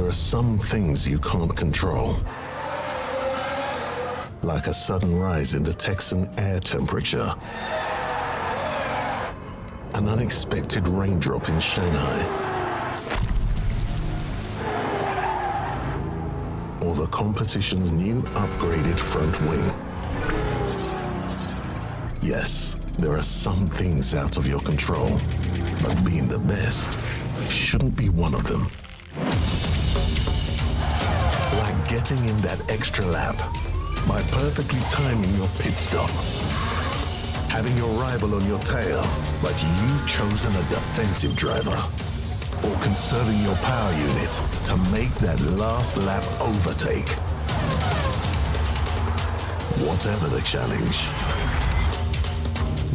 are some things you can't control. Like a sudden rise in the Texan air temperature. An unexpected raindrop in Shanghai. Or the competition's new upgraded front wing. Yes, there are some things out of your control, but being the best shouldn't be one of them. Like getting in that extra lap by perfectly timing your pit stop. Having your rival on your tail, but you've chosen a defensive driver. Or conserving your power unit to make that last lap overtake. Whatever the challenge,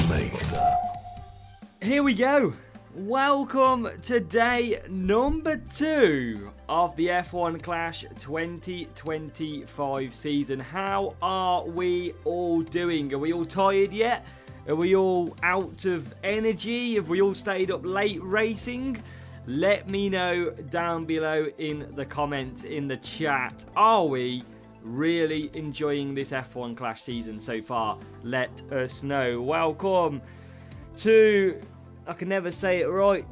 make the... Here we go. Welcome to day number 2 of the F1 Clash 2025 season. How are we all doing? Are we all tired yet? Are we all out of energy? Have we all stayed up late racing? Let me know down below in the comments, in the chat. Are we really enjoying this F1 Clash season so far? Let us know. Welcome to... I can never say it right.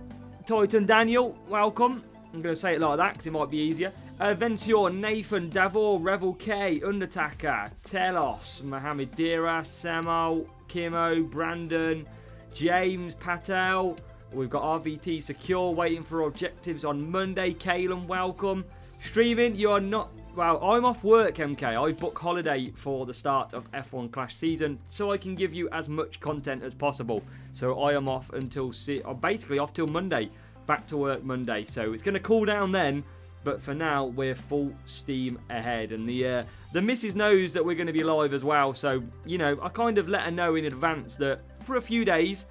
Titan Daniel, welcome. I'm going to say it like that because it might be easier. Vencior, Nathan, Davor, Revel K, Undertaker, Telos, Mohamed Dira, Samo, Kimo, Brandon, James, Patel. We've got RVT Secure waiting for objectives on Monday. Kalen, welcome. Streaming, you are not... Well, I'm off work, MK. I book holiday for the start of F1 Clash season so I can give you as much content as possible. So I am off until... basically off till Monday. Back to work Monday. So it's going to cool down then. But for now, we're full steam ahead. And the missus knows that we're going to be live as well. So, you know, I kind of let her know in advance that for a few days...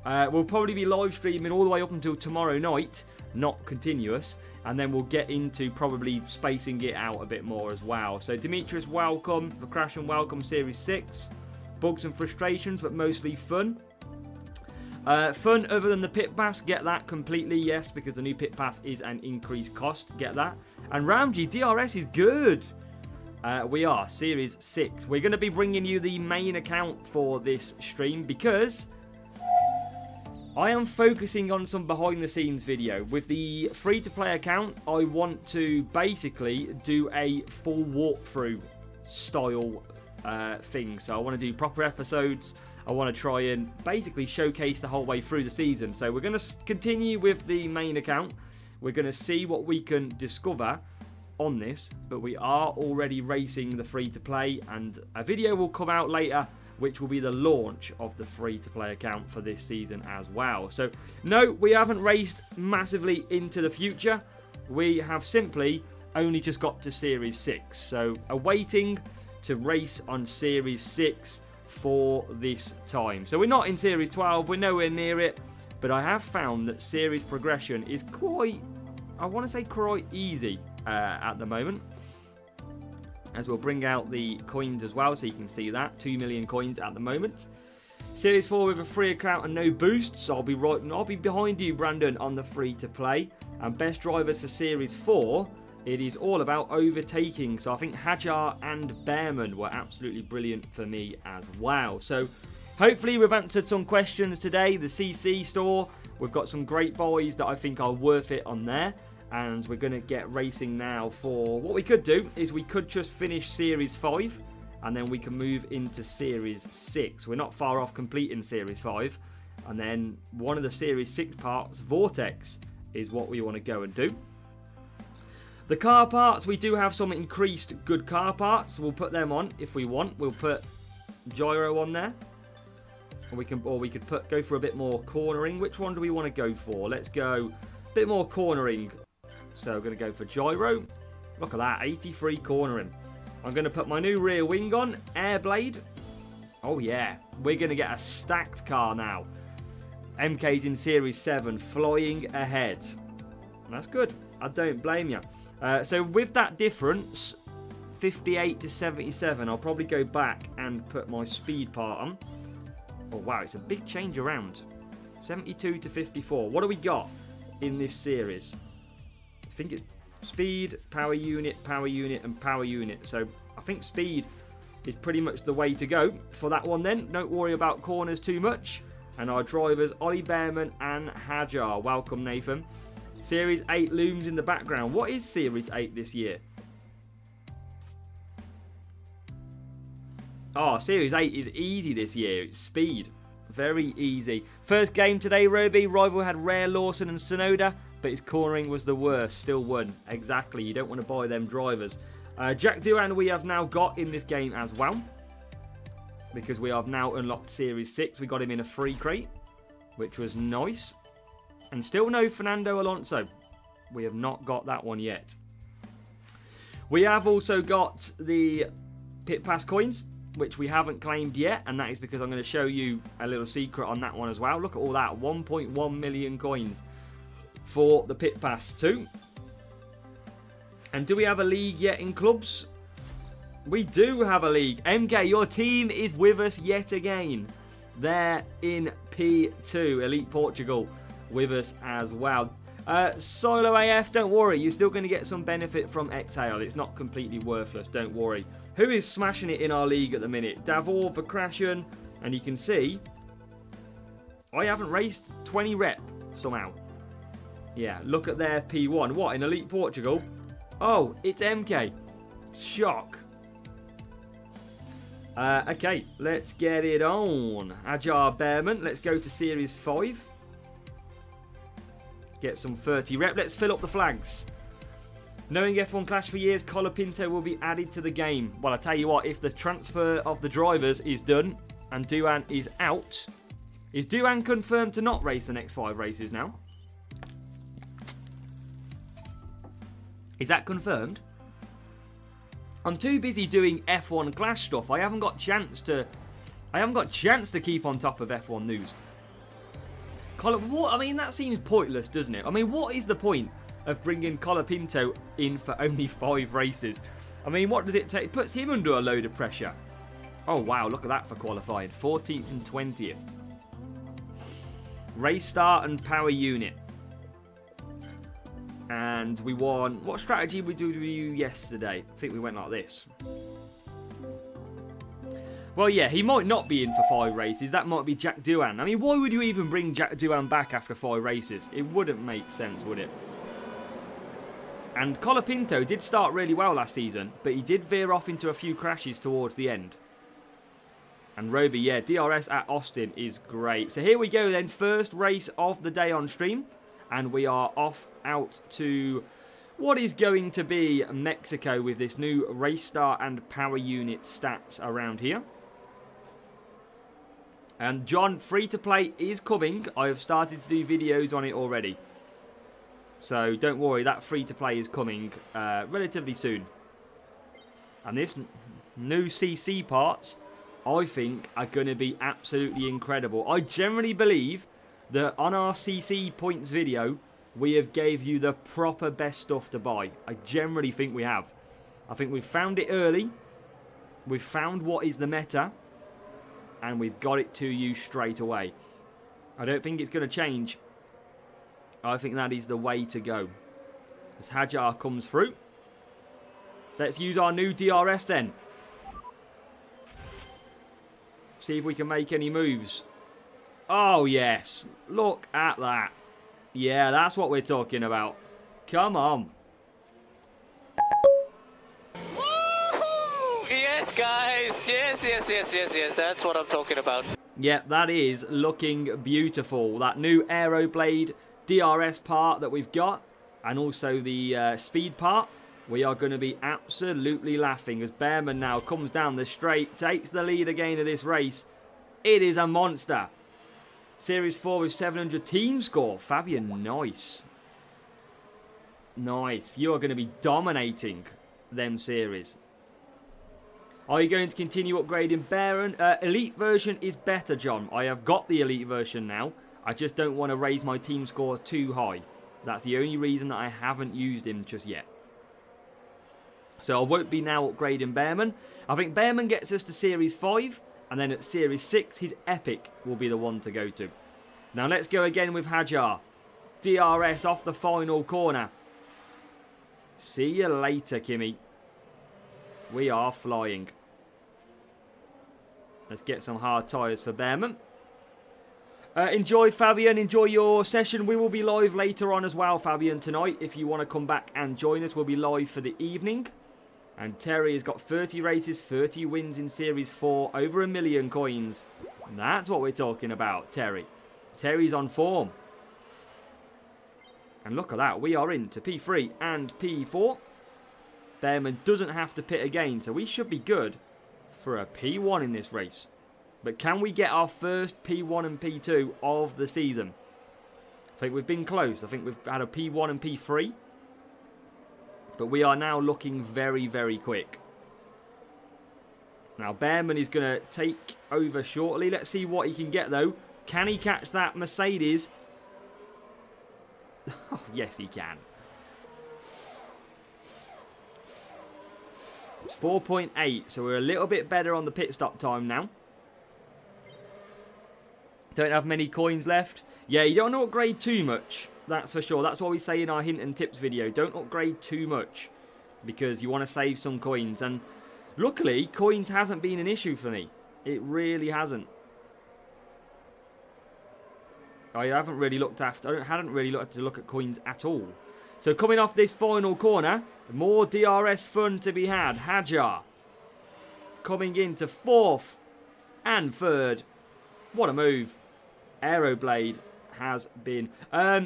we'll probably be live streaming all the way up until tomorrow night, not continuous, and then we'll get into probably spacing it out a bit more as well. So Demetrius, welcome. For Crash and welcome, Series 6. Bugs and frustrations, but mostly fun. Fun other than the pit pass, get that completely, yes, because the new pit pass is an increased cost, get that. And Ramji, DRS is good. We are, Series 6. We're going to be bringing you the main account for this stream because... I am focusing on some behind the scenes video. With the free to play account, I want to basically do a full walkthrough style thing. So I want to do proper episodes. I want to try and basically showcase the whole way through the season. So we're going to continue with the main account. We're going to see what we can discover on this. But we are already racing the free to play, and a video will come out later which will be the launch of the free-to-play account for this season as well. So, no, we haven't raced massively into the future. We have simply only just got to Series 6. So, awaiting to race on Series 6 for this time. So, we're not in Series 12. We're nowhere near it. But I have found that Series progression is quite, I want to say quite easy at the moment. As we'll bring out the coins as well, so you can see that. 2 million coins at the moment. Series 4 with a free account and no boosts. I'll be behind you, Brandon, on the free to play. And best drivers for Series 4, it is all about overtaking. So I think Hajar and Behrman were absolutely brilliant for me as well. So hopefully we've answered some questions today. The CC store, we've got some great buys that I think are worth it on there. And we're going to get racing now for... What we could do is we could just finish Series 5. And then we can move into Series 6. We're not far off completing Series 5. And then one of the Series 6 parts, Vortex, is what we want to go and do. The car parts, we do have some increased good car parts. We'll put them on if we want. We'll put gyro on there. Or we could go for a bit more cornering. Which one do we want to go for? Let's go a bit more cornering. So we're going to go for gyro. Look at that, 83 cornering. I'm going to put my new rear wing on, Airblade. Oh yeah, we're going to get a stacked car now. MK's in Series 7, flying ahead. That's good, I don't blame you. So with that difference, 58 to 77, I'll probably go back and put my speed part on. Oh wow, it's a big change around. 72 to 54, what do we got in this series? I think it's Speed, power unit, and power unit. So I think speed is pretty much the way to go for that one then. Don't worry about corners too much. And our drivers, Ollie Behrman and Hajar. Welcome, Nathan. Series 8 looms in the background. What is Series 8 this year? Oh, Series 8 is easy this year. It's speed. Very easy. First game today, Roby. Rival had Rare, Lawson and Sonoda, but his cornering was the worst. Still won. Exactly. You don't want to buy them drivers. Jack Doohan we have now got in this game as well, because we have now unlocked Series 6. We got him in a free crate, which was nice. And still no Fernando Alonso. We have not got that one yet. We have also got the Pit Pass coins, which we haven't claimed yet, and that is because I'm going to show you a little secret on that one as well. Look at all that, 1.1 million coins for the Pit Pass too. And do we have a league yet in clubs? We do have a league. MK, your team is with us yet again. They're in P2, Elite Portugal, with us as well. Solo AF, don't worry, you're still going to get some benefit from Exhale. It's not completely worthless, don't worry. Who is smashing it in our league at the minute? Davor, Vakrashian, and you can see I haven't raced 20 rep somehow. Yeah, look at their P1. What, in Elite Portugal? Oh, it's MK. Shock. Okay, let's get it on. Ajar Behrman, let's go to Series 5. Get some 30 rep. Let's fill up the flags. Knowing F1 Clash for years, Colapinto will be added to the game. Well, I tell you what, if the transfer of the drivers is done and Doohan is out, is Doohan confirmed to not race the next 5 races now? Is that confirmed? I'm too busy doing F1 Clash stuff. I haven't got chance to keep on top of F1 news. What? I mean, that seems pointless, doesn't it? I mean, what is the point of bringing Colapinto in for only 5 races? I mean, what does it take? It puts him under a load of pressure. Oh, wow, look at that for qualifying. 14th and 20th. Race start and power unit. And we won. What strategy we do yesterday? I think we went like this. Well, yeah, he might not be in for 5 races. That might be Jack Doohan. I mean, why would you even bring Jack Doohan back after 5 races? It wouldn't make sense, would it? And Colapinto did start really well last season, but he did veer off into a few crashes towards the end. And Roby, yeah, DRS at Austin is great. So here we go then, first race of the day on stream. And we are off out to what is going to be Mexico with this new race start and power unit stats around here. And John, free-to-play is coming. I have started to do videos on it already. So don't worry, that free-to-play is coming relatively soon. And this new CC parts, I think, are going to be absolutely incredible. I generally believe that on our CC points video, we have gave you the proper best stuff to buy. I generally think we have. I think we've found it early. We've found what is the meta. And we've got it to you straight away. I don't think it's going to change. I think that is the way to go. As Hajar comes through. Let's use our new DRS then. See if we can make any moves. Oh, yes. Look at that. Yeah, that's what we're talking about. Come on. Yes, guys. Yes. That's what I'm talking about. Yeah, that is looking beautiful. That new Aeroblade DRS part that we've got. And also the speed part. We are going to be absolutely laughing as Behrman now comes down the straight. Takes the lead again of this race. It is a monster. Series 4 with 700 team score. Fabian, nice. Nice. You are going to be dominating them series. Are you going to continue upgrading Baron? Elite version is better, John. I have got the Elite version now. I just don't want to raise my team score too high. That's the only reason that I haven't used him just yet. So I won't be now upgrading Behrman. I think Behrman gets us to Series 5. And then at Series 6, his Epic will be the one to go to. Now let's go again with Hajar. DRS off the final corner. See you later, Kimmy. We are flying. Let's get some hard tyres for Behrman. Enjoy, Fabian. Enjoy your session. We will be live later on as well, Fabian, tonight. If you want to come back and join us, we'll be live for the evening. And Terry has got 30 races, 30 wins in Series 4, over 1 million coins. And that's what we're talking about, Terry. Terry's on form. And look at that. We are into P3 and P4. Behrman doesn't have to pit again, so we should be good for a P1 in this race. But can we get our first P1 and P2 of the season? I think we've been close. I think we've had a P1 and P3. But we are now looking very, very quick. Now, Behrman is going to take over shortly. Let's see what he can get, though. Can he catch that Mercedes? Oh, yes, he can. It's 4.8, so we're a little bit better on the pit stop time now. Don't have many coins left. Yeah, you don't want to upgrade too much. That's for sure. That's what we say in our hint and tips video. Don't upgrade too much because you want to save some coins. And luckily, coins hasn't been an issue for me. It really hasn't. I haven't really looked after. I hadn't really looked to look at coins at all. So coming off this final corner, more DRS fun to be had. Hajar coming into 4th and 3rd. What a move. Aeroblade has been...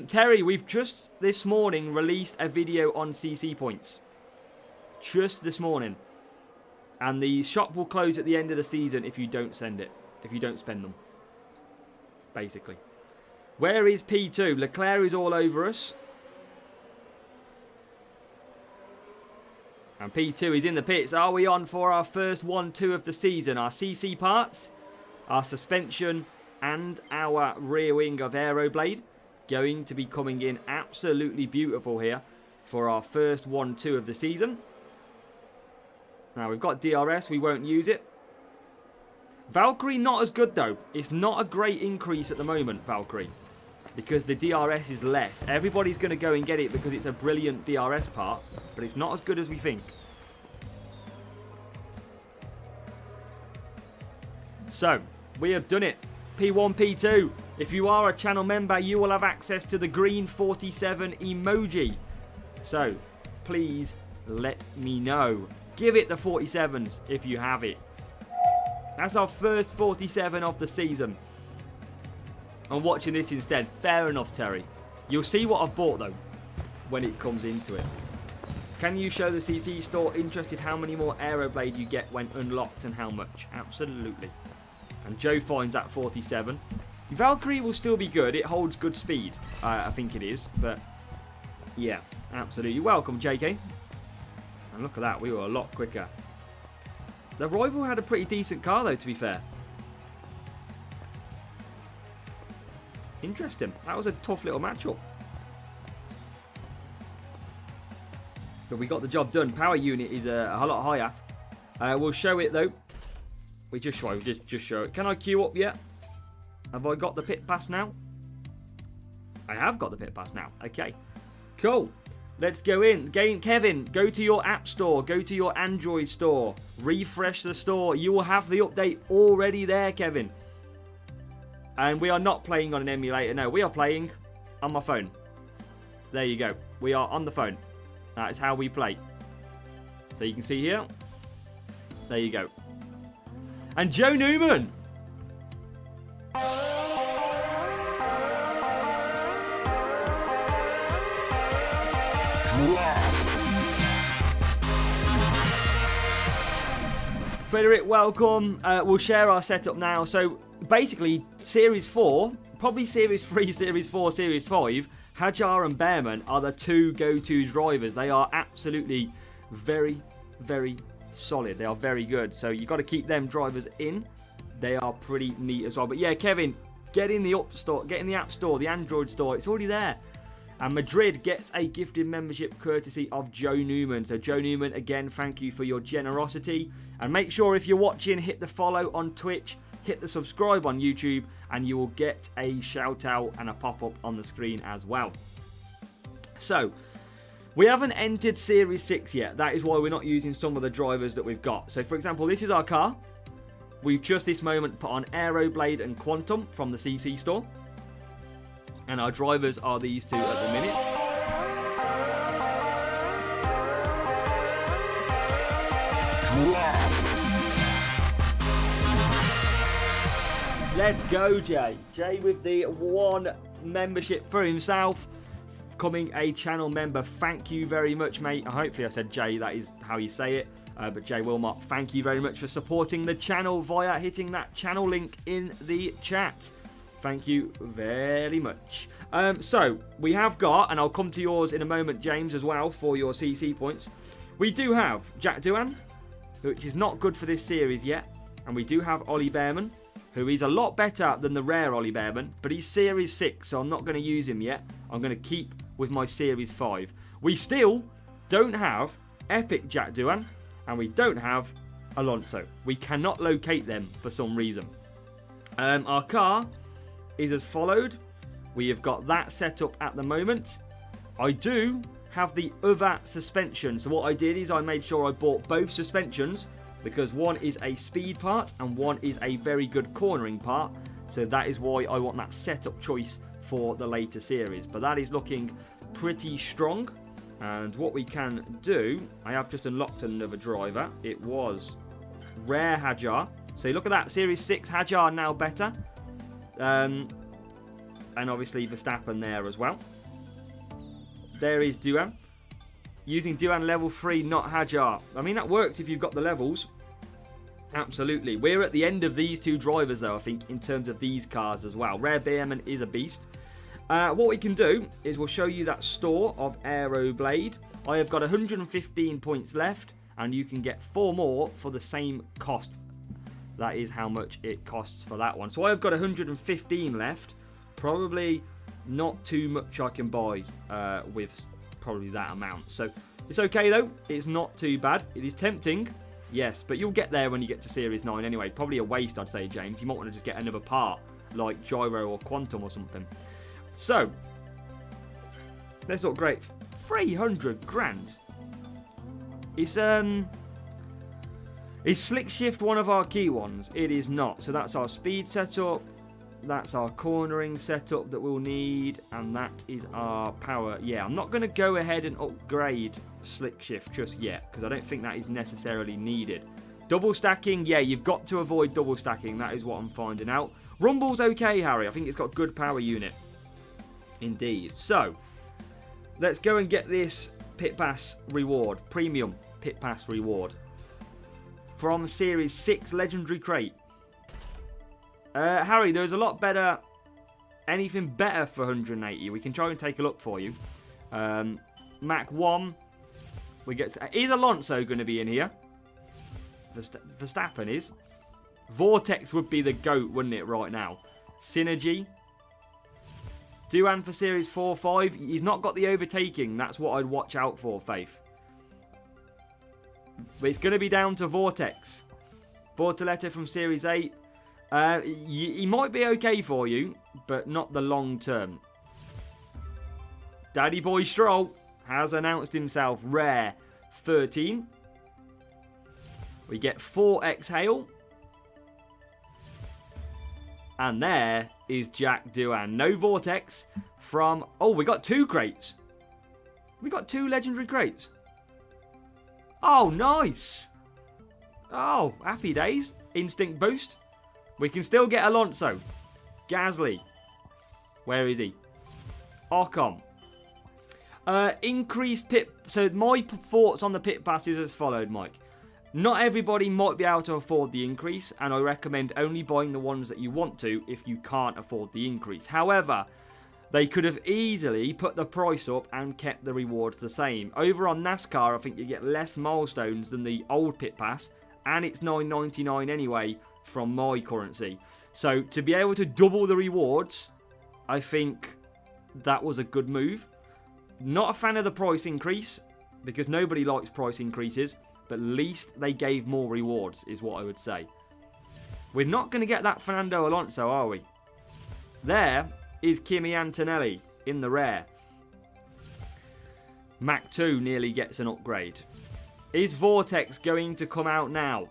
Terry, we've just this morning released a video on CC points. Just this morning. And the shop will close at the end of the season if you don't send it. If you don't spend them. Basically. Where is P2? Leclerc is all over us. And P2 is in the pits. Are we on for our first 1-2 of the season? Our CC parts, our suspension, and our rear wing of Aeroblade going to be coming in absolutely beautiful here for our first 1-2 of the season. Now we've got DRS, we won't use it. Valkyrie not as good though. It's not a great increase at the moment, Valkyrie, because the DRS is less. Everybody's going to go and get it because it's a brilliant DRS part, but it's not as good as we think. So, we have done it. P1, P2. If you are a channel member, you will have access to the green 47 emoji. So, please let me know. Give it the 47s if you have it. That's our first 47 of the season. I'm watching this instead. Fair enough, Terry. You'll see what I've bought, though, when it comes into it. Can you show the CT store? Interested how many more Aeroblade you get when unlocked and how much? Absolutely. And Joe finds that 47. Valkyrie will still be good. It holds good speed. I think it is. But, yeah, absolutely. Welcome, JK. And look at that. We were a lot quicker. The rival had a pretty decent car, though, to be fair. Interesting. That was a tough little matchup. But we got the job done. Power unit is a lot higher. We'll show it, though. We just show it. Can I queue up yet? Have I got the pit pass now? I have got the pit pass now. Okay. Cool. Let's go in. Kevin, go to your app store. Go to your Android store. Refresh the store. You will have the update already there, Kevin. And we are not playing on an emulator. No, we are playing on my phone. There you go. We are on the phone. That is how we play. So you can see here. There you go. And Joe Newman. Frederick, welcome. We'll share our setup now. So basically, Series 4, probably Series 3, Series 4, Series 5, Hajar and Behrman are the two go-to drivers. They are absolutely very, very solid. They are very good. So you've got to keep them drivers in. They are pretty neat as well. But yeah, Kevin, get in the App Store, get in the App Store, the Android Store. It's already there. And Madrid gets a gifted membership courtesy of Joe Newman. So Joe Newman, again, thank you for your generosity. And make sure if you're watching, hit the follow on Twitch, hit the subscribe on YouTube, and you will get a shout out and a pop-up on the screen as well. So, We haven't entered Series 6 yet. That is why we're not using some of the drivers that we've got. So, for example, this is our car. We've just this moment put on Aeroblade and Quantum from the CC store. And our drivers are these two at the minute. Let's go, Jay. Jay with the 1 membership for himself. Becoming a channel member. Thank you very much, mate. Hopefully I said Jay, that is how you say it. But Jay Wilmot, thank you very much for supporting the channel via hitting that channel link in the chat. Thank you very much. So, we have got, and I'll come to yours in a moment, James, as well, for your CC points. We do have Jack Doohan, which is not good for this series yet. And we do have Ollie Behrman, who is a lot better than the rare Ollie Behrman, but he's Series 6, so I'm not going to use him yet. I'm going to keep with my Series 5. We still don't have Epic Jack Doohan, and we don't have Alonso. We cannot locate them for some reason. Our car is as followed. We have got that set up at the moment. I do have the other suspension. So what I did is I made sure I bought both suspensions, because one is a speed part and one is a very good cornering part. So that is why I want that setup choice for the later series. But that is looking pretty strong. And what we can do, I have just unlocked another driver. It was Rare Hadjar. So look at that, Series 6 Hadjar now better. And obviously Verstappen there as well. There is Doohan. Using Doohan level 3, not Hadjar. I mean, that works if you've got the levels. Absolutely. We're at the end of these two drivers, though, I think, in terms of these cars as well. Rare Behrman is a beast. What we can do is we'll show you that store of Aeroblade. I have got 115 points left, and you can get 4 more for the same cost. That is how much it costs for that one. So I've got 115 left. Probably not too much I can buy with probably that amount. So it's okay, though. It's not too bad. It is tempting, yes, but you'll get there when you get to Series 9 anyway. Probably a waste, I'd say, James. You might want to just get another part, like Gyro or Quantum or something. So, let's look great. 300 grand. Is Slick Shift one of our key ones? It is not. So that's our speed setup. That's our cornering setup that we'll need. And that is our power. Yeah, I'm not going to go ahead and upgrade Slick Shift just yet, because I don't think that is necessarily needed. Double stacking, yeah, you've got to avoid double stacking. That is what I'm finding out. Rumble's okay, Harry. I think it's got good power unit. Indeed. So, let's go and get this Pit Pass reward. Premium Pit Pass reward. From Series 6 Legendary Crate. Harry, there's a lot better... Anything better for 180. We can try and take a look for you. Mach 1. We get... Is Alonso going to be in here? Verstappen is. Vortex would be the GOAT, wouldn't it, right now? Synergy. Doohan for Series 4, 5. He's not got the overtaking. That's what I'd watch out for, Faith. But it's going to be down to Vortex. Bortoletti from Series 8. He might be okay for you, but not the long term. Daddy Boy Stroll has announced himself Rare 13. We get 4 Exhale. And there is Jack Doohan. No Vortex from... Oh, we got 2 crates. We got 2 legendary crates. Oh, nice. Oh, happy days. Instinct boost. We can still get Alonso. Gasly. Where is he? Ocon. Increased pit... So my thoughts on the pit pass is as followed, Mike. Not everybody might be able to afford the increase, and I recommend only buying the ones that you want to if you can't afford the increase. However, they could have easily put the price up and kept the rewards the same. Over on NASCAR, I think you get less milestones than the old pit pass, and it's $9.99 anyway from my currency. So to be able to double the rewards, I think that was a good move. Not a fan of the price increase, because nobody likes price increases. But at least they gave more rewards, is what I would say. We're not going to get that Fernando Alonso, are we? There is Kimi Antonelli in the rare. Mach 2 nearly gets an upgrade. Is Vortex going to come out now?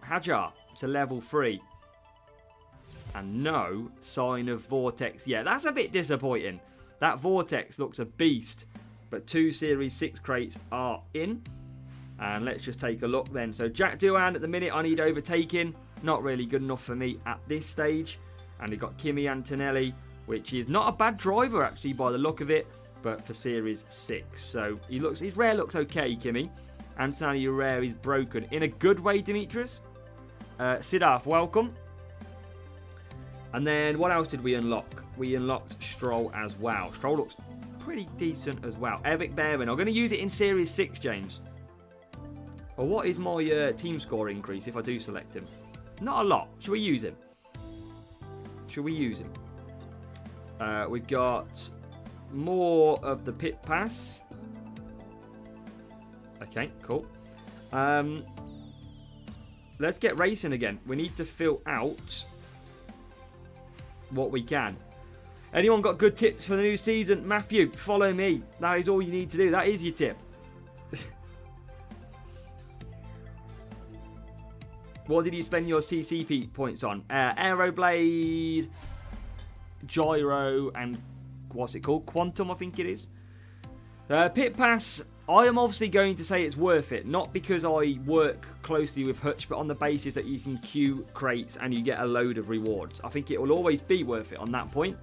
Hajar to level 3. And no sign of Vortex yet. That's a bit disappointing. That Vortex looks a beast. But 2 Series 6 crates are in. And let's just take a look then. So Jack Doohan at the minute I need overtaking. Not really good enough for me at this stage. And we've got Kimi Antonelli, which is not a bad driver actually by the look of it. But for Series 6. So his rear looks okay, Kimi. Antonelli, your rear is broken. In a good way, Demetrius. Siddharth, welcome. And then what else did we unlock? We unlocked Stroll as well. Stroll looks pretty decent as well. Epic Behrman. I'm going to use it in Series 6, James. Well, what is my team score increase if I do select him? Not a lot. Should we use him? Should we use him? We've got more of the pit pass. Okay, cool. Let's get racing again. We need to fill out what we can. Anyone got good tips for the new season? Matthew, follow me. That is all you need to do. That is your tip. What did you spend your CCP points on? Aeroblade, Gyro, and what's it called? Quantum, I think it is. Pit Pass, I am obviously going to say it's worth it. Not because I work closely with Hutch, but on the basis that you can queue crates and you get a load of rewards. I think it will always be worth it on that point.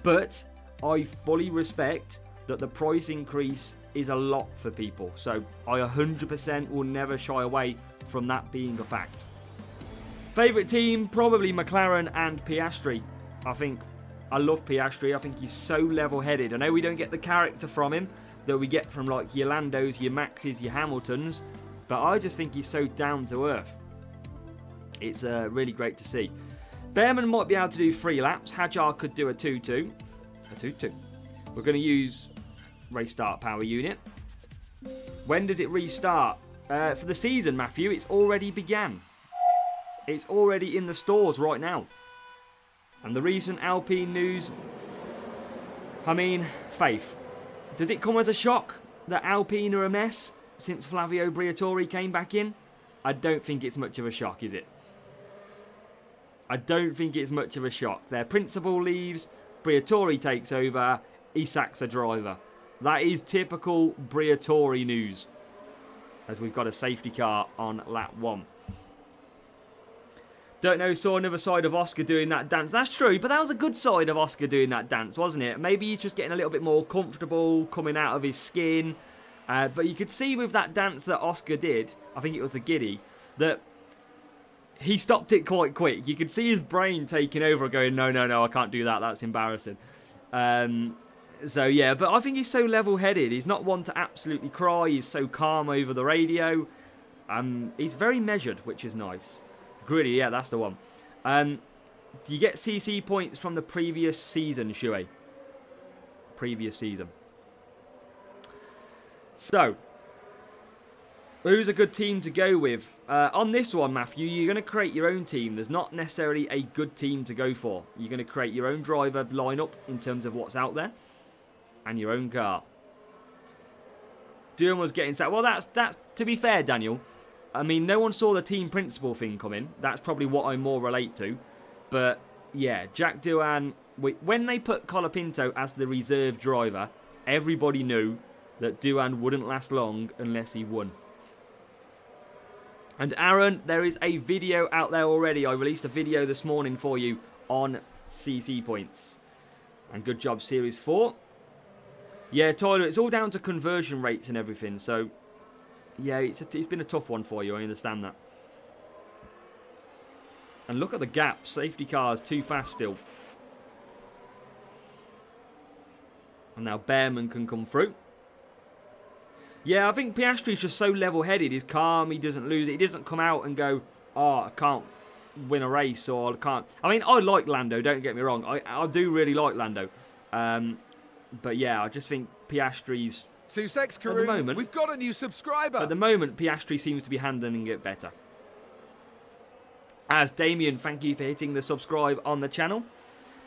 But I fully respect that the price increase is a lot for people. So I 100% will never shy away from that being a fact. Favourite team? Probably McLaren and Piastri. I love Piastri. I think he's so level-headed. I know we don't get the character from him that we get from like your Landos, your Maxes, your Hamiltons. But I just think he's so down to earth. It's really great to see. Behrman might be able to do 3 laps. Hajar could do a 2-2. A 2-2. We're going to use race start power unit. When does it restart? For the season, Matthew, it's already began. It's already in the stores right now. And the recent Alpine news, I mean, Faith, does it come as a shock that Alpine are a mess since Flavio Briatore came back in? I don't think it's much of a shock, is it? I don't think it's much of a shock. Their principal leaves, Briatore takes over, he sacks a driver. That is typical Briatore news, as we've got a safety car on lap 1. Don't know, saw another side of Oscar doing that dance. That's true, but that was a good side of Oscar doing that dance, wasn't it? Maybe he's just getting a little bit more comfortable, coming out of his skin. But you could see with that dance that Oscar did, I think it was the giddy, that he stopped it quite quick. You could see his brain taking over and going, no, I can't do that. That's embarrassing. So, yeah, but I think he's so level-headed. He's not one to absolutely cry. He's so calm over the radio. He's very measured, which is nice. Gritty, yeah, that's the one. Do you get CC points from the previous season, Shuey? Previous season. So, who's a good team to go with? On this one, Matthew, you're going to create your own team. There's not necessarily a good team to go for. You're going to create your own driver lineup in terms of what's out there. And your own car. Doohan was getting set. Well, that's to be fair, Daniel. I mean, no one saw the team principal thing come in. That's probably what I more relate to. But, yeah, Jack Doohan, when they put Colapinto as the reserve driver, everybody knew that Doohan wouldn't last long unless he won. And Aaron, there is a video out there already. I released a video this morning for you on CC points. And good job, Series 4. Yeah, Tyler, it's all down to conversion rates and everything, so... Yeah, it's been a tough one for you, I understand that. And look at the gap. Safety cars too fast still. And now Behrman can come through. Yeah, I think Piastri's just so level-headed. He's calm, he doesn't lose it. He doesn't come out and go, oh, I can't win a race, or I can't... I mean, I like Lando, don't get me wrong. I do really like Lando. But yeah, I just think Piastri's... Sussex Karoon, we've got a new subscriber. At the moment, Piastri seems to be handling it better. As Damien, thank you for hitting the subscribe on the channel.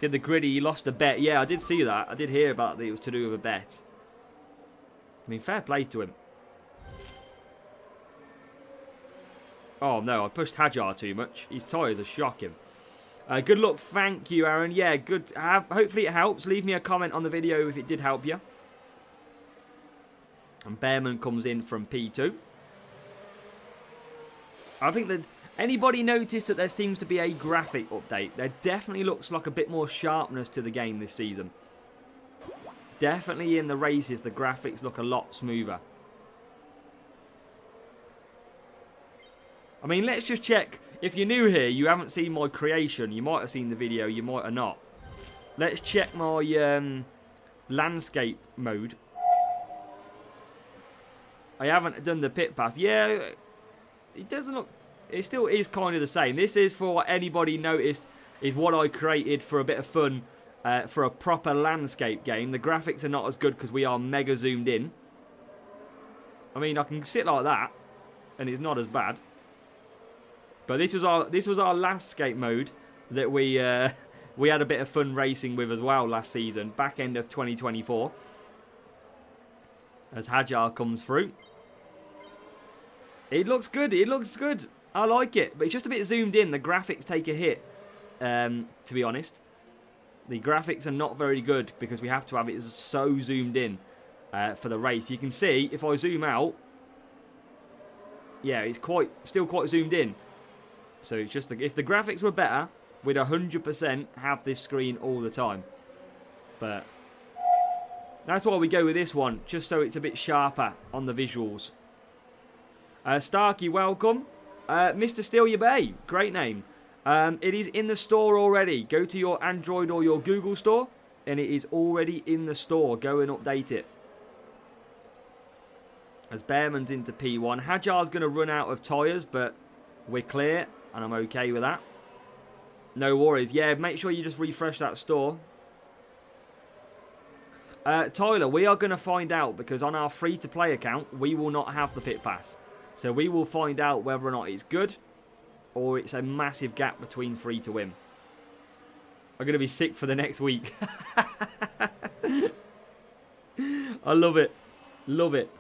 Did the gritty, he lost a bet. Yeah, I did see that. I did hear about that it was to do with a bet. I mean, fair play to him. Oh, no, I pushed Hajar too much. His tyres are shocking. Good luck. Thank you, Aaron. Yeah, good to have. Hopefully it helps. Leave me a comment on the video if it did help you. And Behrman comes in from P2. I think that anybody noticed that there seems to be a graphic update? There definitely looks like a bit more sharpness to the game this season. Definitely in the races, the graphics look a lot smoother. I mean, let's just check. If you're new here, you haven't seen my creation. You might have seen the video, you might have not. Let's check my landscape mode. I haven't done the pit pass. Yeah, it doesn't look... It still is kind of the same. This is, for what anybody noticed, is what I created for a bit of fun for a proper landscape game. The graphics are not as good because we are mega zoomed in. I mean, I can sit like that, and it's not as bad. But this was our landscape mode that we had a bit of fun racing with as well last season, back end of 2024. As Hajar comes through. It looks good. It looks good. I like it. But it's just a bit zoomed in. The graphics take a hit, to be honest. The graphics are not very good because we have to have it so zoomed in for the race. You can see, if I zoom out, yeah, it's still quite zoomed in. So it's just, if the graphics were better, we'd 100% have this screen all the time. But that's why we go with this one, just so it's a bit sharper on the visuals. Starkey, welcome. Mr. Steal Your Bay, great name. It is in the store already. Go to your Android or your Google store, and it is already in the store. Go and update it. As Behrman's into P1. Hajar's going to run out of tyres, but we're clear, and I'm okay with that. No worries. Yeah, make sure you just refresh that store. Tyler, we are going to find out, because on our free-to-play account, we will not have the pit pass. So we will find out whether or not it's good, or it's a massive gap between free to win. I'm going to be sick for the next week. I love it. Love it.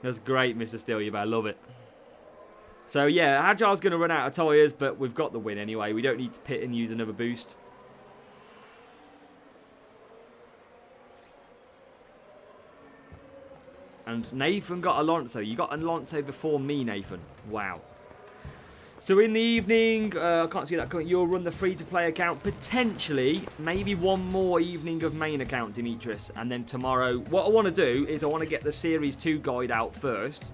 That's great, Mr. Steelybear. I love it. So, yeah, Hajar's going to run out of tyres, but we've got the win anyway. We don't need to pit and use another boost. And Nathan got Alonso. You got Alonso before me, Nathan. Wow. So in the evening, I can't see that coming. You'll run the free-to-play account. Potentially, maybe one more evening of main account, Dimitris. And then tomorrow, what I want to do is I want to get the Series 2 guide out first.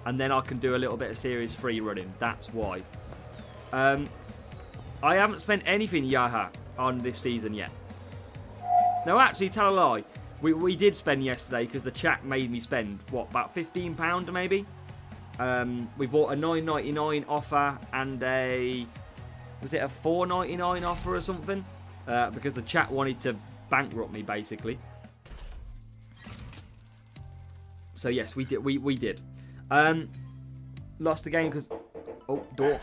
And then I can do a little bit of Series 3 running. That's why. I haven't spent anything, Yaha, on this season yet. No, actually, tell a lie. We did spend yesterday because the chat made me spend, what, about £15 maybe? We bought a $9.99 offer and a... Was it a $4.99 offer or something? Because the chat wanted to bankrupt me, basically. So, yes, we did. We did. Lost the game because... Oh, door.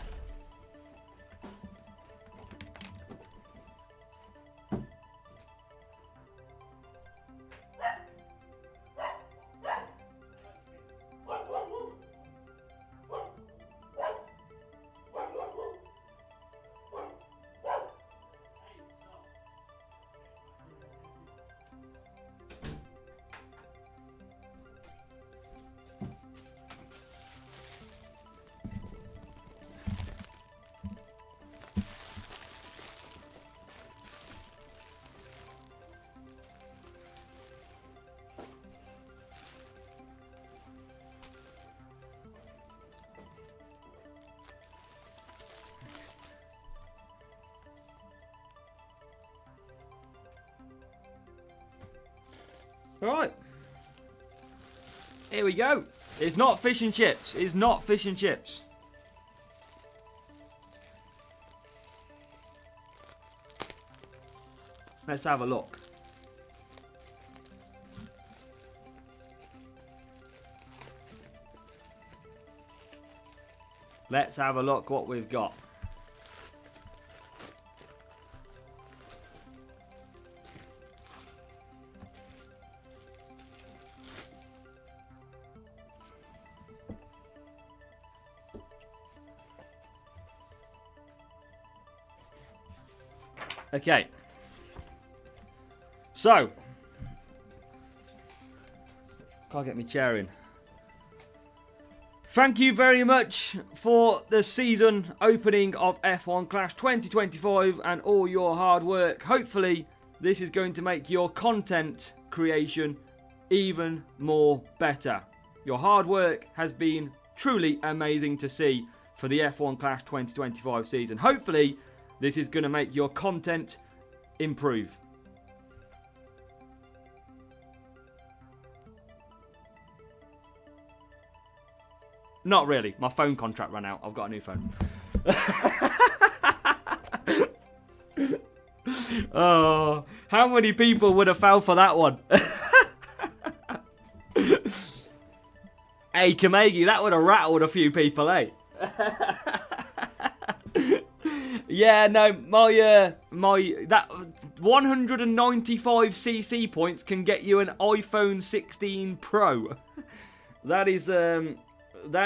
Alright. Here we go. It's not fish and chips. It's not fish and chips. Let's have a look. Let's have a look what we've got. Okay. So. Can't get me chair in. Thank you very much for the season opening of F1 Clash 2025 and all your hard work. Hopefully, this is going to make your content creation even more better. Your hard work has been truly amazing to see for the F1 Clash 2025 season. Hopefully, this is going to make your content improve. Not really. My phone contract ran out. I've got a new phone. Oh, how many people would have fell for that one? Hey, Kamegi, that would have rattled a few people, eh? Yeah, no, that 195cc points can get you an iPhone 16 Pro. That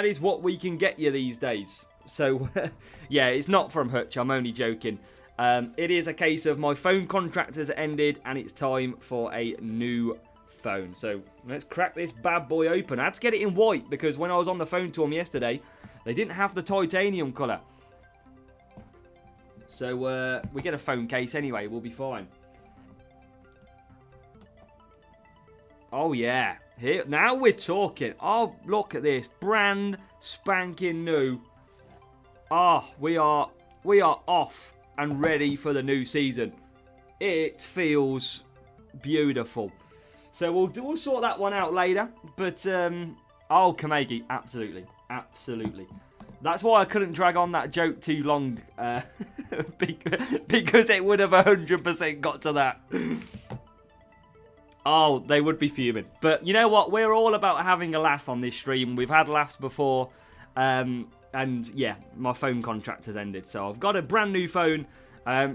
is what we can get you these days. So, yeah, it's not from Hutch. I'm only joking. It is a case of my phone contract has ended and it's time for a new phone. So, let's crack this bad boy open. I had to get it in white because when I was on the phone to them yesterday, they didn't have the titanium colour. So, we get a phone case anyway. We'll be fine. Oh, yeah. Here, now we're talking. Oh, look at this. Brand spanking new. Oh, we are off and ready for the new season. It feels beautiful. So we'll sort that one out later. But, oh, Kamegi, absolutely. Absolutely. That's why I couldn't drag on that joke too long. Because it would have 100% got to that. Oh, they would be fuming. But you know what? We're all about having a laugh on this stream. We've had laughs before. And yeah, my phone contract has ended. So I've got a brand new phone.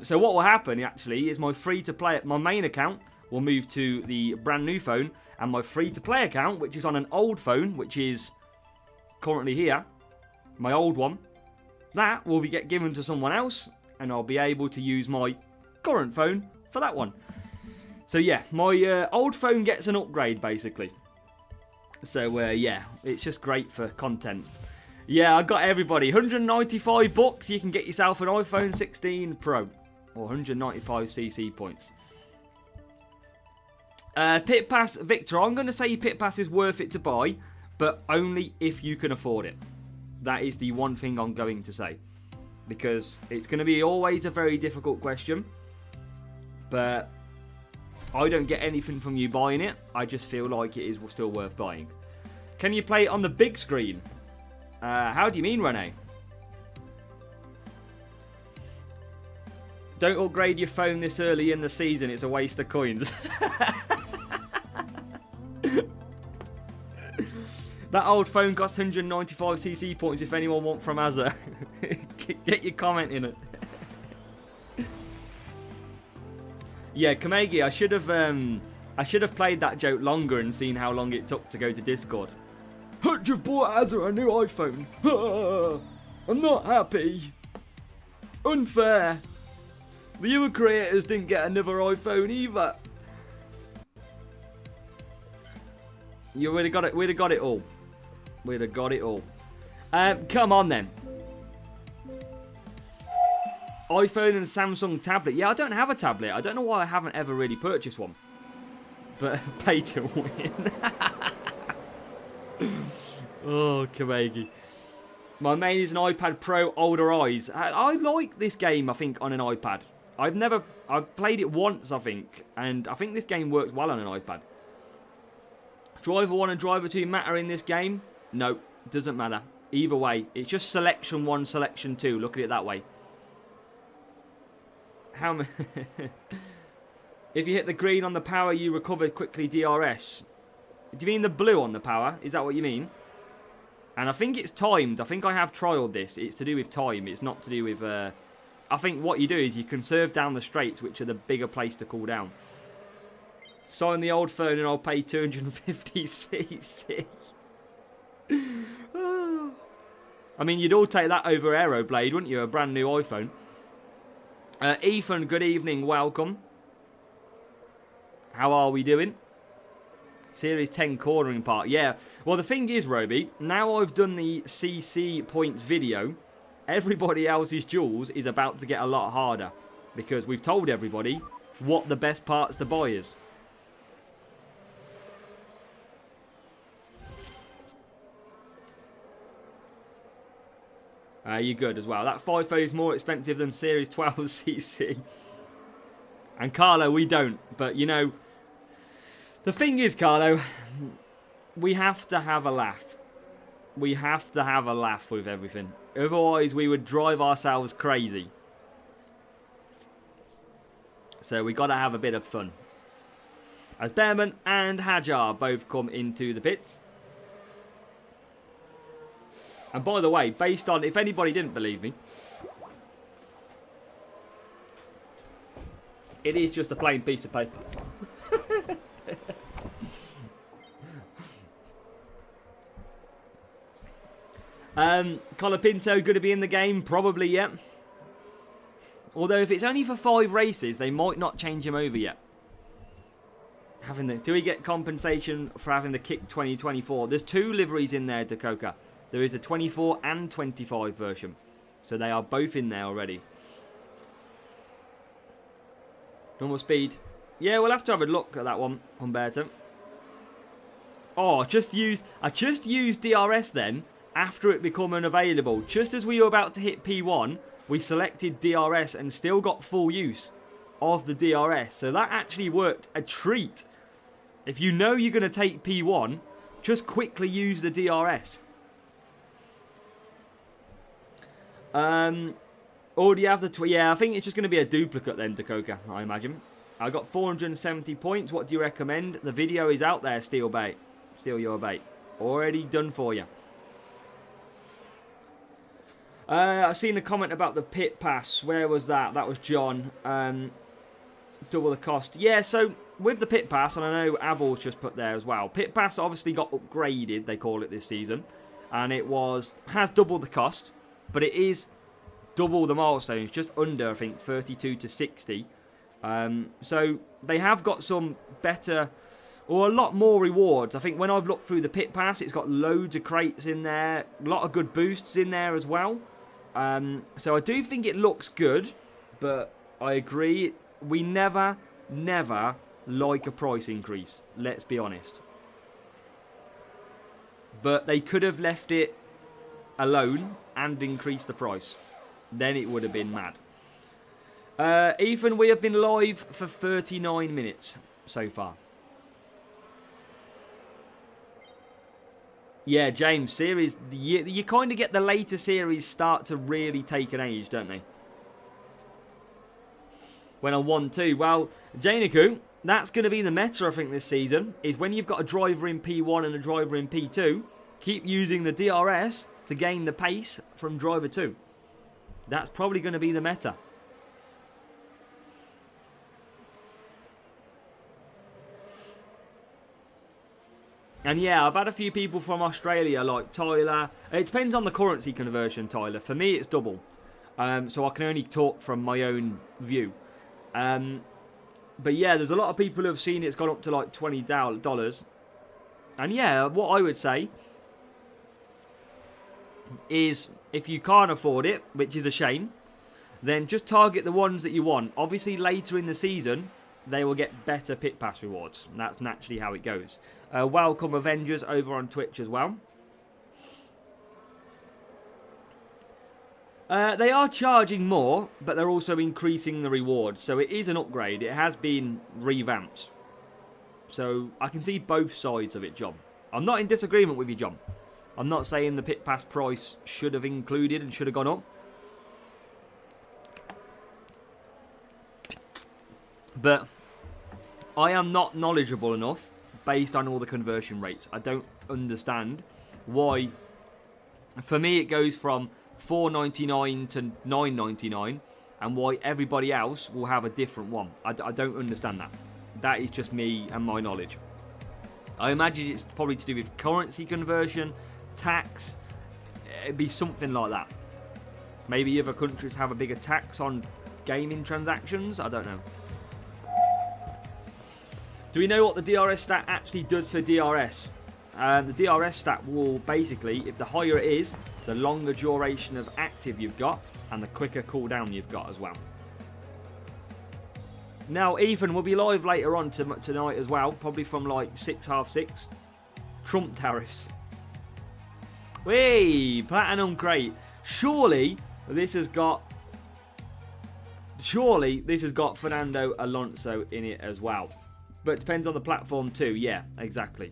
So what will happen, actually, is my free-to-play, my main account will move to the brand new phone. And my free-to-play account, which is on an old phone, which is currently here, my old one, that will be given to someone else. And I'll be able to use my current phone for that one. So yeah, my old phone gets an upgrade, basically. So yeah, it's just great for content. Yeah, I got everybody. 195 bucks, you can get yourself an iPhone 16 Pro. Or 195cc points. Pit Pass, Victor, I'm going to say your Pit Pass is worth it to buy, but only if you can afford it. That is the one thing I'm going to say. Because it's going to be always a very difficult question. But I don't get anything from you buying it. I just feel like it is still worth buying. Can you play it on the big screen? How do you mean, Rene? Don't upgrade your phone this early in the season. It's a waste of coins. That old phone costs 195cc points if anyone wants from Azza. Get your comment in it. Yeah, Kamegi, I should have played that joke longer and seen how long it took to go to Discord. Hutch, you've bought Azza a new iPhone. I'm not happy. Unfair. The other creators didn't get another iPhone either. You would have got it. We'd have got it all. We'd have got it all. Come on then. iPhone and Samsung tablet. Yeah, I don't have a tablet. I don't know why I haven't ever really purchased one. But pay to win. Oh, Kamegi. My main is an iPad Pro, older eyes. I like this game, I think, on an iPad. I've played it once, I think. And I think this game works well on an iPad. Driver 1 and Driver 2 matter in this game? No, doesn't matter. Either way, it's just Selection 1, Selection 2. Look at it that way. How many? If you hit the green on the power, you recover quickly DRS. Do you mean the blue on the power? Is that what you mean? And I think it's timed. I think I have trialed this. It's to do with time. It's not to do with... I think what you do is you conserve down the straights, which are the bigger place to cool down. Sign the old phone and I'll pay 250cc. I mean, you'd all take that over Aeroblade, wouldn't you? A brand new iPhone. Ethan, good evening. Welcome. How are we doing? Series 10 cornering part. Yeah. Well, the thing is, Roby, now I've done the CC points video, everybody else's duels is about to get a lot harder because we've told everybody what the best parts to buy is. You're good as well. That FIFO is more expensive than Series 12 CC. And Carlo, we don't. But, you know, the thing is, Carlo, we have to have a laugh. We have to have a laugh with everything. Otherwise, we would drive ourselves crazy. So we got to have a bit of fun. As Behrman and Hajar both come into the pits. And by the way, based on, if anybody didn't believe me, it is just a plain piece of paper. Colapinto, good to be in the game? Probably, yeah. Although if it's only for 5 races, they might not change him over yet. Do we get compensation for having the Kick 2024? There's 2 liveries in there, Dakota. There is a 24 and 25 version. So they are both in there already. Normal speed. Yeah, we'll have to have a look at that one, Humberto. Oh, I just used DRS then, after it became unavailable. Just as we were about to hit P1, we selected DRS and still got full use of the DRS. So that actually worked a treat. If you know you're going to take P1, just quickly use the DRS. Already have the... yeah, I think it's just going to be a duplicate then, Dakota, I imagine. I got 470 points. What do you recommend? The video is out there, Steel Bait. Steal your bait. Already done for you. I've seen a comment about the pit pass. Where was that? That was John. Double the cost. Yeah, so with the pit pass, and I know Abel's just put there as well. Pit pass obviously got upgraded, they call it this season. And it has double the cost. But it is double the milestones, just under, I think, 32 to 60. So they have got some better, or a lot more rewards. I think when I've looked through the pit pass, it's got loads of crates in there, a lot of good boosts in there as well. So I do think it looks good, but I agree, we never like a price increase, let's be honest. But they could have left it alone and increased the price. Then it would have been mad. Ethan, we have been live for 39 minutes so far. Yeah, James, series, you kind of get the later series start to really take an age, don't they? When on 1-2, well, Janiku, that's going to be the meta, I think, this season, is when you've got a driver in P1 and a driver in P2, keep using the DRS to gain the pace from driver 2. That's probably going to be the meta. And yeah, I've had a few people from Australia, like Tyler. It depends on the currency conversion, Tyler. For me, it's double. So I can only talk from my own view. But yeah, there's a lot of people who have seen it's gone up to like $20. And yeah, what I would say is if you can't afford it, which is a shame, then just target the ones that you want. Obviously, later in the season, they will get better pit pass rewards. And that's naturally how it goes. Welcome Avengers over on Twitch as well. They are charging more, but they're also increasing the rewards. So it is an upgrade. It has been revamped. So I can see both sides of it, John. I'm not in disagreement with you, John. I'm not saying the pit pass price should have included and should have gone up. But I am not knowledgeable enough based on all the conversion rates. I don't understand why. For me, it goes from $4.99 to $9.99 and why everybody else will have a different one. I don't understand that. That is just me and my knowledge. I imagine it's probably to do with currency conversion, tax. It'd be something like that. Maybe other countries have a bigger tax on gaming transactions. I don't know. Do we know what the DRS stat actually does for DRS? The DRS stat will basically, if the higher it is, the longer duration of active you've got, and the quicker cooldown you've got as well. Now, Ethan will be live later on tonight as well, probably from like 6, half 6. Trump tariffs. Whee! Platinum crate. Surely this has got Fernando Alonso in it as well. But it depends on the platform too. Yeah, exactly.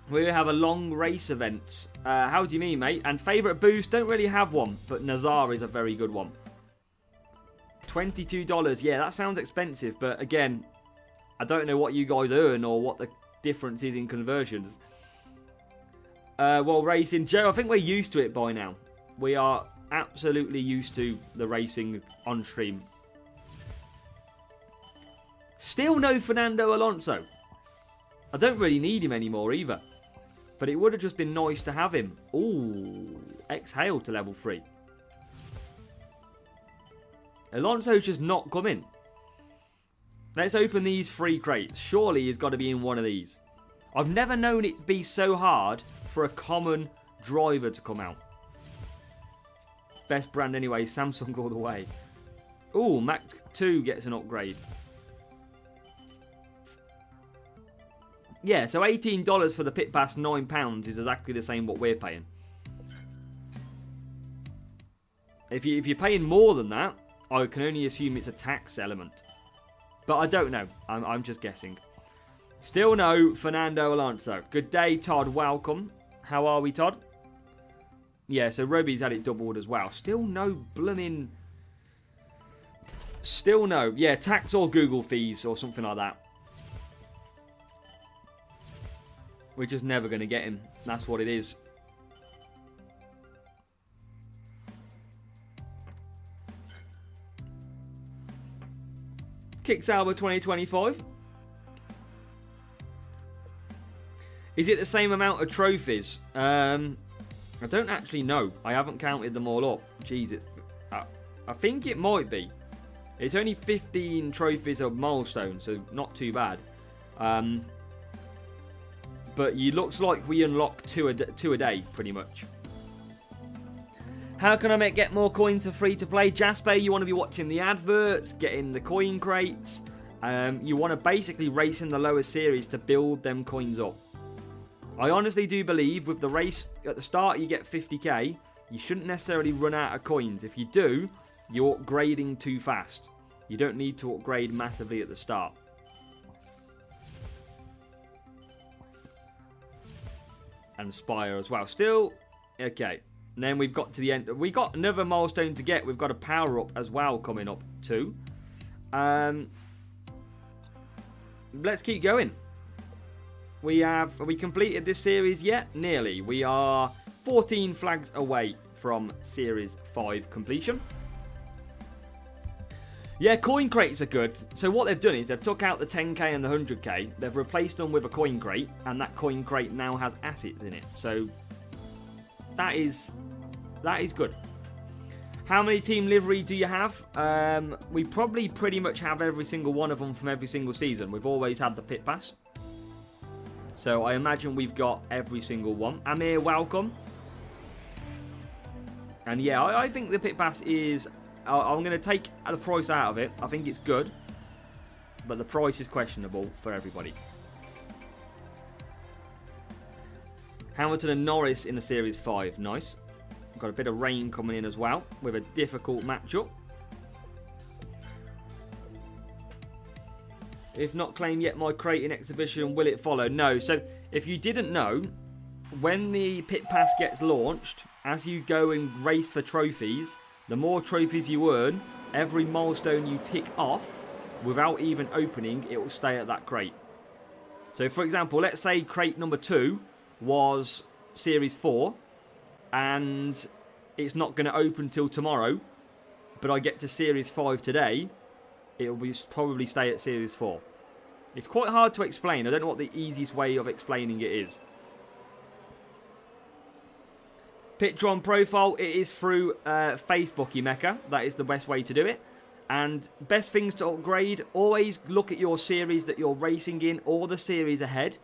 We have a long race event. How do you mean, mate? And favourite boost? Don't really have one, but Nazar is a very good one. $22. Yeah, that sounds expensive, but again, I don't know what you guys earn or what the difference is in conversions. Well, racing, Joe, I think we're used to it by now. We are absolutely used to the racing on stream. Still no Fernando Alonso. I don't really need him anymore either. But it would have just been nice to have him. Ooh, exhale to level 3. Alonso's just not coming. Let's open these 3 crates. Surely he's got to be in one of these. I've never known it to be so hard for a common driver to come out. Best brand anyway, Samsung all the way. Ooh, Mac 2 gets an upgrade. Yeah, so $18 for the pit pass, £9 is exactly the same what we're paying. If you're paying more than that, I can only assume it's a tax element. But I don't know. I'm just guessing. Still no Fernando Alonso. Good day, Todd. Welcome. How are we, Todd? Yeah, so Roby's had it doubled as well. Still no blooming... Still no. Yeah, tax or Google fees or something like that. We're just never going to get him. That's what it is. Kicks Albert 2025. Is it the same amount of trophies? I don't actually know. I haven't counted them all up. Jeez, I think it might be. It's only 15 trophies of milestones, so not too bad. But it looks like we unlock two a day, pretty much. How can I get more coins for free to play? Jasper, you want to be watching the adverts, getting the coin crates. You want to basically race in the lower series to build them coins up. I honestly do believe with the race at the start you get 50k. You shouldn't necessarily run out of coins. If you do, you're upgrading too fast. You don't need to upgrade massively at the start. And Spire as well. Still, okay. And then we've got to the end. We got another milestone to get. We've got a power up as well coming up too. Let's keep going. Have we completed this series yet? Nearly. We are 14 flags away from Series 5 completion. Yeah, coin crates are good. So what they've done is they've took out the 10k and the 100k. They've replaced them with a coin crate. And that coin crate now has assets in it. So that is good. How many team livery do you have? We probably pretty much have every single one of them from every single season. We've always had the pit pass. So I imagine we've got every single one. Amir, welcome. And yeah, I think the pit pass is... I'm going to take the price out of it. I think it's good. But the price is questionable for everybody. Hamilton and Norris in the Series 5. Nice. Got a bit of rain coming in as well. With a difficult matchup. If not claimed yet, my crate in exhibition, will it follow? No. So, if you didn't know, when the pit pass gets launched, as you go and race for trophies, the more trophies you earn, every milestone you tick off, without even opening, it will stay at that crate. So, for example, let's say crate number 2 was Series 4, and it's not going to open till tomorrow, but I get to Series 5 today, it will probably stay at Series 4. It's quite hard to explain. I don't know what the easiest way of explaining it is. Picture on profile, it is through Facebook, Mecca. That is the best way to do it. And best things to upgrade, always look at your series that you're racing in or the series ahead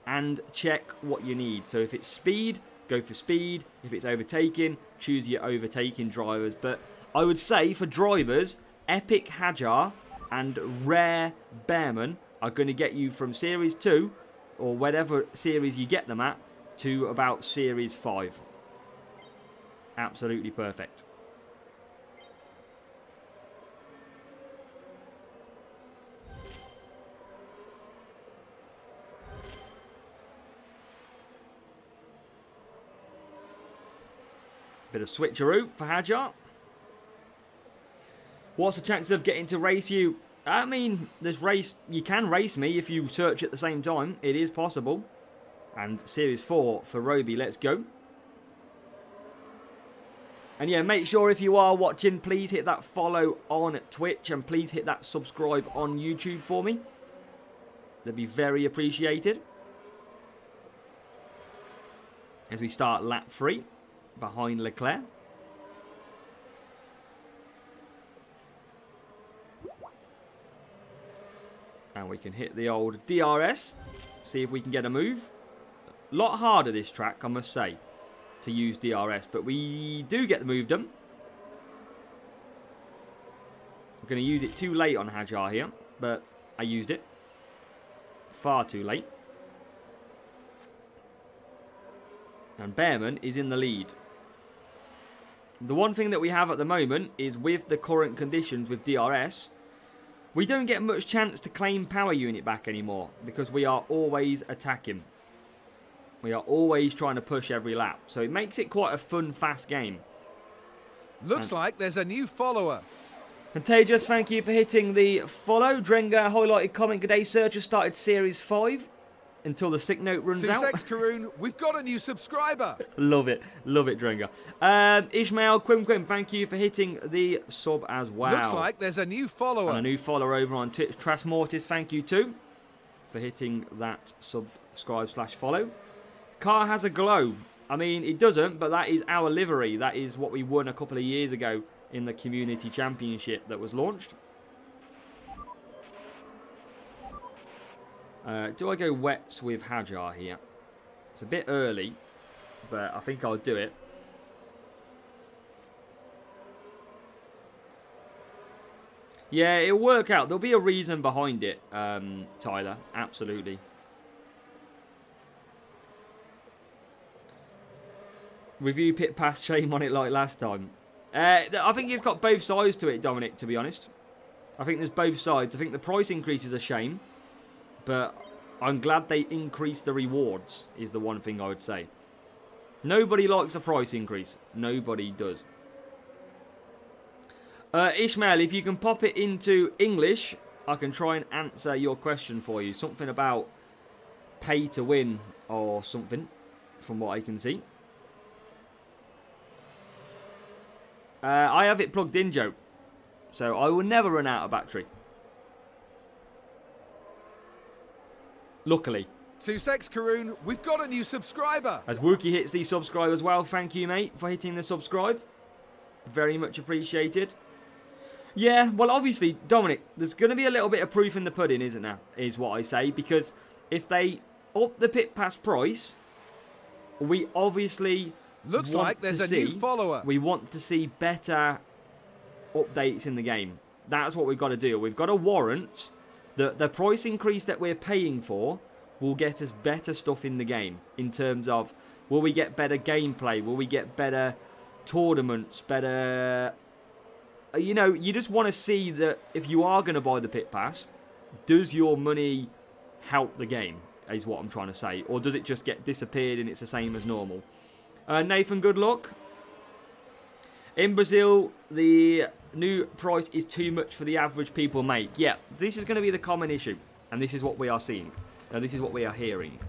and check what you need. So if it's speed, go for speed. If it's overtaking, choose your overtaking drivers. But I would say for drivers, Epic Hajar and Rare Bearman are going to get you from Series 2 or whatever series you get them at to about Series 5. Absolutely perfect. Bit of switcheroo for Hajar. What's the chances of getting to race you? I mean, you can race me if you search at the same time. It is possible. And Series 4 for Roby, let's go. And yeah, make sure if you are watching, please hit that follow on Twitch and please hit that subscribe on YouTube for me. That'd be very appreciated. As we start lap 3 behind Leclerc. And we can hit the old DRS. See if we can get a move. A lot harder this track, I must say, to use DRS. But we do get the move done. I'm going to use it too late on Hajar here. But I used it. Far too late. And Bearman is in the lead. The one thing that we have at the moment is with the current conditions with DRS, we don't get much chance to claim power unit back anymore because we are always attacking. We are always trying to push every lap. So it makes it quite a fun, fast game. Looks like there's a new follower. Contagious, thank you for hitting the follow. Drenga highlighted comment, good day, Searcher started Series 5 until the sick note runs out. 26 Karoon, we've got a new subscriber. Love it, Drenga. Ishmael Quim, thank you for hitting the sub as well. Looks like there's a new follower. And a new follower over on Twitch. Trasmortis, thank you too for hitting that subscribe/follow. Car has a glow. I mean, it doesn't, but that is our livery. That is what we won a couple of years ago in the Community Championship that was launched. Do I go wets with Hajar here? It's a bit early, but I think I'll do it. Yeah, it'll work out. There'll be a reason behind it, Tyler. Absolutely. Review pit pass, shame on it like last time. I think it's got both sides to it, Dominic, to be honest. I think there's both sides. I think the price increase is a shame. But I'm glad they increased the rewards, is the one thing I would say. Nobody likes a price increase. Nobody does. Ishmael, if you can pop it into English, I can try and answer your question for you. Something about pay to win or something, from what I can see. I have it plugged in, Joe. So I will never run out of battery. Luckily. 26 Karoon, we've got a new subscriber. As Wookie hits the subscribe as well, thank you, mate, for hitting the subscribe. Very much appreciated. Yeah, well, obviously, Dominic, there's going to be a little bit of proof in the pudding, isn't there? Is what I say. Because if they up the pit pass price, we obviously looks like there's a new follower. We want to see better updates in the game. That's what we've got to do. We've got to warrant the price increase that we're paying for will get us better stuff in the game. In terms of, will we get better gameplay? Will we get better tournaments? Better... You know, you just want to see that if you are going to buy the pit pass, does your money help the game, is what I'm trying to say. Or does it just get disappeared and it's the same as normal? Nathan, good luck. In Brazil, the new price is too much for the average people make. Yeah, this is going to be the common issue. And this is what we are seeing. This is what we are hearing.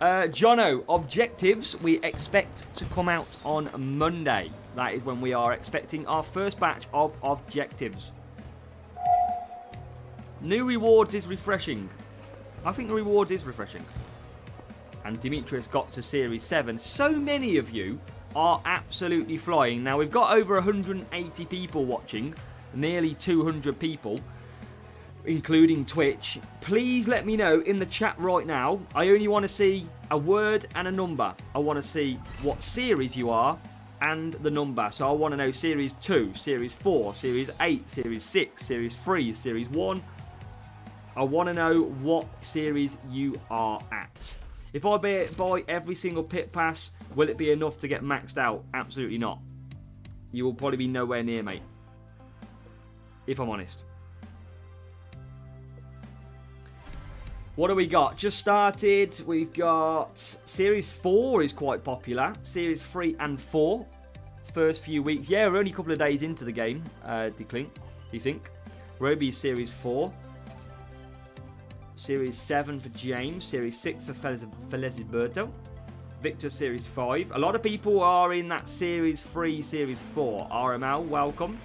Jono, objectives we expect to come out on Monday. That is when we are expecting our first batch of objectives. New rewards is refreshing. I think the rewards is refreshing. And Demetrius got to Series 7. So many of you are absolutely flying. Now, we've got over 180 people watching, nearly 200 people, including Twitch. Please let me know in the chat right now. I only want to see a word and a number. I want to see what series you are and the number. So I want to know Series 2, Series 4, Series 8, Series 6, Series 3, Series 1. I want to know what series you are at. If I buy every single pit pass, will it be enough to get maxed out? Absolutely not. You will probably be nowhere near, mate. If I'm honest. What do we got? Just started. We've got Series 4 is quite popular. Series 3 and 4. First few weeks. Yeah, we're only a couple of days into the game. Desync. Roby Series 4. Series 7 for James. Series 6 for Felisberto. Victor Series 5. A lot of people are in that Series 3, Series 4. RML, welcome.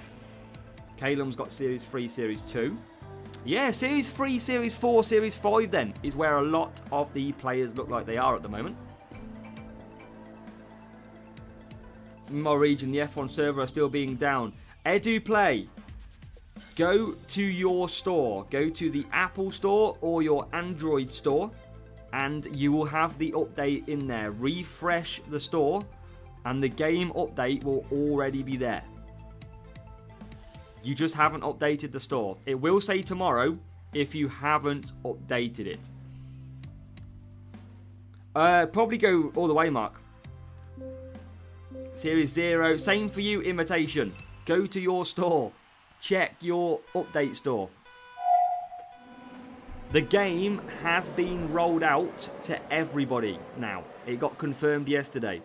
Calum's got Series 3, Series 2. Yeah, Series 3, Series 4, Series 5 then is where a lot of the players look like they are at the moment. In my region, the F1 server are still being down. EduPlay. Go to your store. Go to the Apple store or your Android store. And you will have the update in there. Refresh the store. And the game update will already be there. You just haven't updated the store. It will say tomorrow if you haven't updated it. Probably go all the way, Mark. Series 0. Same for you, Imitation. Go to your store. Check your update store. The game has been rolled out to everybody now. It got confirmed yesterday.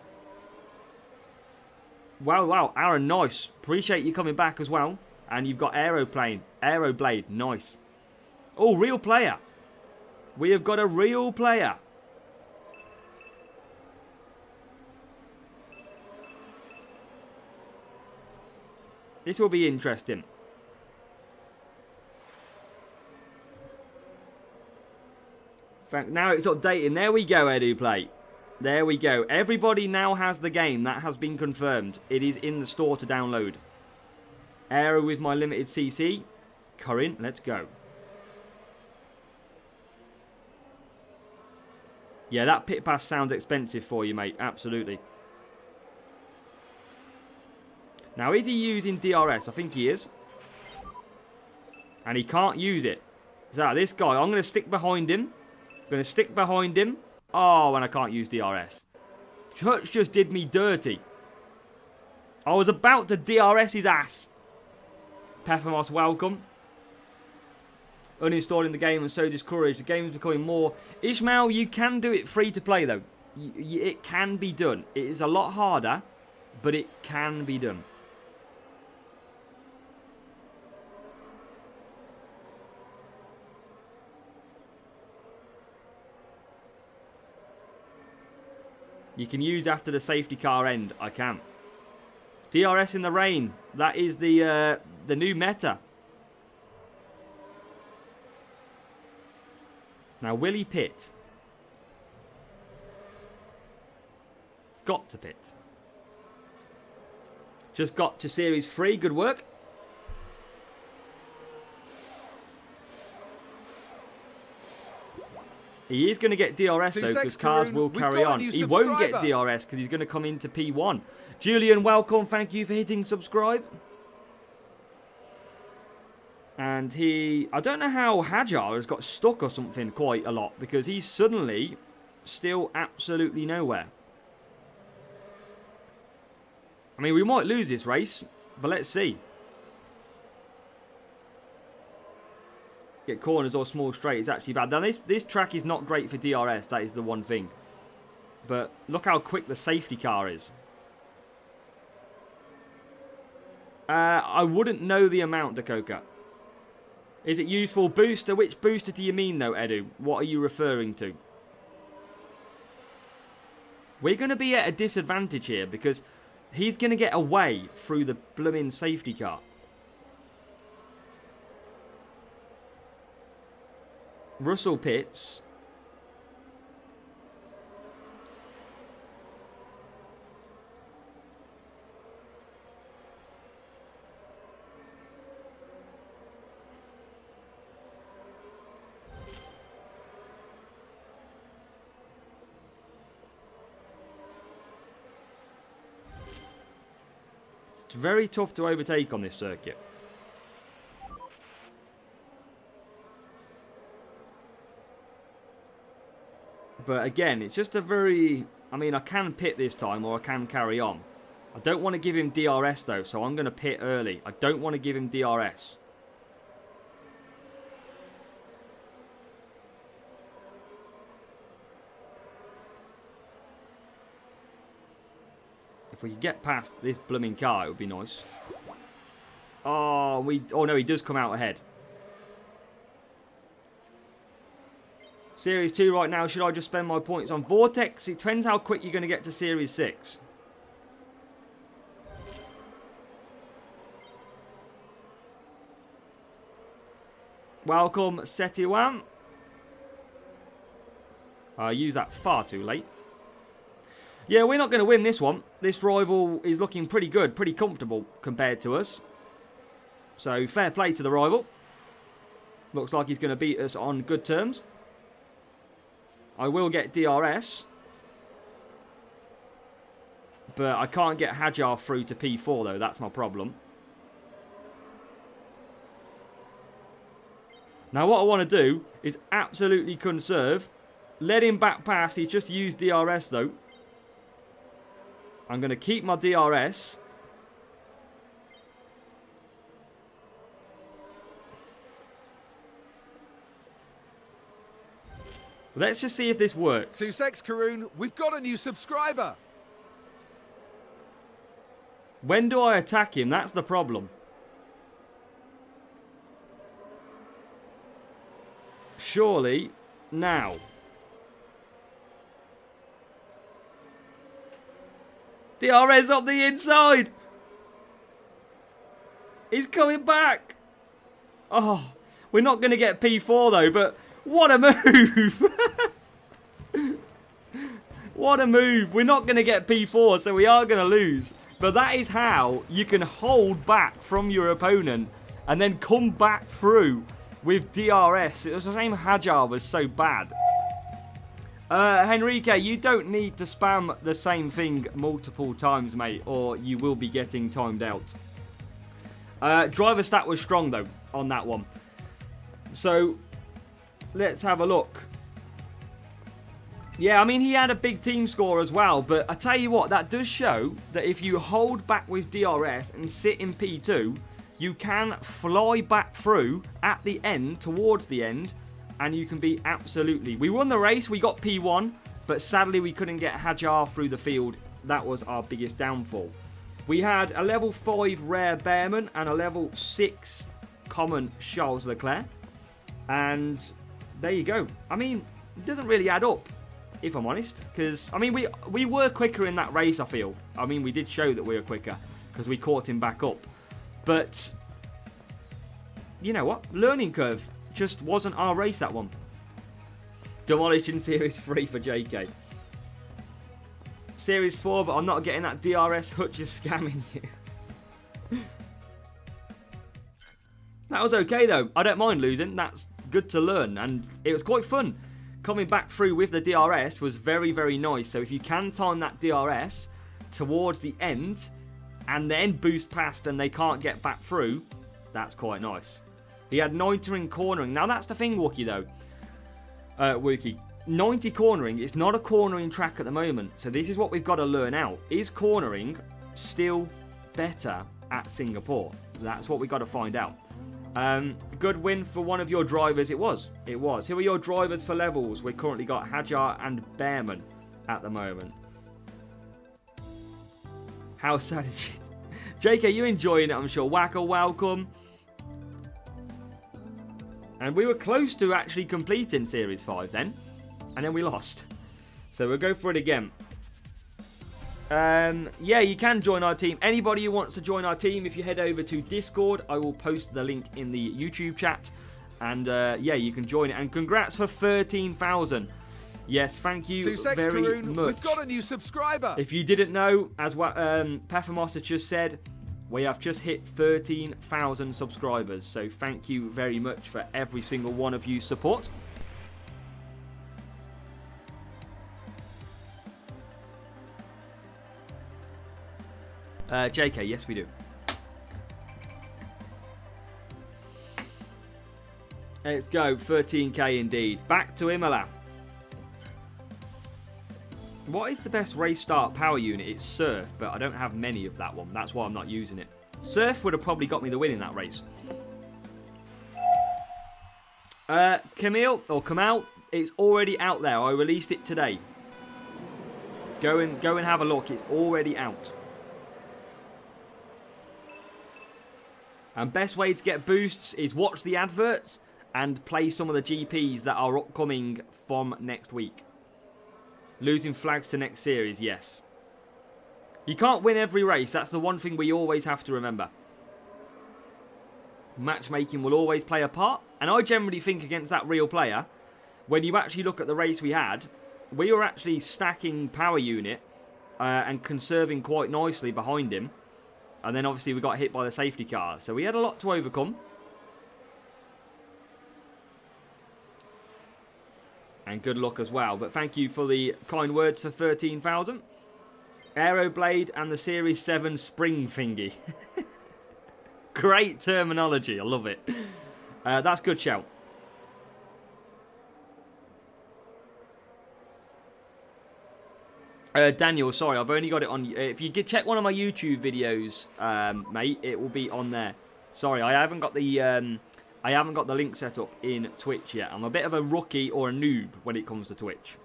Wow. Aaron, nice. Appreciate you coming back as well. And you've got Aeroblade, nice. Oh, real player. We have got a real player. This will be interesting. Now it's updating. There we go, EduPlay. There we go. Everybody now has the game. That has been confirmed. It is in the store to download. Aero with my limited CC. Current, let's go. Yeah, that pit pass sounds expensive for you, mate. Absolutely. Now, is he using DRS? I think he is. And he can't use it. So, this guy, I'm going to stick behind him. Oh, and I can't use DRS. Touch just did me dirty. I was about to DRS his ass. Peppermoss, welcome. Uninstalling the game and so discouraged. The game is becoming more... Ishmael, you can do it free to play, though. It can be done. It is a lot harder, but it can be done. You can use after the safety car end. I can. DRS in the rain. That is the new meta. Now, will he pit? Got to pit. Just got to Series 3. Good work. He is going to get DRS, though, because cars will carry on. He won't get DRS, because he's going to come into P1. Julian, welcome. Thank you for hitting subscribe. And I don't know how Hajar has got stuck or something quite a lot, because he's suddenly still absolutely nowhere. I mean, we might lose this race, but let's see. Get corners or small straight is actually bad. Now, this track is not great for DRS. That is the one thing. But look how quick the safety car is. I wouldn't know the amount, Dakota. Is it useful booster? Which booster do you mean, though, Edu? What are you referring to? We're going to be at a disadvantage here because he's going to get away through the blooming safety car. Russell pits. It's very tough to overtake on this circuit. But again, it's just a very... I mean, I can pit this time or I can carry on. I don't want to give him DRS though, so I'm going to pit early. I don't want to give him DRS. If we could get past this blooming car, it would be nice. Oh, no, he does come out ahead. Series 2 right now, should I just spend my points on Vortex? It depends how quick you're going to get to Series 6. Welcome, Setiwan. I used that far too late. Yeah, we're not going to win this one. This rival is looking pretty good, pretty comfortable compared to us. So, fair play to the rival. Looks like he's going to beat us on good terms. I will get DRS. But I can't get Hajar through to P4 though, that's my problem. Now what I want to do is absolutely conserve. Let him back past, he's just used DRS though. I'm going to keep my DRS. Let's just see if this works. 2 secs, Karun. We've got a new subscriber. When do I attack him? That's the problem. Surely, now. DRS on the inside. He's coming back. Oh, we're not going to get P4 though, but what a move. What a move. We're not going to get P4, so we are going to lose. But that is how you can hold back from your opponent and then come back through with DRS. It was the same Hajar was so bad. Henrique, you don't need to spam the same thing multiple times, mate, or you will be getting timed out. Driver stat was strong, though, on that one. So, let's have a look. Yeah, I mean, he had a big team score as well, but I tell you what, that does show that if you hold back with DRS and sit in P2, you can fly back through at the end, towards the end, and you can be absolutely... We won the race, we got P1, but sadly we couldn't get Hajar through the field. That was our biggest downfall. We had a level 5 rare Bearman and a level 6 common Charles Leclerc. And there you go. I mean, it doesn't really add up, if I'm honest. Because, I mean, we were quicker in that race, I feel. I mean, we did show that we were quicker because we caught him back up. But, you know what? Learning curve. Just wasn't our race, that one. Demolished in Series 3 for JK. Series 4, but I'm not getting that DRS. Hutch is scamming you. That was okay, though. I don't mind losing. That's good to learn. And it was quite fun. Coming back through with the DRS was very, very nice. So if you can time that DRS towards the end and then boost past and they can't get back through, that's quite nice. He had 90 in cornering. Now, that's the thing, Wookie, though. Wookie. 90 cornering. It's not a cornering track at the moment. So this is what we've got to learn out. Is cornering still better at Singapore? That's what we've got to find out. Good win for one of your drivers. It was. It was. Who are your drivers for levels? We've currently got Hajar and Bearman at the moment. How sad is she? JK, you enjoying it, I'm sure. Wacker, welcome. And we were close to actually completing Series 5 then. And then we lost. So we'll go for it again. Yeah, you can join our team. Anybody who wants to join our team, if you head over to Discord, I will post the link in the YouTube chat. And yeah, you can join it. And congrats for 13,000. Yes, thank you very much. We've got a new subscriber. If you didn't know, as what Pefamos has just said, we have just hit 13,000 subscribers. So thank you very much for every single one of you support. JK, yes we do. Let's go, 13k indeed. Back to Imola. What is the best race start power unit? It's Surf, but I don't have many of that one. That's why I'm not using it. Surf would have probably got me the win in that race. Kamal, it's already out there. I released it today. Go and have a look. It's already out. And best way to get boosts is watch the adverts and play some of the GPs that are upcoming from next week. Losing flags to next series, yes. You can't win every race. That's the one thing we always have to remember. Matchmaking will always play a part. And I generally think against that real player, when you actually look at the race we had, we were actually stacking power unit and conserving quite nicely behind him. And then obviously we got hit by the safety car. So we had a lot to overcome. And good luck as well. But thank you for the kind words for 13,000. Aeroblade and the Series 7 spring thingy. Great terminology. I love it. That's good shout. Daniel, sorry, I've only got it on... If you check one of my YouTube videos, mate, it will be on there. Sorry, I haven't got the link set up in Twitch yet. I'm a bit of a rookie or a noob when it comes to Twitch.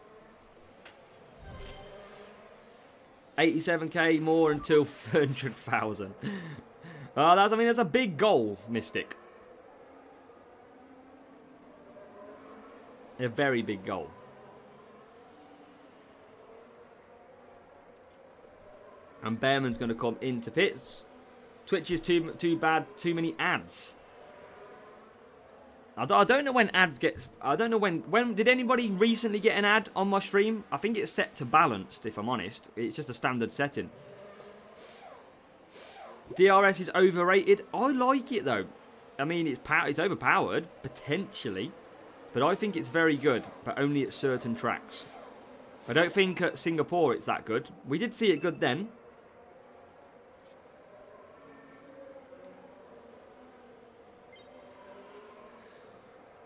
87k more until 300,000. That's a big goal, Mystic. A very big goal. And Bearman's going to come into pits. Twitch is too bad. Too many ads. I don't know when ads get... I don't know when... Did anybody recently get an ad on my stream? I think it's set to balanced, if I'm honest. It's just a standard setting. DRS is overrated. I like it, though. I mean, it's overpowered, potentially. But I think it's very good, but only at certain tracks. I don't think at Singapore it's that good. We did see it good then.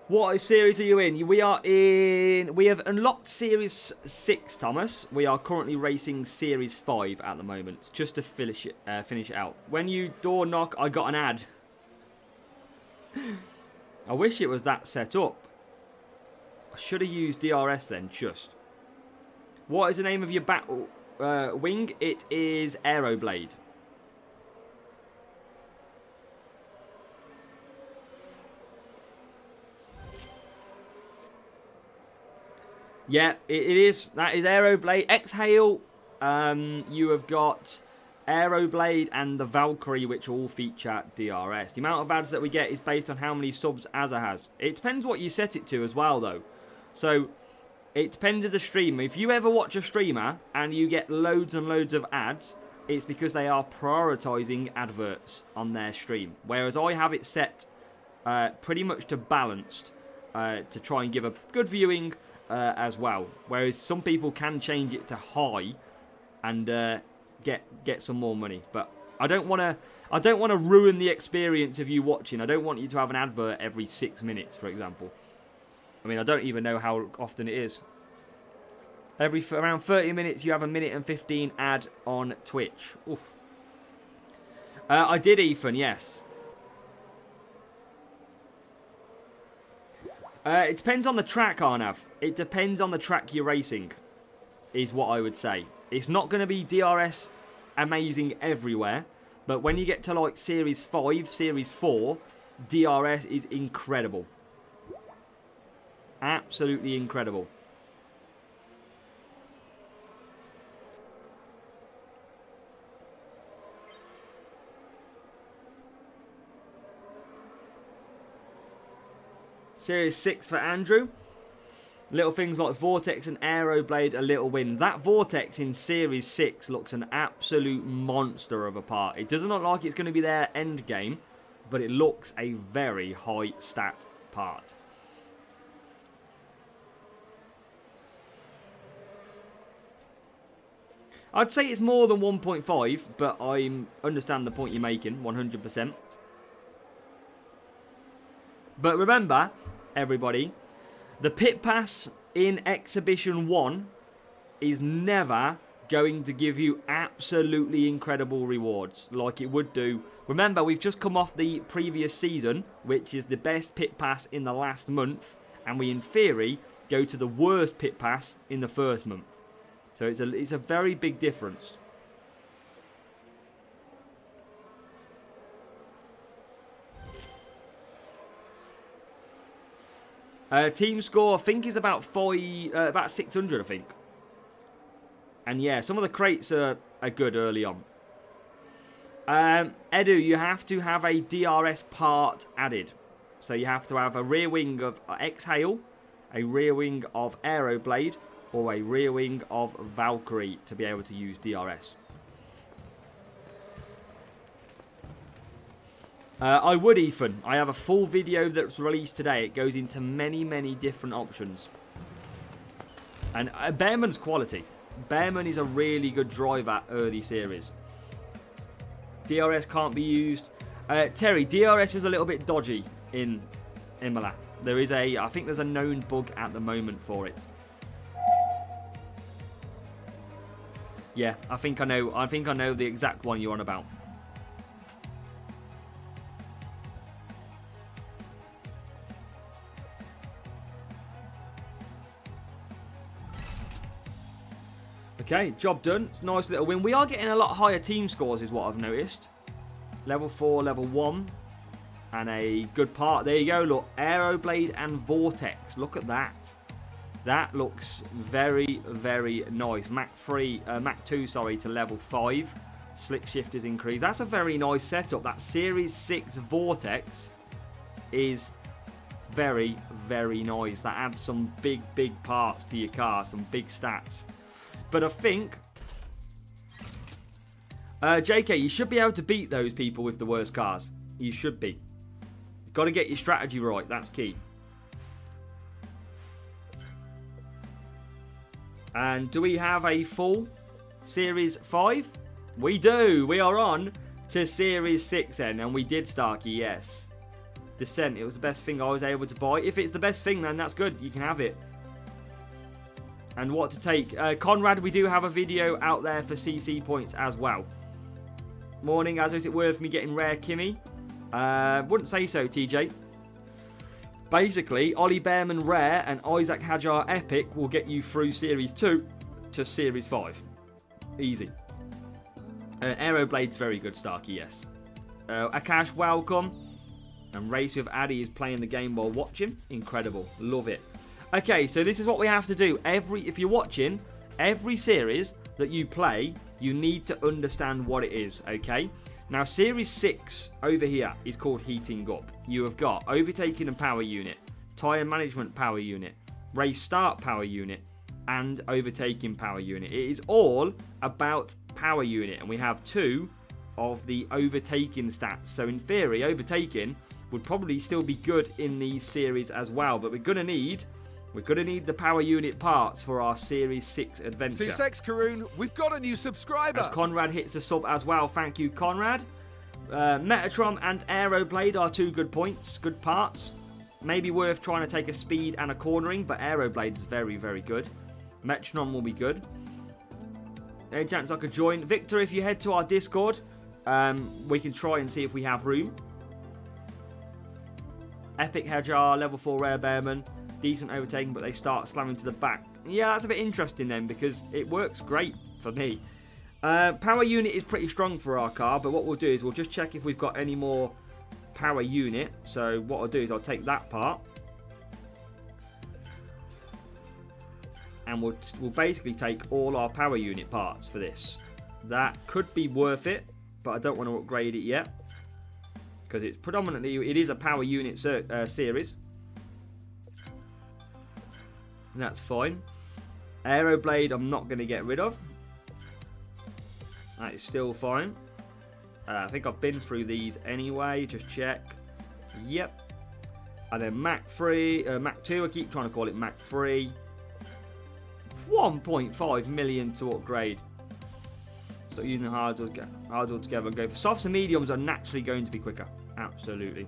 What series are you in? We have unlocked Series 6, Thomas. We are currently racing Series 5 at the moment, just to finish it out. When you door knock, I got an ad. I wish it was that set up. I should have used DRS then, just. What is the name of your battle wing? It is Aeroblade. Yeah, it is. That is Aeroblade. Exhale, you have got Aeroblade and the Valkyrie, which all feature DRS. The amount of ads that we get is based on how many subs Azza has. It depends what you set it to as well, though. So, it depends as a streamer. If you ever watch a streamer and you get loads and loads of ads, it's because they are prioritising adverts on their stream. Whereas I have it set pretty much to balanced to try and give a good viewing as well. Whereas some people can change it to high and get some more money. But I don't want to ruin the experience of you watching. I don't want you to have an advert every 6 minutes, for example. I mean, I don't even know how often it is. Around 30 minutes, you have a minute and 15 ad on Twitch. Oof. I did, Ethan, yes. It depends on the track, Arnav. It depends on the track you're racing, is what I would say. It's not going to be DRS amazing everywhere, but when you get to like Series 5, Series 4, DRS is incredible. Absolutely incredible. Series 6 for Andrew. Little things like Vortex and Aeroblade are little wins. That Vortex in Series 6 looks an absolute monster of a part. It doesn't look like it's going to be their end game, but it looks a very high stat part. I'd say it's more than 1.5, but I understand the point you're making, 100%. But remember, everybody, the pit pass in Exhibition 1 is never going to give you absolutely incredible rewards like it would do. Remember, we've just come off the previous season, which is the best pit pass in the last month, and we, in theory, go to the worst pit pass in the first month. So it's a very big difference. Team score, I think, is about 600, I think. And yeah, some of the crates are good early on. Edu, you have to have a DRS part added. So you have to have a rear wing of Exhale, a rear wing of Aeroblade, or a rear wing of Valkyrie to be able to use DRS. I would, Ethan. I have a full video that's released today. It goes into many, many different options. And Behrman's quality. Behrman is a really good driver early series. DRS can't be used. Terry, DRS is a little bit dodgy in Imola. I think there's a known bug at the moment for it. Yeah, I think I know the exact one you're on about. Okay, job done. It's a nice little win. We are getting a lot higher team scores is what I've noticed. Level 4, level 1. And a good part. There you go, look. Aeroblade and Vortex. Look at that. That looks very, very nice. Mach 2, sorry, to level 5. Slick shift is increased. That's a very nice setup. That Series 6 Vortex is very, very nice. That adds some big, big parts to your car. Some big stats. But I think, JK, you should be able to beat those people with the worst cars. You should be. You've got to get your strategy right. That's key. And do we have a full Series 5? We do. We are on to Series 6 then. And we did, Starkey, yes. Descent, it was the best thing I was able to buy. If it's the best thing, then that's good. You can have it. And what to take. Conrad, we do have a video out there for CC points as well. Morning, as is it worth me getting rare Kimmy? Wouldn't say so, TJ. Basically, Ollie Behrman rare and Isaac Hajar epic will get you through Series 2 to Series 5. Easy. Aeroblade's very good, Starkey, yes. Akash, welcome. And Race with Addy is playing the game while watching. Incredible. Love it. Okay, so this is what we have to do. If you're watching, every series that you play, you need to understand what it is, okay? Now, Series 6 over here is called Heating Up. You have got Overtaking and Power Unit, Tyre Management Power Unit, Race Start Power Unit, and Overtaking Power Unit. It is all about Power Unit, and we have 2 of the Overtaking stats. So, in theory, Overtaking would probably still be good in these series as well, but we're going to need the Power Unit parts for our Series 6 adventure. 2-6 Karoon, we've got a new subscriber. As Conrad hits the sub as well. Thank you, Conrad. Metatron and Aeroblade are 2 good points, good parts. Maybe worth trying to take a speed and a cornering, but Aeroblade is very, very good. Metatron will be good. Any chance I could join? Victor, if you head to our Discord, we can try and see if we have room. Epic Hajar, level 4 rare Behrman. Decent overtaking, but they start slamming to the back. Yeah, that's a bit interesting then, because it works great for me. Power unit is pretty strong for our car, but what we'll do is we'll just check if we've got any more power unit. So what I'll do is I'll take that part, and we'll basically take all our power unit parts for this. That could be worth it, but I don't want to upgrade it yet, because it's predominantly, it is a power unit series. And that's fine. Aeroblade I'm not going to get rid of. That is still fine. I think I've been through these anyway. Just check. Yep. And then Mach 2. I keep trying to call it Mach 3. 1.5 million to upgrade. Start using the hards altogether and go for softs and mediums are naturally going to be quicker. Absolutely.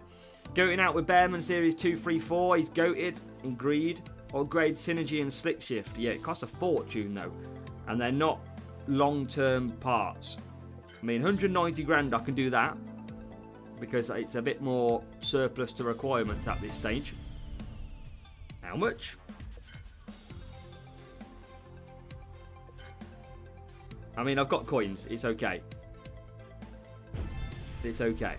Goating out with Bearman Series 2, 3, 4. He's goated in greed. Upgrade synergy and slick shift. Yeah, it costs a fortune though. And they're not long-term parts. I mean, 190 grand, I can do that. Because it's a bit more surplus to requirements at this stage. How much? I mean, I've got coins. It's okay. It's okay.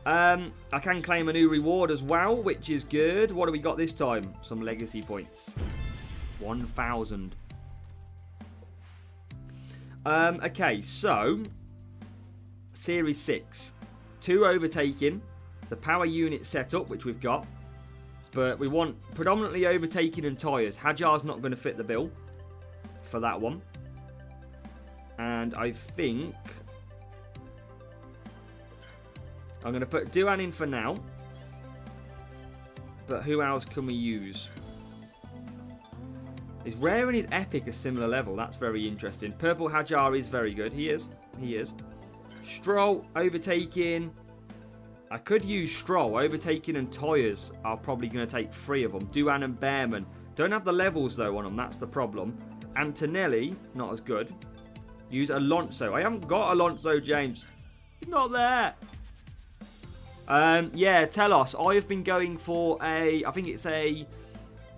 I can claim a new reward as well, which is good. What do we got this time? Some legacy points. 1,000. Okay, so Series 6. 2 overtaking. It's a power unit setup, which we've got. But we want predominantly overtaking and tyres. Hajar's not going to fit the bill for that one. And I think I'm going to put Duan in for now. But who else can we use? His Rare and his Epic are similar level. That's very interesting. Purple Hajar is very good. He is. He is. Stroll, overtaking. I could use Stroll. Overtaking and tyres are probably going to take 3 of them. Duan and Bearman. Don't have the levels though on them. That's the problem. Antonelli, not as good. Use Alonso. I haven't got Alonso, James. He's not there. Yeah, Telos. I have been going for a... I think it's a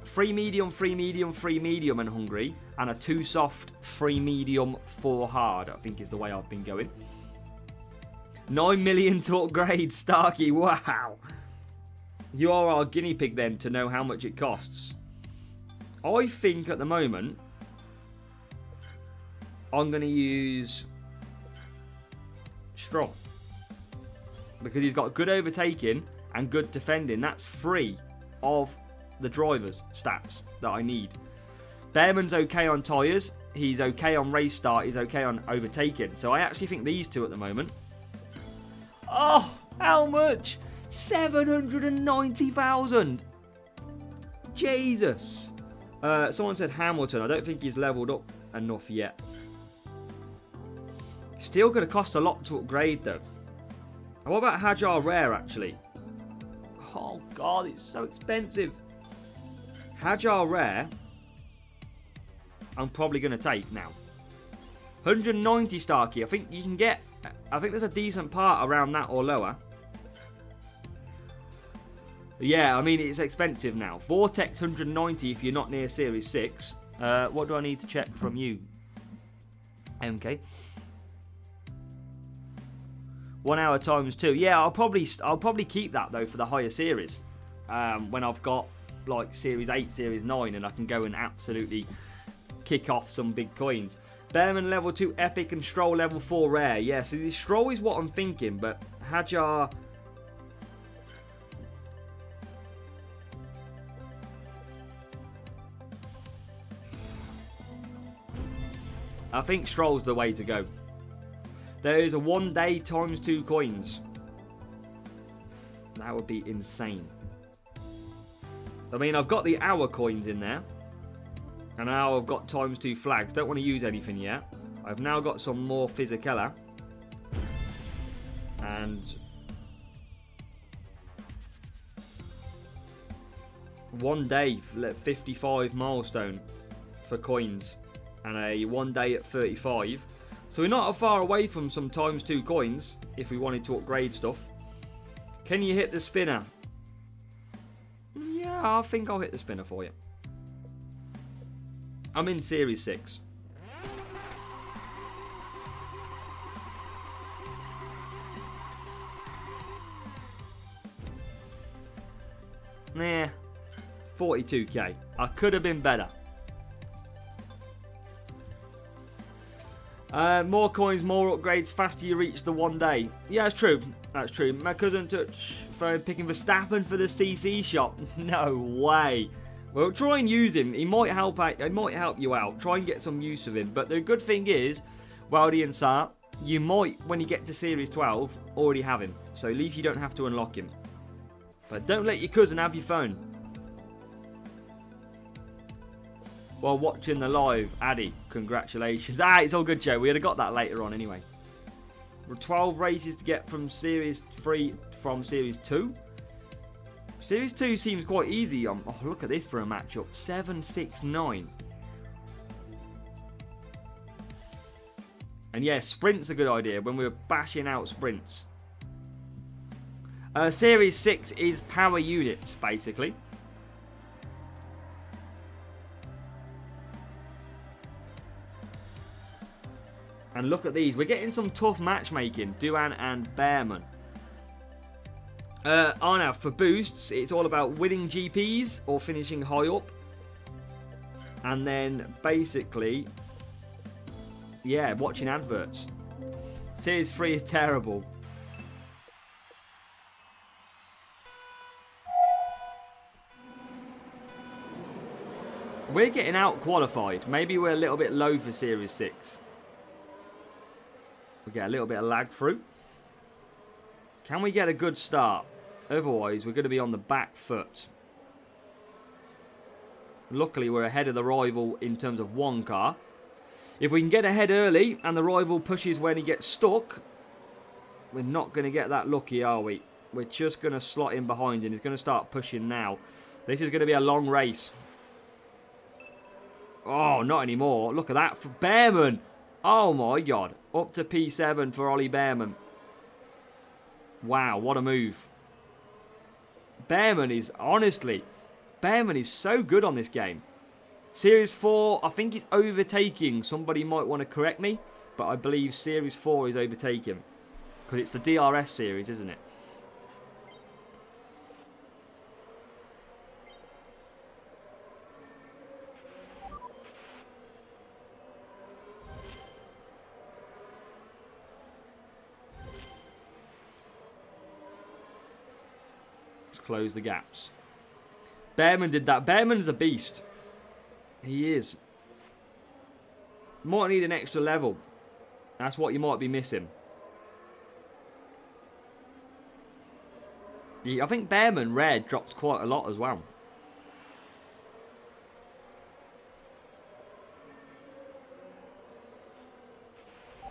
3 medium, 3 medium, 3 medium in Hungary. And a 2 soft, 3 medium, 4 hard. I think is the way I've been going. 9 million to upgrade, Starkey. Wow. You are our guinea pig then to know how much it costs. I think at the moment... I'm going to use Stroll. Because he's got good overtaking and good defending. That's 3 of the driver's stats that I need. Bearman's okay on tyres. He's okay on race start. He's okay on overtaking. So I actually think these two at the moment. Oh, how much? 790,000. Jesus. Someone said Hamilton. I don't think he's leveled up enough yet. Still going to cost a lot to upgrade though. And what about Hajar Rare actually? Oh god, it's so expensive. Hajar Rare, I'm probably going to take now. 190 Starkey. I think you can get... I think there's a decent part around that or lower. Yeah, I mean, it's expensive now. Vortex 190 if you're not near Series 6. What do I need to check from you? MK. 1 hour times 2. Yeah, I'll probably keep that though for the higher series. When I've got like Series 8, Series 9, and I can go and absolutely kick off some big coins. Bearman level 2 Epic and Stroll level 4 Rare. Yeah, so the Stroll is what I'm thinking, but Hajar... I think Stroll's the way to go. There is a 1 day times 2 coins. That would be insane. I mean, I've got the hour coins in there. And now I've got times 2 flags. Don't want to use anything yet. I've now got some more Physicella. And... 1 day, 55 milestone for coins. And a 1 day at 35. So we're not far away from some times 2 coins, if we wanted to upgrade stuff. Can you hit the spinner? Yeah, I think I'll hit the spinner for you. I'm in Series 6. Nah, 42k. I could have been better. More coins, more upgrades, faster you reach the 1 day. Yeah, that's true. That's true. My cousin touch for picking Verstappen for the CC shop. No way. Well, try and use him. He might help out. He might help you out. Try and get some use of him. But the good thing is, Wildy and Sart, you might, when you get to Series 12, already have him. So at least you don't have to unlock him. But don't let your cousin have your phone. while watching the live. Addy, congratulations. It's all good, Joe. We would have got that later on anyway. 12 races to get from Series 3 from Series 2. Series 2 seems quite easy. Oh, look at this for a matchup. 7, 6, 9. And yeah, sprints a good idea when we were bashing out sprints. Series 6 is power units, basically. And look at these. We're getting some tough matchmaking. Duan and Bearman. Arnav, for boosts, it's all about winning GPs or finishing high up. And then, basically, yeah, watching adverts. Series 3 is terrible. We're getting out qualified. Maybe we're a little bit low for Series 6. We get a little bit of lag through. Can we get a good start? Otherwise, we're going to be on the back foot. Luckily, we're ahead of the rival in terms of one car. If we can get ahead early and the rival pushes when he gets stuck, we're not going to get that lucky, are we? We're just going to slot in behind and he's going to start pushing now. This is going to be a long race. Oh, not anymore. Look at that for Bearman. Oh my God. Up to P7 for Ollie Bearman. Wow, what a move. Bearman is, honestly, Bearman is so good on this game. Series 4, I think it's overtaking. Somebody might want to correct me, but I believe Series 4 is overtaking. Because it's the DRS series, isn't it? Close the gaps. Bearman did that. Bearman's a beast. He is. Might need an extra level. That's what you might be missing. I think Bearman red drops quite a lot as well.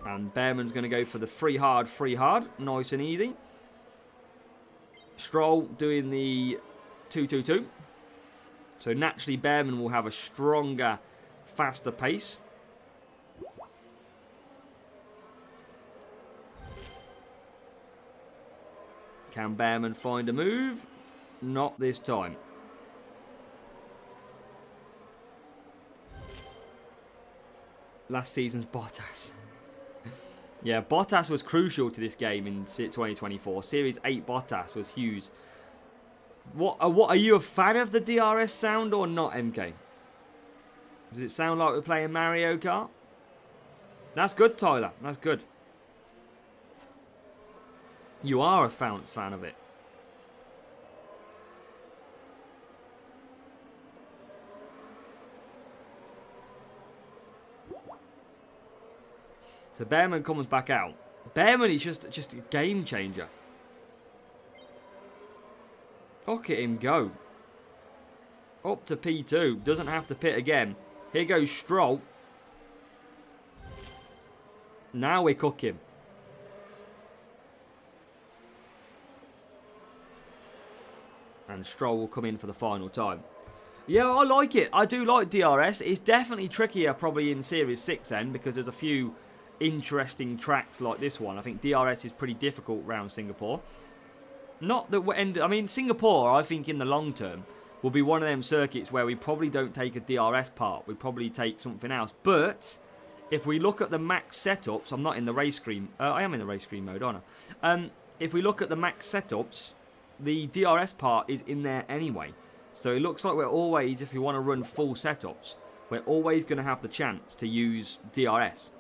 And Bearman's going to go for the free hard. Nice and easy. Stroll doing the 2-2-2. So naturally Bearman will have a stronger, faster pace. Can Bearman find a move? Not this time. Last season's Bottas. Yeah, Bottas was crucial to this game in 2024. Series 8 Bottas was huge. What are you a fan of the DRS sound or not, MK? Does it sound like we're playing Mario Kart? That's good, Tyler. That's good. You are a fan of it. So Bearman comes back out. Bearman is just a game changer. Look at him go. Up to P2. Doesn't have to pit again. Here goes Stroll. Now we're cooking. And Stroll will come in for the final time. Yeah, I like it. I do like DRS. It's definitely trickier probably in Series 6 then, because there's a few interesting tracks like this one. I think DRS is pretty difficult around Singapore. Not that we're I mean, Singapore, I think in the long term, will be one of them circuits where we probably don't take a DRS part. We probably take something else. But if we look at the max setups, I'm not in the race screen. I am in the race screen mode, aren't I? If we look at the max setups, the DRS part is in there anyway. So it looks like we're always, if we want to run full setups, we're always going to have the chance to use DRS.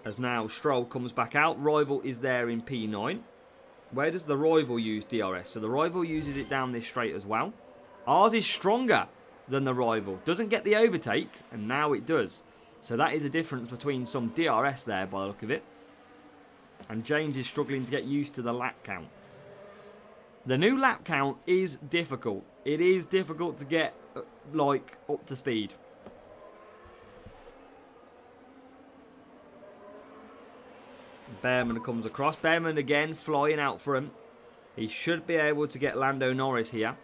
As now Stroll comes back out. Rival is there in P9. Where does the rival use DRS? So the rival uses it down this straight as well. Ours is stronger than the rival. Doesn't get the overtake, and now it does. So that is a difference between some DRS there by the look of it. And James is struggling to get used to the lap count. The new lap count is difficult. It is difficult to get, like, up to speed. Behrman comes across. Behrman again flying out front. He should be able to get Lando Norris here.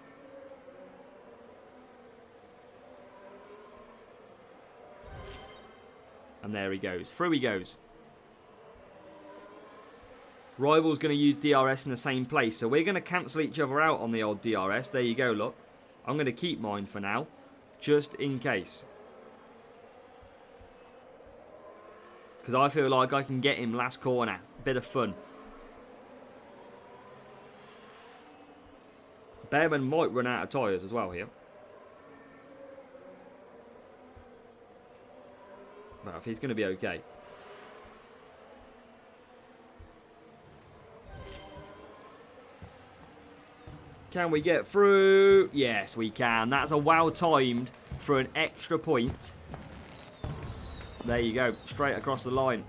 And there he goes. Through he goes. Rival's going to use DRS in the same place. So we're going to cancel each other out on the old DRS. There you go, look. I'm going to keep mine for now. Just in case. Because I feel like I can get him last corner. Bit of fun. Behrman might run out of tyres as well here. Well, if he's going to be okay. Can we get through? Yes, we can. That's a well timed for an extra point. There you go. Straight across the line.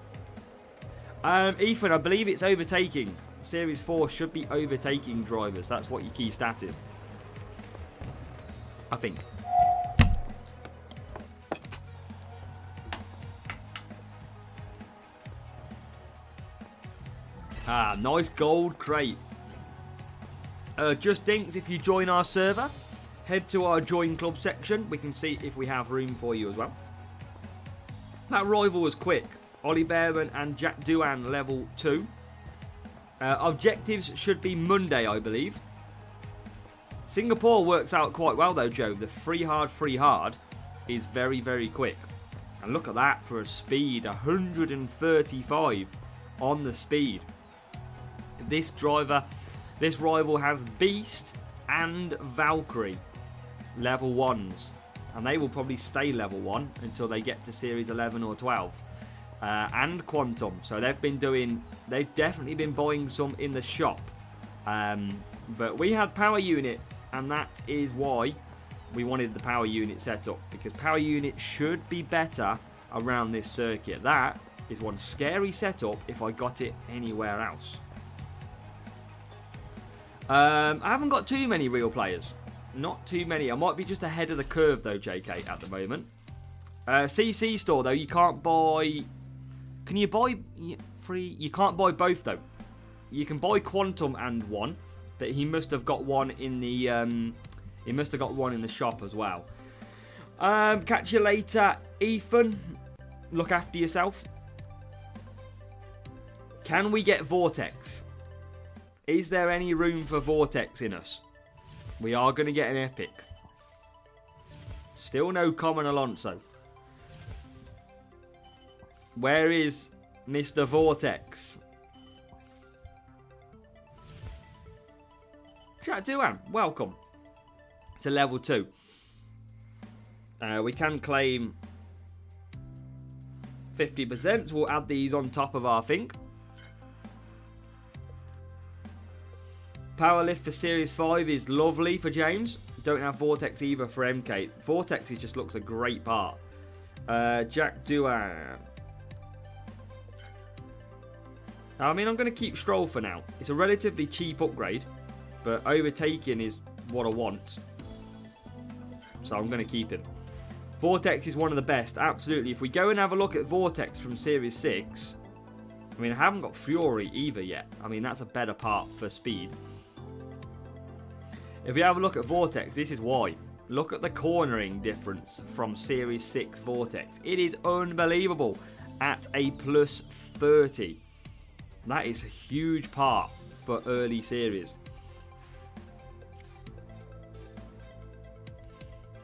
Ethan, I believe it's overtaking. Series 4 should be overtaking drivers. That's what your key stat is. I think. Ah, nice gold crate. Just dinks, if you join our server, head to our join club section. We can see if we have room for you as well. That rival was quick. Ollie Behrman and Jack Doohan level 2. Objectives should be Monday, I believe. Singapore works out quite well though, Joe. The free hard is very, very quick. And look at that for a speed. 135 on the speed. This rival has Beast and Valkyrie level 1s. And they will probably stay level 1 until they get to Series 11 or 12. And Quantum. So they've definitely been buying some in the shop. But we had Power Unit, and that is why we wanted the Power Unit set up. Because Power Unit should be better around this circuit. That is one scary setup if I got it anywhere else. I haven't got too many real players. Not too many. I might be just ahead of the curve though, JK, at the moment. CC store though, you can't buy... Can you buy free? You can't buy both though. You can buy Quantum and one, but he must have got one in the shop as well. Catch you later, Ethan. Look after yourself. Can we get Vortex? Is there any room for Vortex in us? We are going to get an epic. Still no common Alonso. Where is Mr. Vortex? Jack Doohan, welcome to level 2. We can claim 50%. We'll add these on top of our thing. Powerlift for Series 5 is lovely for James. Don't have Vortex either for MK. Vortex just looks a great part. Jack Doohan. I mean, I'm going to keep Stroll for now. It's a relatively cheap upgrade, but overtaking is what I want. So I'm going to keep him. Vortex is one of the best, absolutely. If we go and have a look at Vortex from Series 6, I mean, I haven't got Fury either yet. I mean, that's a better part for speed. If we have a look at Vortex, this is why. Look at the cornering difference from Series 6 Vortex. It is unbelievable at a plus 30. That is a huge part for early series.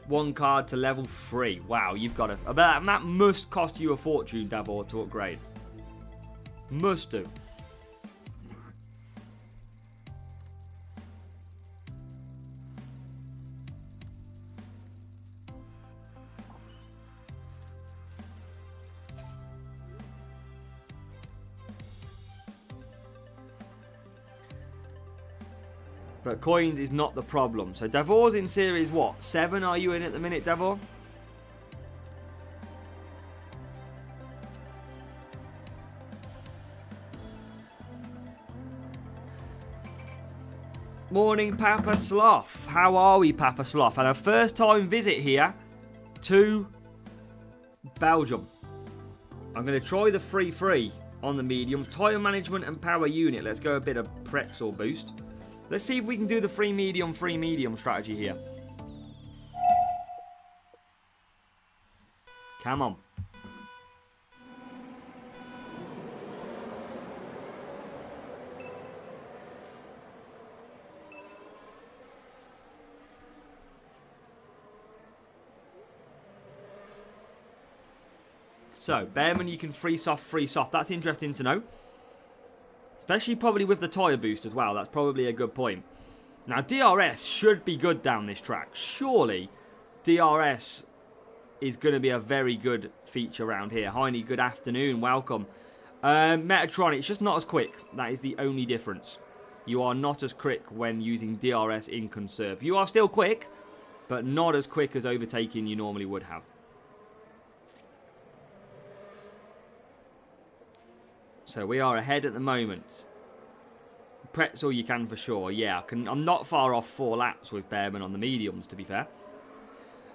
One card to level 3. Wow, you've got to... That must cost you a fortune, Davor, to upgrade. Must do. But coins is not the problem. So Davor's in series what? 7 are you in at the minute, Davor? Morning, Papa Sloth. How are we, Papa Sloth? And our first time visit here to Belgium. I'm going to try the free on the medium. Tyre management and power unit. Let's go a bit of pretzel boost. Let's see if we can do the free medium strategy here. Come on. So, Bearman, you can free soft. That's interesting to know. Especially probably with the tyre boost as well. That's probably a good point. Now, DRS should be good down this track. Surely, DRS is going to be a very good feature around here. Heine, good afternoon. Welcome. Metatron, it's just not as quick. That is the only difference. You are not as quick when using DRS in conserve. You are still quick, but not as quick as overtaking you normally would have. So we are ahead at the moment. Pretzel you can for sure. Yeah, I'm not far off 4 laps with Bearman on the mediums, to be fair.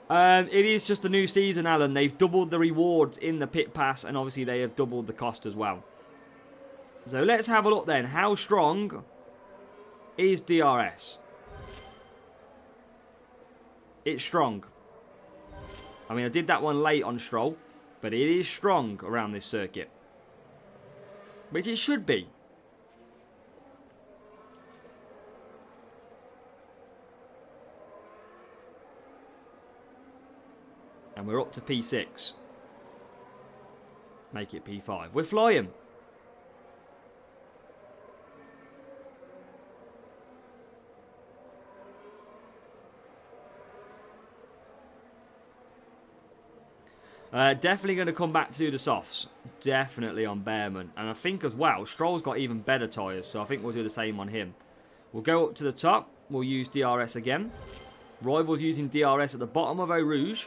It is just a new season, Alan. They've doubled the rewards in the pit pass, and obviously they have doubled the cost as well. So let's have a look then. How strong is DRS? It's strong. I mean, I did that one late on Stroll, but it is strong around this circuit. Which it should be. And we're up to P6. Make it P5. We're flying. Definitely going to come back to do the softs. Definitely on Bearman. And I think as well, Stroll's got even better tyres, so I think we'll do the same on him. We'll go up to the top. We'll use DRS again. Rivals using DRS at the bottom of Eau Rouge.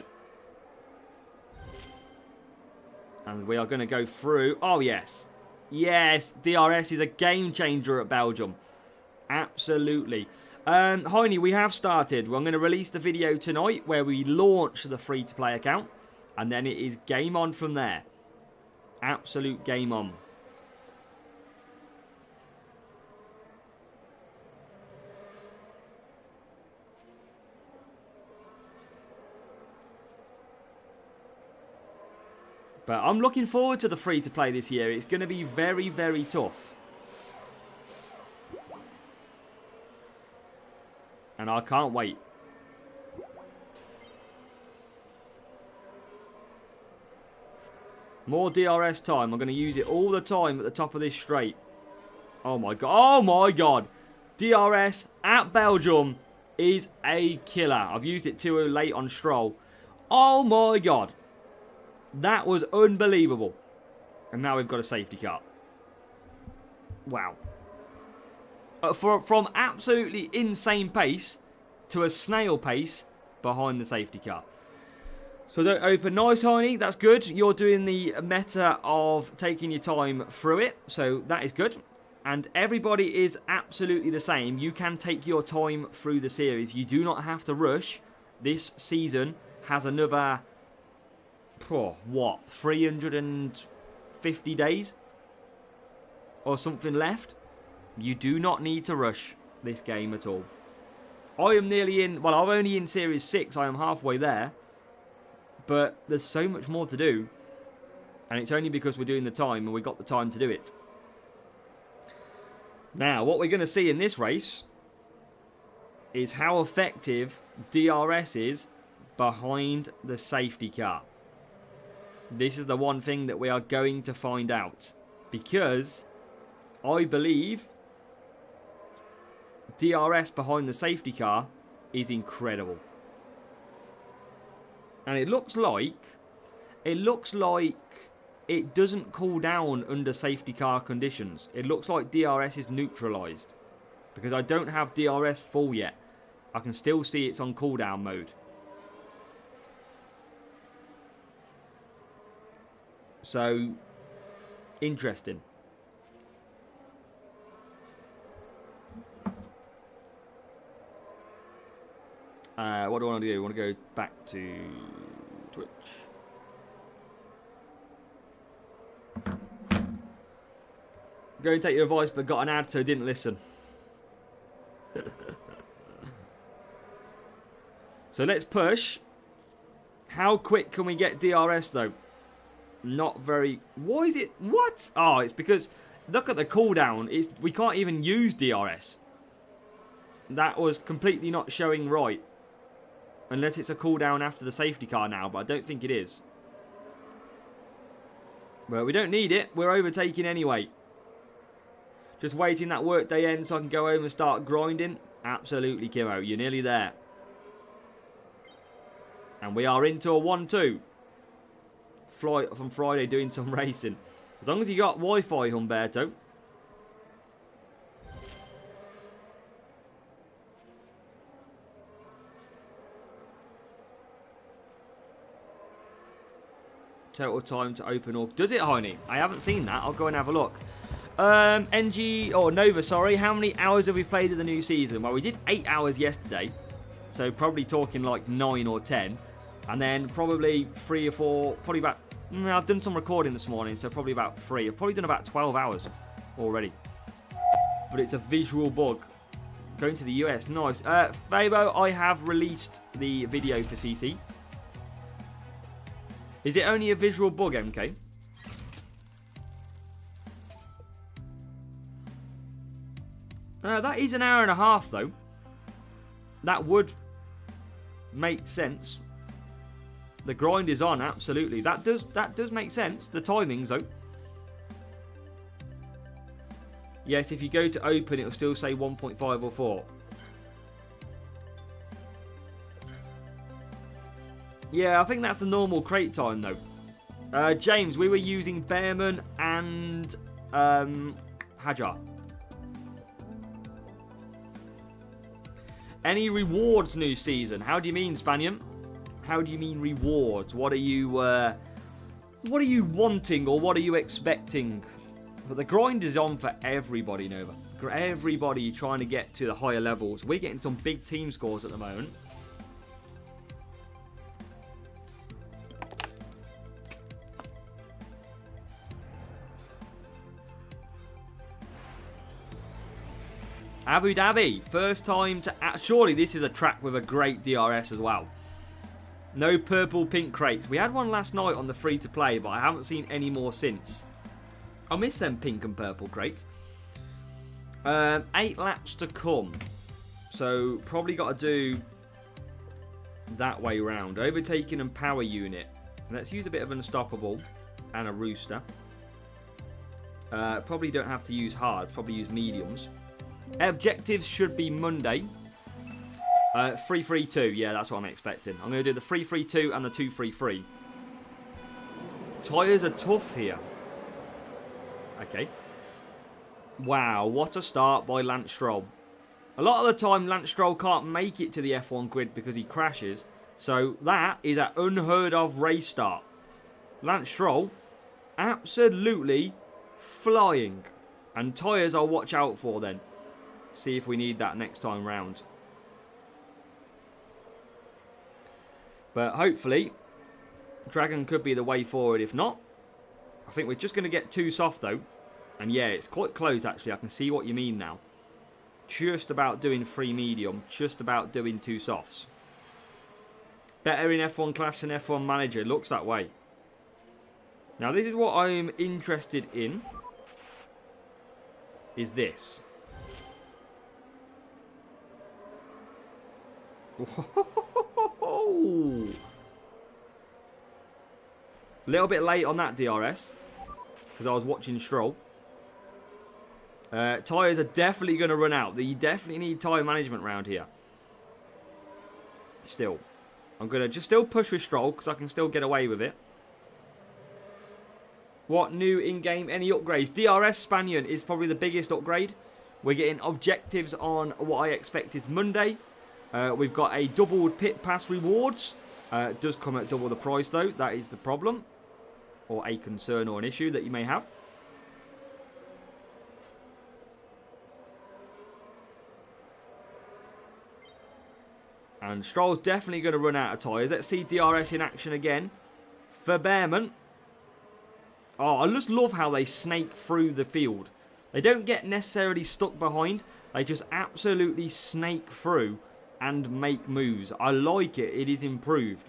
And we are going to go through. Oh, yes. Yes, DRS is a game changer at Belgium. Absolutely. Heine, we have started. I'm going to release the video tonight where we launch the free-to-play account. And then it is game on from there. Absolute game on. But I'm looking forward to the free-to-play this year. It's going to be very, very tough. And I can't wait. More DRS time. I'm going to use it all the time at the top of this straight. Oh my god. Oh my god. DRS at Belgium is a killer. I've used it too late on Stroll. Oh my god. That was unbelievable. And now we've got a safety car. Wow. From absolutely insane pace to a snail pace behind the safety car. So don't open. Nice, Heine. That's good. You're doing the meta of taking your time through it. So that is good. And everybody is absolutely the same. You can take your time through the series. You do not have to rush. This season has another, what, 350 days? Or something left? You do not need to rush this game at all. I am nearly in, well, I'm only in Series 6. I am halfway there. But there's so much more to do. And it's only because we're doing the time and we got the time to do it. Now, what we're going to see in this race is how effective DRS is behind the safety car. This is the one thing that we are going to find out. Because I believe DRS behind the safety car is incredible. And it looks like it doesn't cool down under safety car conditions. It looks like DRS is neutralized. Because I don't have DRS full yet. I can still see it's on cooldown mode. So, interesting. What do I want to do? I want to go back to Twitch. Go and take your advice, but got an ad, so didn't listen. So let's push. How quick can we get DRS, though? Not very... Why is it... What? Oh, it's because... Look at the cooldown. We can't even use DRS. That was completely not showing right. Unless it's a cooldown after the safety car now, but I don't think it is. Well, we don't need it. We're overtaking anyway. Just waiting that workday ends so I can go home and start grinding. Absolutely, Kimo. You're nearly there. And we are into a 1-2. Flight from Friday doing some racing. As long as you got Wi-Fi, Humberto. Total time to open all. Does it, Heine? I haven't seen that. I'll go and have a look. NG, or Nova, sorry. How many hours have we played in the new season? Well, we did 8 hours yesterday. So probably talking like 9 or 10. And then probably 3 or 4, probably about... I've done some recording this morning, so probably about 3. I've probably done about 12 hours already. But it's a visual bug. Going to the US, nice. Fabo, I have released the video for CC. Is it only a visual bug, MK? That is an hour and a half, though. That would make sense. The grind is on, absolutely. That does make sense. The timings, though. Yes, if you go to open, it'll still say 1.5 or 4. Yeah, I think that's the normal crate time, though. James, we were using Behrman and Hajar. Any rewards new season? How do you mean, Spanian? How do you mean rewards? What are you wanting or what are you expecting? But the grind is on for everybody, Nova. Everybody trying to get to the higher levels. We're getting some big team scores at the moment. Abu Dhabi, first time to... Surely this is a track with a great DRS as well. No purple pink crates. We had one last night on the free-to-play, but I haven't seen any more since. I miss them pink and purple crates. 8 laps to come. So, probably got to do that way round. Overtaking and power unit. Let's use a bit of unstoppable and a rooster. Probably don't have to use hards. Probably use mediums. Objectives should be Monday. 3-3-2. Yeah, that's what I'm expecting. I'm going to do the 3-3-2 and the 2-3-3. Tyres are tough here. Okay. Wow, what a start by Lance Stroll. A lot of the time, Lance Stroll can't make it to the F1 grid because he crashes. So that is an unheard of race start. Lance Stroll, absolutely flying. And tyres I'll watch out for then. See if we need that next time round. But hopefully, Dragon could be the way forward. If not, I think we're just going to get too soft though. And yeah, it's quite close actually. I can see what you mean now. Just about doing free medium. Just about doing 2 softs. Better in F1 Clash than F1 Manager. Looks that way. Now this is what I'm interested in. Is this. Whoa. A little bit late on that DRS. Because I was watching Stroll. Tyres are definitely going to run out. You definitely need tyre management around here. Still. I'm going to just still push with Stroll because I can still get away with it. What new in-game? Any upgrades? DRS Spanion is probably the biggest upgrade. We're getting objectives on what I expect is Monday. We've got a doubled pit pass rewards. It does come at double the price though. That is the problem. Or a concern or an issue that you may have. And Stroll's definitely going to run out of tyres. Let's see DRS in action again for Behrman. Oh, I just love how they snake through the field. They don't get necessarily stuck behind. They just absolutely snake through and make moves. I like it. It is improved.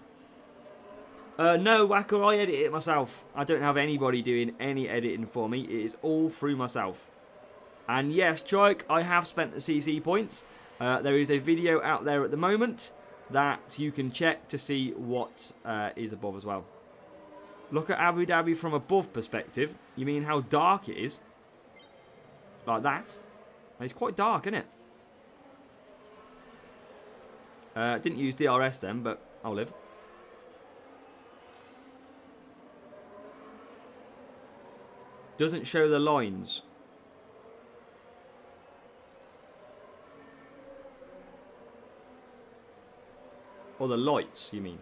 No, Wacker, I edit it myself. I don't have anybody doing any editing for me. It is all through myself. And yes, Choik, I have spent the CC points. There is a video out there at the moment that you can check to see what is above as well. Look at Abu Dhabi from above perspective. You mean how dark it is? Like that? It's quite dark, isn't it? Didn't use DRS then, but I'll live. Doesn't show the lines. Or the lights, you mean?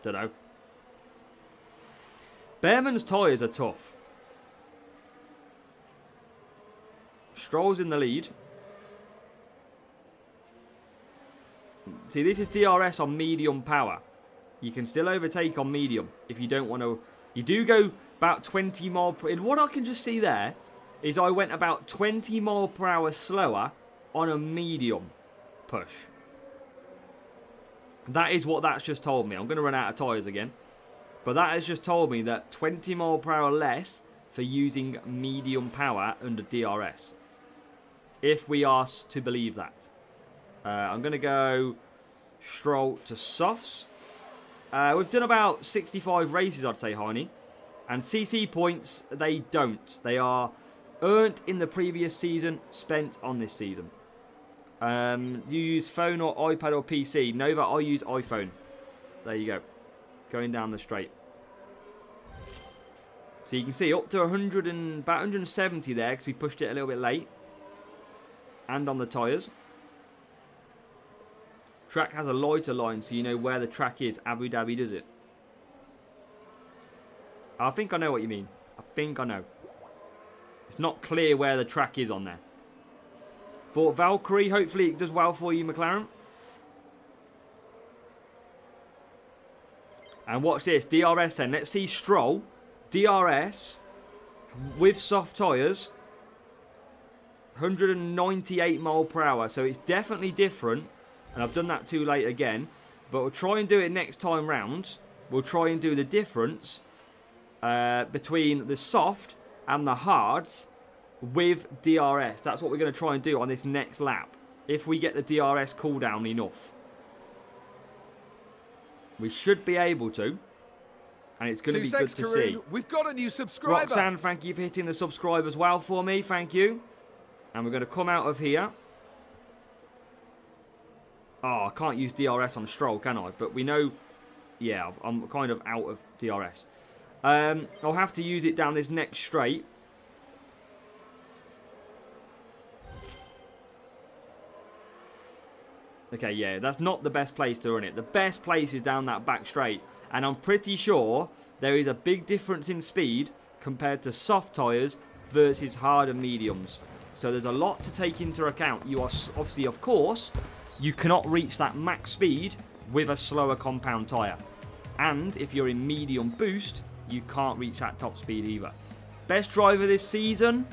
Don't know. Behrman's tyres are tough. Stroll's in the lead. See, this is DRS on medium power. You can still overtake on medium if you don't want to. You do go about 20 mile per hour. And what I can just see there is I went about 20 mile per hour slower on a medium push. That is what that's just told me. I'm going to run out of tyres again. But that has just told me that 20 mile per hour less for using medium power under DRS. If we are to believe that. I'm going to go Stroll to softs. We've done about 65 races, I'd say, Heine. And CC points, they don't. They are earned in the previous season, spent on this season. You use phone or iPad or PC. Nova, I use iPhone. There you go. Going down the straight. So you can see up to 100 and about 170 there because we pushed it a little bit late. And on the tyres. Track has a lighter line so you know where the track is. Abu Dhabi does it. I think I know what you mean. I think I know. It's not clear where the track is on there. For Valkyrie, hopefully it does well for you, McLaren. And watch this, DRS then. Let's see Stroll. DRS with soft tyres. 198 mile per hour. So it's definitely different. And I've done that too late again. But we'll try and do it next time round. We'll try and do the difference between the soft and the hards with DRS. That's what we're going to try and do on this next lap. If we get the DRS cooldown enough. We should be able to. And it's going to be good to see. We've got a new subscriber. Roxanne, thank you for hitting the subscribe as well for me. Thank you. And we're going to come out of here. Oh, I can't use DRS on Stroll, can I? But we know... Yeah, I'm kind of out of DRS. I'll have to use it down this next straight. Okay, yeah, that's not the best place to run it. The best place is down that back straight. And I'm pretty sure there is a big difference in speed compared to soft tyres versus hard and mediums. So there's a lot to take into account. You are obviously, of course, you cannot reach that max speed with a slower compound tyre. And if you're in medium boost, you can't reach that top speed either. Best driver this season?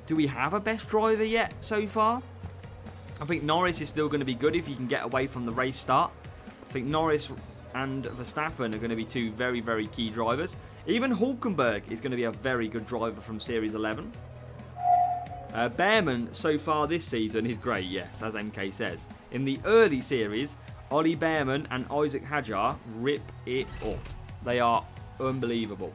Do we have a best driver yet so far? I think Norris is still going to be good if you can get away from the race start. I think Norris and Verstappen are going to be two very, very key drivers. Even Hulkenberg is going to be a very good driver from Series 11. Behrman so far this season is great, yes, as MK says. In the early series, Ollie Behrman and Isaac Hadjar rip it up. They are unbelievable.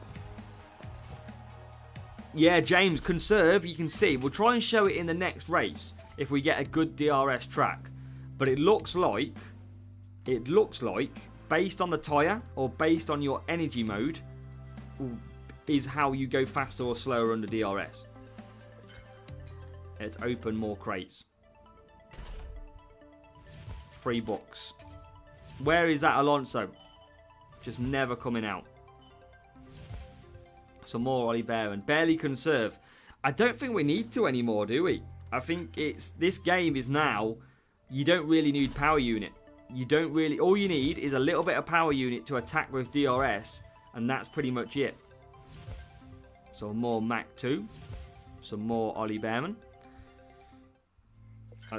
Yeah, James, conserve, you can see. We'll try and show it in the next race if we get a good DRS track. But it looks like, based on the tyre or based on your energy mode, is how you go faster or slower under DRS. Let's open more crates. Free books. Where is that Alonso? Just never coming out. Some more Ollie Behrman. Barely conserve. I don't think we need to anymore, do we? I think this game is now you don't really need power unit. You don't really... All you need is a little bit of power unit to attack with DRS, and that's pretty much it. So more Mach 2. Some more Ollie Behrman.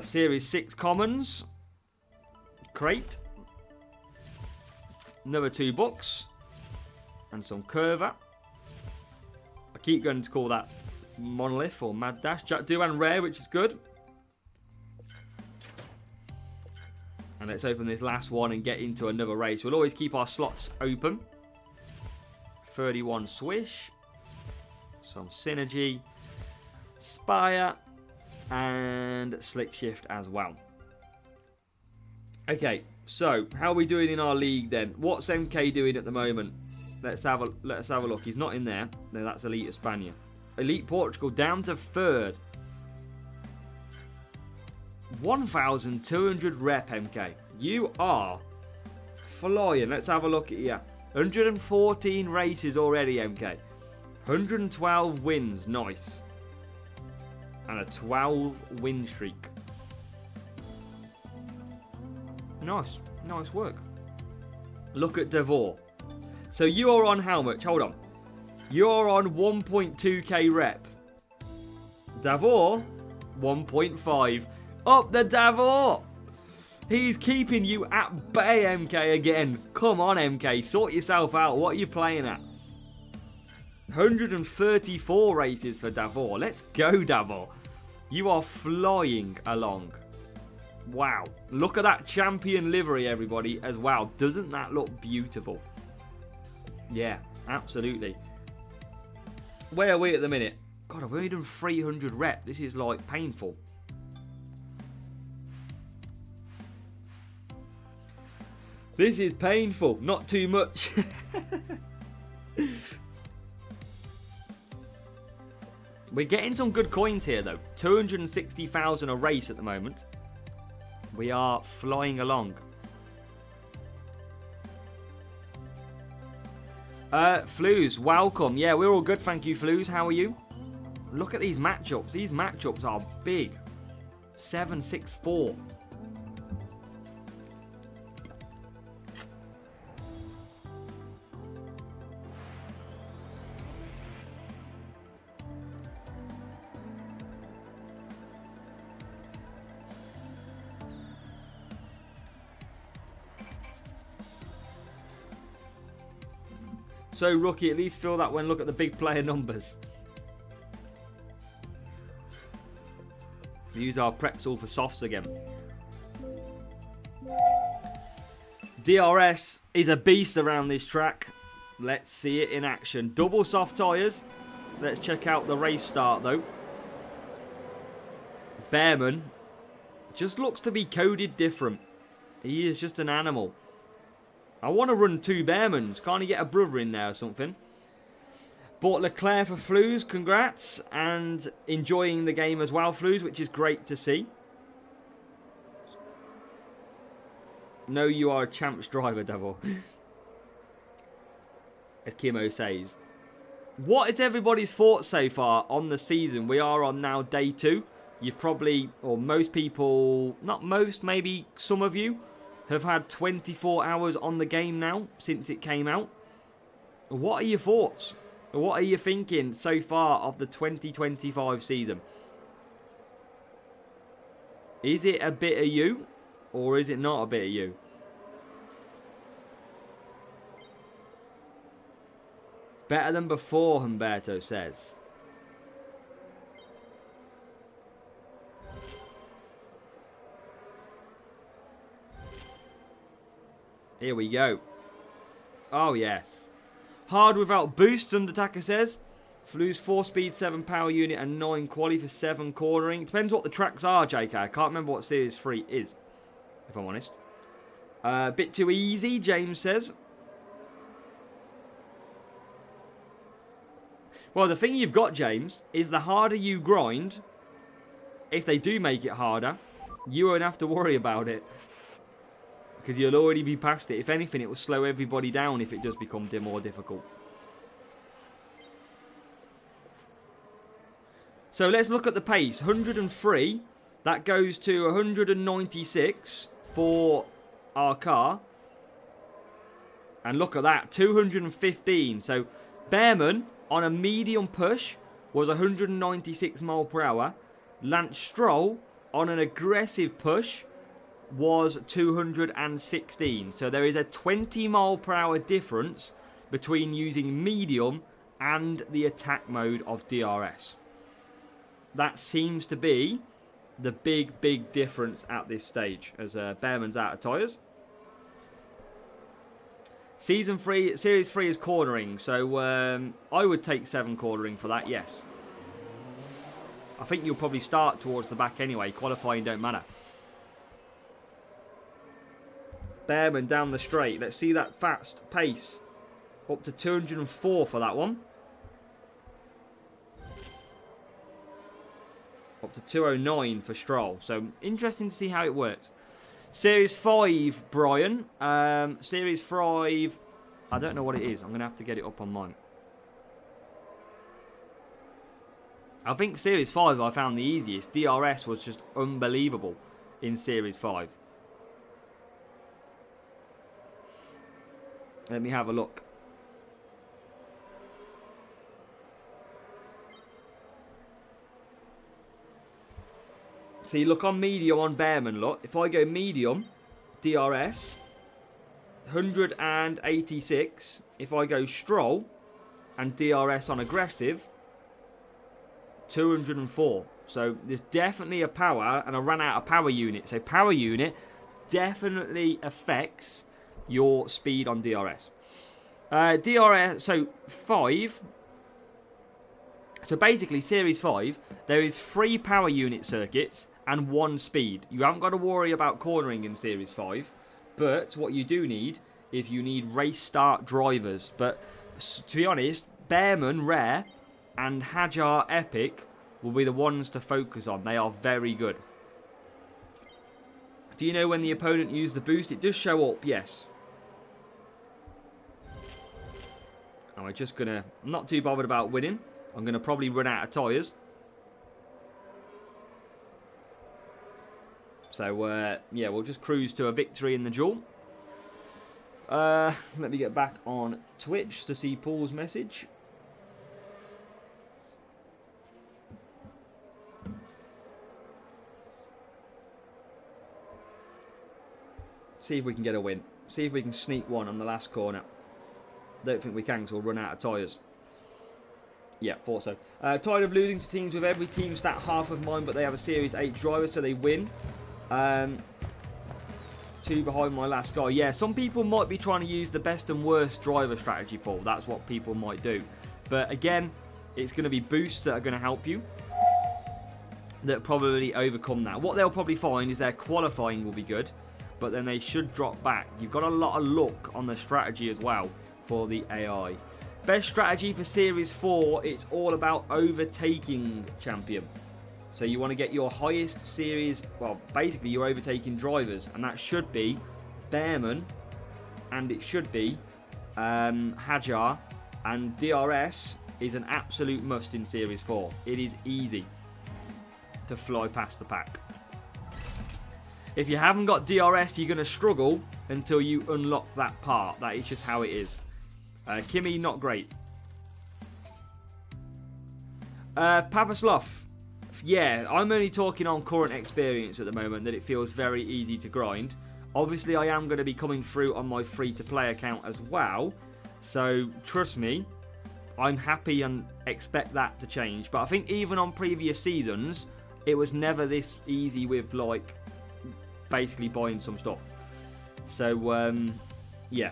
Series 6 Commons. Crate. Another 2 books. And some Curva. I keep going to call that Monolith or Mad Dash. Jack Doohan Rare, which is good. And let's open this last one and get into another race. We'll always keep our slots open. 31 Swish. Some Synergy. Spire. And Slick Shift as well. Okay, so how are we doing in our league then? What's MK doing at the moment? Let's have a look. He's not in there. No, that's Elite España. Elite Portugal down to 3rd. 1,200 rep, MK. You are flying. Let's have a look at you. 114 races already, MK. 112 wins. Nice. And a 12 win streak. Nice. Nice work. Look at Devor. So you are on how much? Hold on. You're on 1.2k rep. Davor, 1.5. Up the Davor! He's keeping you at bay, MK, again. Come on, MK. Sort yourself out. What are you playing at? 134 races for Davor. Let's go, Davor. You are flying along. Wow. Look at that champion livery, everybody, as well. Doesn't that look beautiful? Yeah, absolutely. Where are we at the minute? God, I've only done 300 rep. This is, like, painful. This is painful. Not too much. We're getting some good coins here, though. 260,000 a race at the moment. We are flying along. Flues, welcome. Yeah, we're all good, thank you, Flues. How are you? Look at these matchups. These matchups are big. 7-6-4. So, Rookie, at least feel that when look at the big player numbers. We use our pretzel for softs again. DRS is a beast around this track. Let's see it in action. Double soft tyres. Let's check out the race start, though. Behrman just looks to be coded different. He is just an animal. I want to run 2 Behrmans. Can't he get a brother in there or something? Bought Leclerc for Flues. Congrats. And enjoying the game as well, Flues, which is great to see. No, you are a champs driver, Devil. As Kimo says. What is everybody's thoughts so far on the season? We are on now day 2. You've probably, or most people, not most, maybe some of you, have had 24 hours on the game now since it came out. What are your thoughts? What are you thinking so far of the 2025 season? Is it a bit of you or is it not a bit of you? Better than before, Humberto says. Here we go. Oh, yes. Hard without boost, Undertaker says. Flu's 4 speed, 7 power unit, and 9 quali for 7 cornering. Depends what the tracks are, JK. I can't remember what Series 3 is, if I'm honest. A bit too easy, James says. Well, the thing you've got, James, is the harder you grind, if they do make it harder, you won't have to worry about it. Because you'll already be past it. If anything, it will slow everybody down if it does become more difficult. So let's look at the pace. 103 That goes to 196 for our car. And look at that, 215. So Bearman on a medium push was 196 mile per hour. Lance Stroll on an aggressive push was 216. So there is a 20 mile per hour difference between using medium and the attack mode of DRS. That seems to be the big difference at this stage, as Bearman's out of tyres. Series 3 is cornering, so I would take 7 cornering for that, yes. I think you'll probably start towards the back anyway. Qualifying don't matter. Bearman down the straight. Let's see that fast pace. Up to 204 for that one. Up to 209 for Stroll. So, interesting to see how it works. Series 5, Brian. Series 5, I don't know what it is. I'm going to have to get it up on mine. I think Series 5 I found the easiest. DRS was just unbelievable in Series 5. Let me have a look. See, look on medium on Bearman, look. If I go medium, DRS, 186. If I go Stroll and DRS on aggressive, 204. So there's definitely a power, and I ran out of power unit. So power unit definitely affects your speed on DRS. DRS, so 5. So basically, Series 5, there is 3 power unit circuits and 1 speed. You haven't got to worry about cornering in Series 5. But what you do need is you need race start drivers. But to be honest, Bearman, Rare, and Hajar Epic will be the ones to focus on. They are very good. Do you know when the opponent used the boost? It does show up, yes. And we're just going to... I'm not too bothered about winning. I'm going to probably run out of tyres. So, yeah, we'll just cruise to a victory in the duel. Let me get back on Twitch to see Paul's message. See if we can get a win. See if we can sneak one on the last corner. Don't think we can, because we'll run out of tyres. Yeah, thought so. Tired of losing to teams with every team stat half of mine, but they have a Series 8 driver, so they win. 2 behind my last guy. Yeah, some people might be trying to use the best and worst driver strategy, Paul. That's what people might do. But again, it's going to be boosts that are going to help you, that probably overcome that. What they'll probably find is their qualifying will be good, but then they should drop back. You've got a lot of luck on the strategy as well for the AI. Best strategy for Series 4, it's all about overtaking champion. So you want to get your highest series, well, basically you're overtaking drivers, and that should be Bearman, and it should be Hajar, and DRS is an absolute must in Series 4. It is easy to fly past the pack. If you haven't got DRS, you're going to struggle until you unlock that part. That is just how it is. Kimmy, not great. Papasloth. Yeah, I'm only talking on current experience at the moment, that it feels very easy to grind. Obviously, I am going to be coming through on my free-to-play account as well. So, trust me, I'm happy and expect that to change. But I think even on previous seasons, it was never this easy with, like, basically buying some stuff. So, yeah.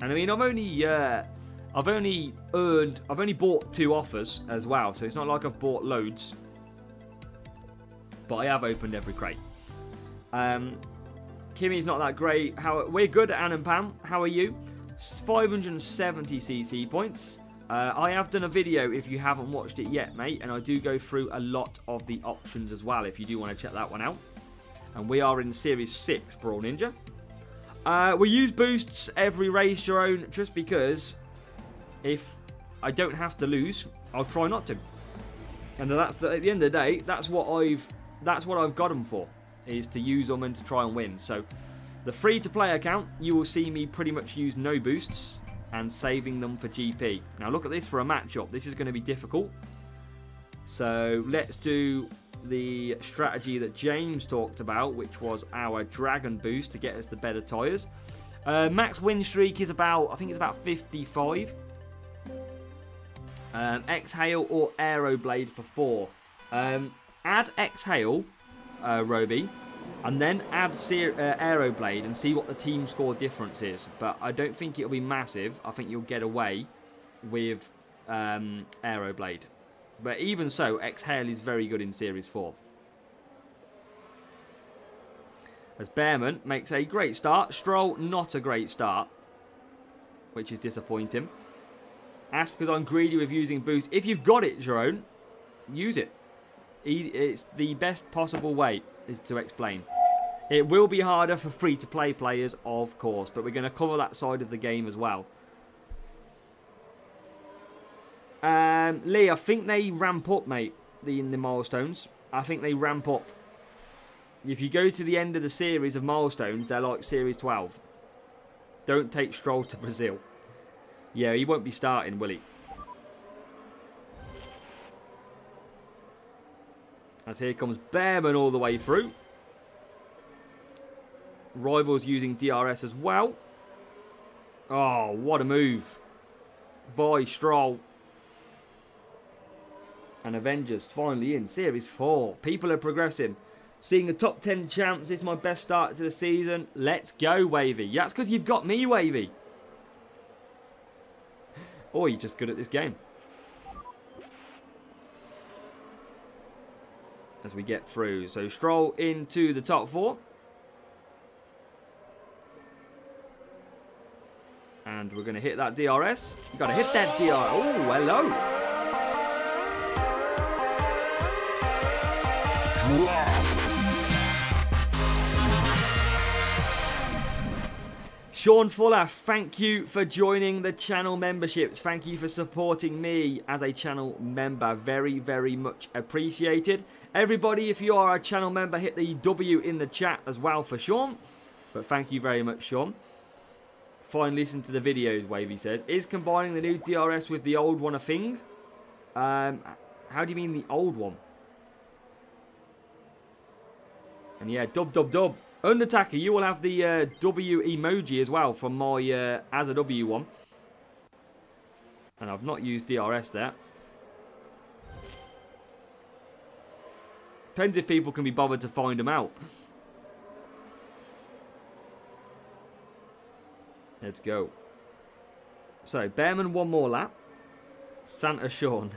And I mean, I've only bought 2 offers as well, so it's not like I've bought loads. But I have opened every crate. Kimmy's not that great. We're good at Ann and Pam. How are you? 570 CC points. I have done a video if you haven't watched it yet, mate, and I do go through a lot of the options as well if you do want to check that one out. And we are in Series 6, Brawl Ninja. We use boosts every race your own, just because if I don't have to lose, I'll try not to. And at the end of the day, that's what I've got them for, is to use them and to try and win. So the free-to-play account, you will see me pretty much use no boosts and saving them for GP. Now look at this for a matchup. This is going to be difficult. So let's do the strategy that James talked about, which was our Dragon boost to get us the better tyres. Max win streak is about, I think it's about 55. Exhale or Aeroblade for 4. Add Exhale, Roby, and then add Aeroblade and see what the team score difference is. But I don't think it'll be massive. I think you'll get away with Aeroblade. But even so, Exhale is very good in Series 4. As Bearman makes a great start. Stroll, not a great start, which is disappointing. That's because I'm greedy with using boost. If you've got it, Jerome, use it. It's the best possible way is to explain. It will be harder for free-to-play players, of course, but we're going to cover that side of the game as well. Lee, I think they ramp up, mate, in the milestones. I think they ramp up. If you go to the end of the series of milestones, they're like Series 12. Don't take Stroll to Brazil. Yeah, he won't be starting, will he? As here comes Bearman all the way through. Rivals using DRS as well. Oh, what a move by Stroll. And Avengers finally in Series 4. People are progressing. Seeing the top 10 champs. This is my best start to the season. Let's go, Wavy. Yeah, that's because you've got me, Wavy. Or you're just good at this game. As we get through. So Stroll into the top 4. And we're going to hit that DRS. You've got to hit that DRS. Oh, hello. Sean Fuller, thank you for joining the channel memberships. Thank you for supporting me as a channel member. Very, very much appreciated. Everybody, if you are a channel member, hit the W in the chat as well for Sean. But thank you very much, Sean. Fine, listen to the videos, Wavy says. Is combining the new DRS with the old one a thing? How do you mean the old one? And yeah, dub. Undertaker, you will have the W emoji as well from my as a W one. And I've not used DRS there. Depends if people can be bothered to find them out. Let's go. So, Bearman one more lap. Santa Sean.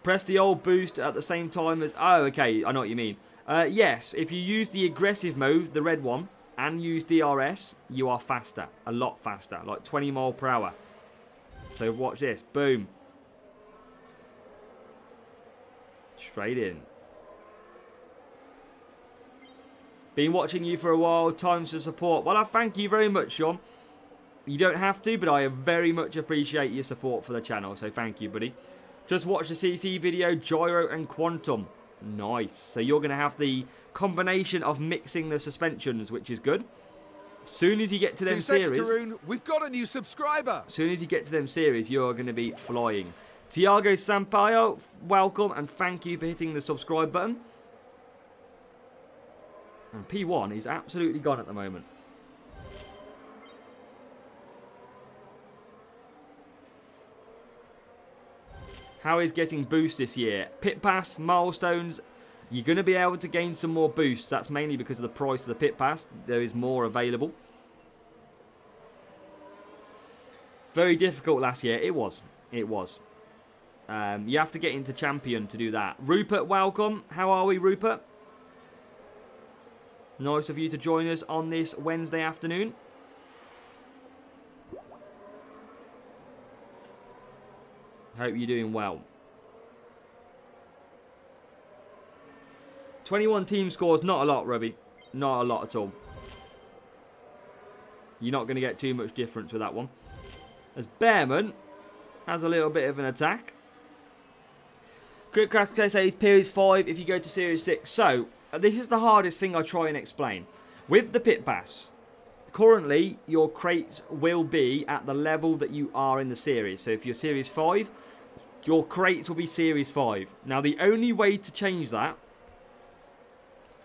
Press the old boost at the same time as... Oh, okay, I know what you mean. Yes, if you use the aggressive mode, the red one, and use DRS, you are faster. A lot faster. Like 20 mile per hour. So watch this. Boom. Straight in. Been watching you for a while. Time to support. Well, I thank you very much, Sean. You don't have to, but I very much appreciate your support for the channel. So thank you, buddy. Just watch the CC video, Gyro and Quantum. Nice. So you're going to have the combination of mixing the suspensions, which is good. As soon as you get to them series... Karun, we've got a new subscriber. As soon as you get to them series, you're going to be flying. Tiago Sampaio, welcome and thank you for hitting the subscribe button. And P1 is absolutely gone at the moment. How is getting boost this year? Pit pass, milestones. You're going to be able to gain some more boosts. That's mainly because of the price of the pit pass. There is more available. Very difficult last year. It was. It was. You have to get into champion to do that. Rupert, welcome. How are we, Rupert? Nice of you to join us on this Wednesday afternoon. Hope you're doing well. 21 team scores, not a lot, Robbie. Not a lot at all. You're not going to get too much difference with that one. As Bearman has a little bit of an attack. Quick Crash says Series 5 if you go to Series 6. So, this is the hardest thing I try and explain. With the Pit Pass, currently your crates will be at the level that you are in the series. So if you're Series 5, your crates will be Series 5. Now, the only way to change that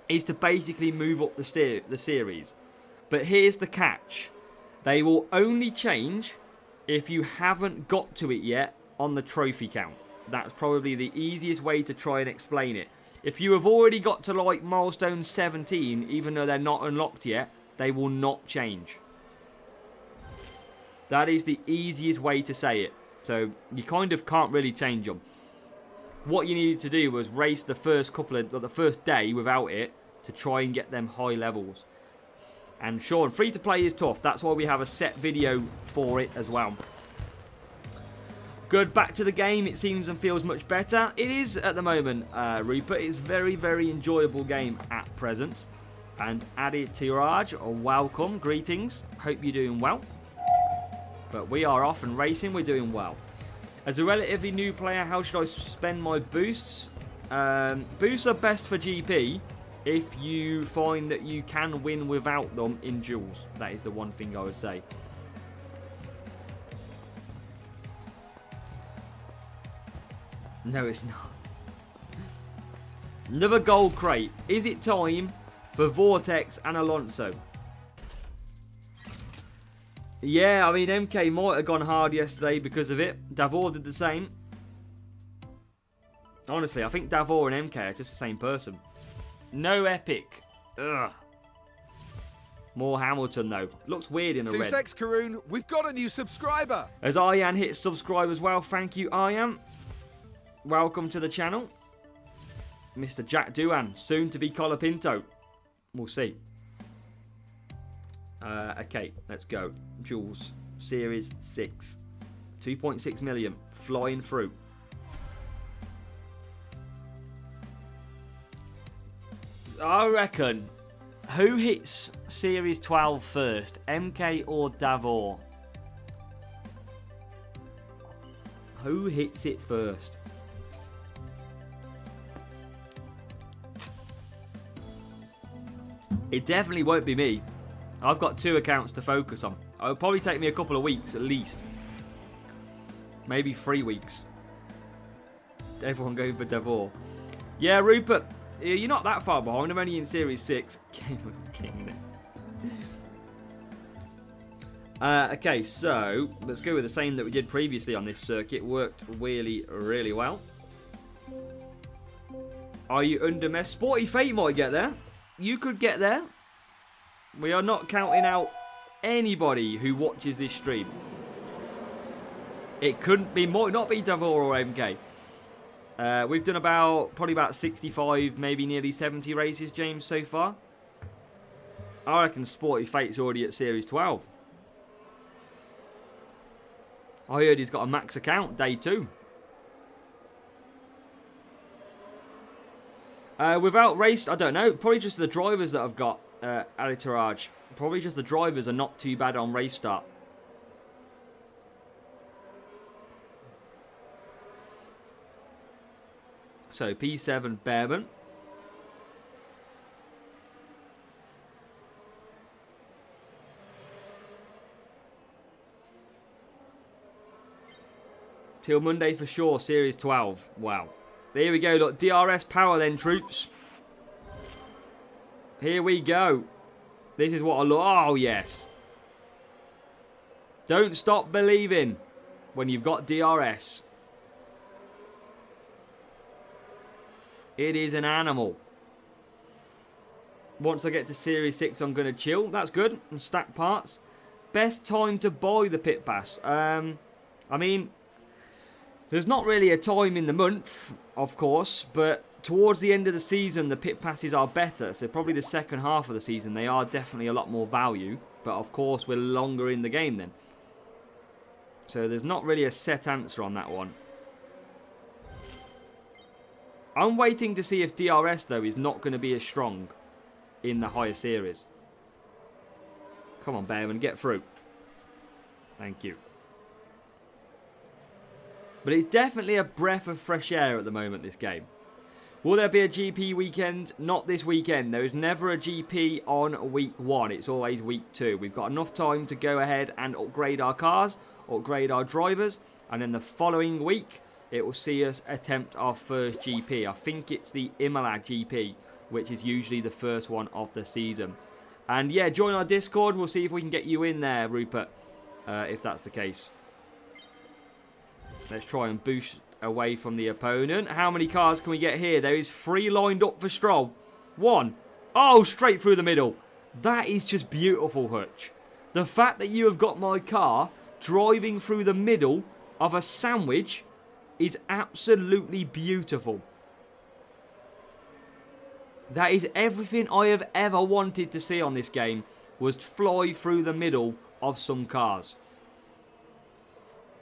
is to basically move up the series. But here's the catch. They will only change if you haven't got to it yet on the trophy count. That's probably the easiest way to try and explain it. If you have already got to like milestone 17, even though they're not unlocked yet, they will not change. That is the easiest way to say it. So you kind of can't really change them. What you needed to do was race the first day without it to try and get them high levels. And sure, free to play is tough. That's why we have a set video for it as well. Good, back to the game. It seems and feels much better. It is at the moment, Rupert. It's very, very enjoyable game at present. And Adi Tiraj, welcome, greetings. Hope you're doing well. But we are off and racing. We're doing well. As a relatively new player, how should I spend my boosts? Boosts are best for GP if you find that you can win without them in duels. That is the one thing I would say. No, it's not. Another gold crate. Is it time for Vortex and Alonso? Yeah, I mean, MK might have gone hard yesterday because of it. Davor did the same. Honestly, I think Davor and MK are just the same person. No Epic. Ugh. More Hamilton, though. Looks weird in the red. Sussex Karoon, we've got a new subscriber. As Aryan hits subscribe as well. Thank you, Aryan. Welcome to the channel. Mr. Jack Doohan, soon to be Colapinto. We'll see. Okay, let's go. Jules, Series 6. 2.6 million. Flying through. I reckon, who hits Series 12 first? MK or Davor? Who hits it first? It definitely won't be me. I've got 2 accounts to focus on. It'll probably take me a couple of weeks at least. Maybe 3 weeks. Everyone going for Davor. Yeah, Rupert, you're not that far behind. I'm only in Series 6. Game of the King. Okay, so let's go with the same that we did previously on this circuit. Worked really, really well. Are you under mess? Sporty Fate might get there. You could get there. We are not counting out anybody who watches this stream. It might not be Davor or MK. We've done probably about 65, maybe nearly 70 races, James, so far. I reckon Sporty Fate's already at Series 12. I heard he's got a max account, day 2. Without race, I don't know. Probably just the drivers that I've got, Alitaraj. Probably just the drivers are not too bad on race start. So, P7 Bearman. Till Monday for sure, Series 12. Wow. There we go, look, DRS power then, troops. Here we go. This is what I look. Oh, yes. Don't stop believing when you've got DRS. It is an animal. Once I get to Series 6, I'm going to chill. That's good. And stack parts. Best time to buy the pit pass. I mean, there's not really a time in the month, of course, but towards the end of the season, the pit passes are better. So probably the second half of the season, they are definitely a lot more value. But of course, we're longer in the game then. So there's not really a set answer on that one. I'm waiting to see if DRS, though, is not going to be as strong in the higher series. Come on, Bearman, get through. Thank you. But it's definitely a breath of fresh air at the moment, this game. Will there be a GP weekend? Not this weekend. There is never a GP on week 1. It's always week 2. We've got enough time to go ahead and upgrade our cars, upgrade our drivers, and then the following week, it will see us attempt our first GP. I think it's the Imola GP, which is usually the first one of the season. And yeah, join our Discord. We'll see if we can get you in there, Rupert, if that's the case. Let's try and boost away from the opponent. How many cars can we get here? There is 3 lined up for Stroll. 1. Oh, straight through the middle. That is just beautiful, Hutch. The fact that you have got my car driving through the middle of a sandwich is absolutely beautiful. That is everything I have ever wanted to see on this game, was fly through the middle of some cars.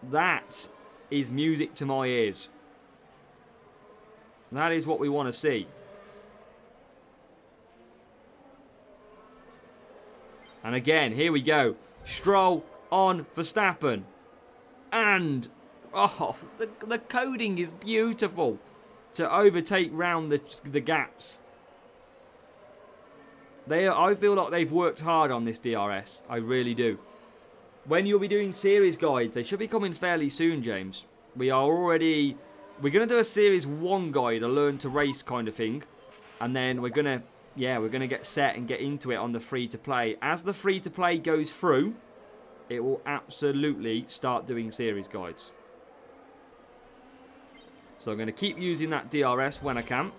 That is music to my ears. That is what we want to see. And again, here we go. Stroll on Verstappen. And, oh, the coding is beautiful to overtake round the gaps. I feel like they've worked hard on this DRS. I really do. When you'll be doing series guides, they should be coming fairly soon, James. We're going to do a series 1 guide, a learn to race kind of thing. And then we're going to get set and get into it on the free to play. As the free to play goes through, it will absolutely start doing series guides. So I'm going to keep using that DRS when I can,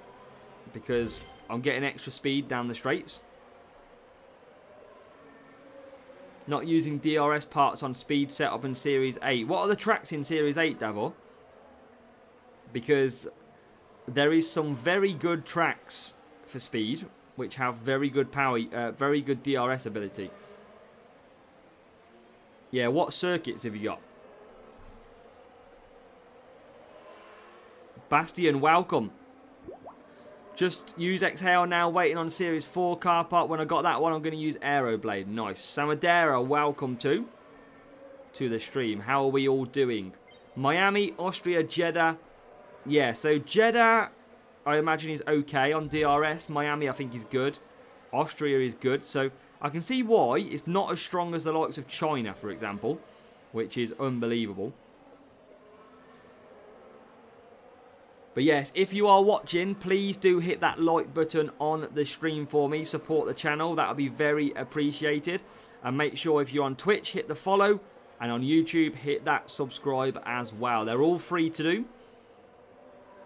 because I'm getting extra speed down the straights. Not using DRS parts on speed setup in Series 8. What are the tracks in Series 8, Davor? Because there is some very good tracks for speed, which have very good power, very good DRS ability. Yeah, what circuits have you got? Bastion, welcome. Just use Exhale now, waiting on Series 4 car park. When I got that one, I'm going to use Aeroblade. Nice. Samadera, welcome to the stream. How are we all doing? Miami, Austria, Jeddah. Yeah, so Jeddah, I imagine is okay on DRS. Miami, I think is good. Austria is good. So I can see why it's not as strong as the likes of China, for example, which is unbelievable. But yes, if you are watching, please do hit that like button on the stream for me. Support the channel. That would be very appreciated. And make sure if you're on Twitch, hit the follow. And on YouTube, hit that subscribe as well. They're all free to do.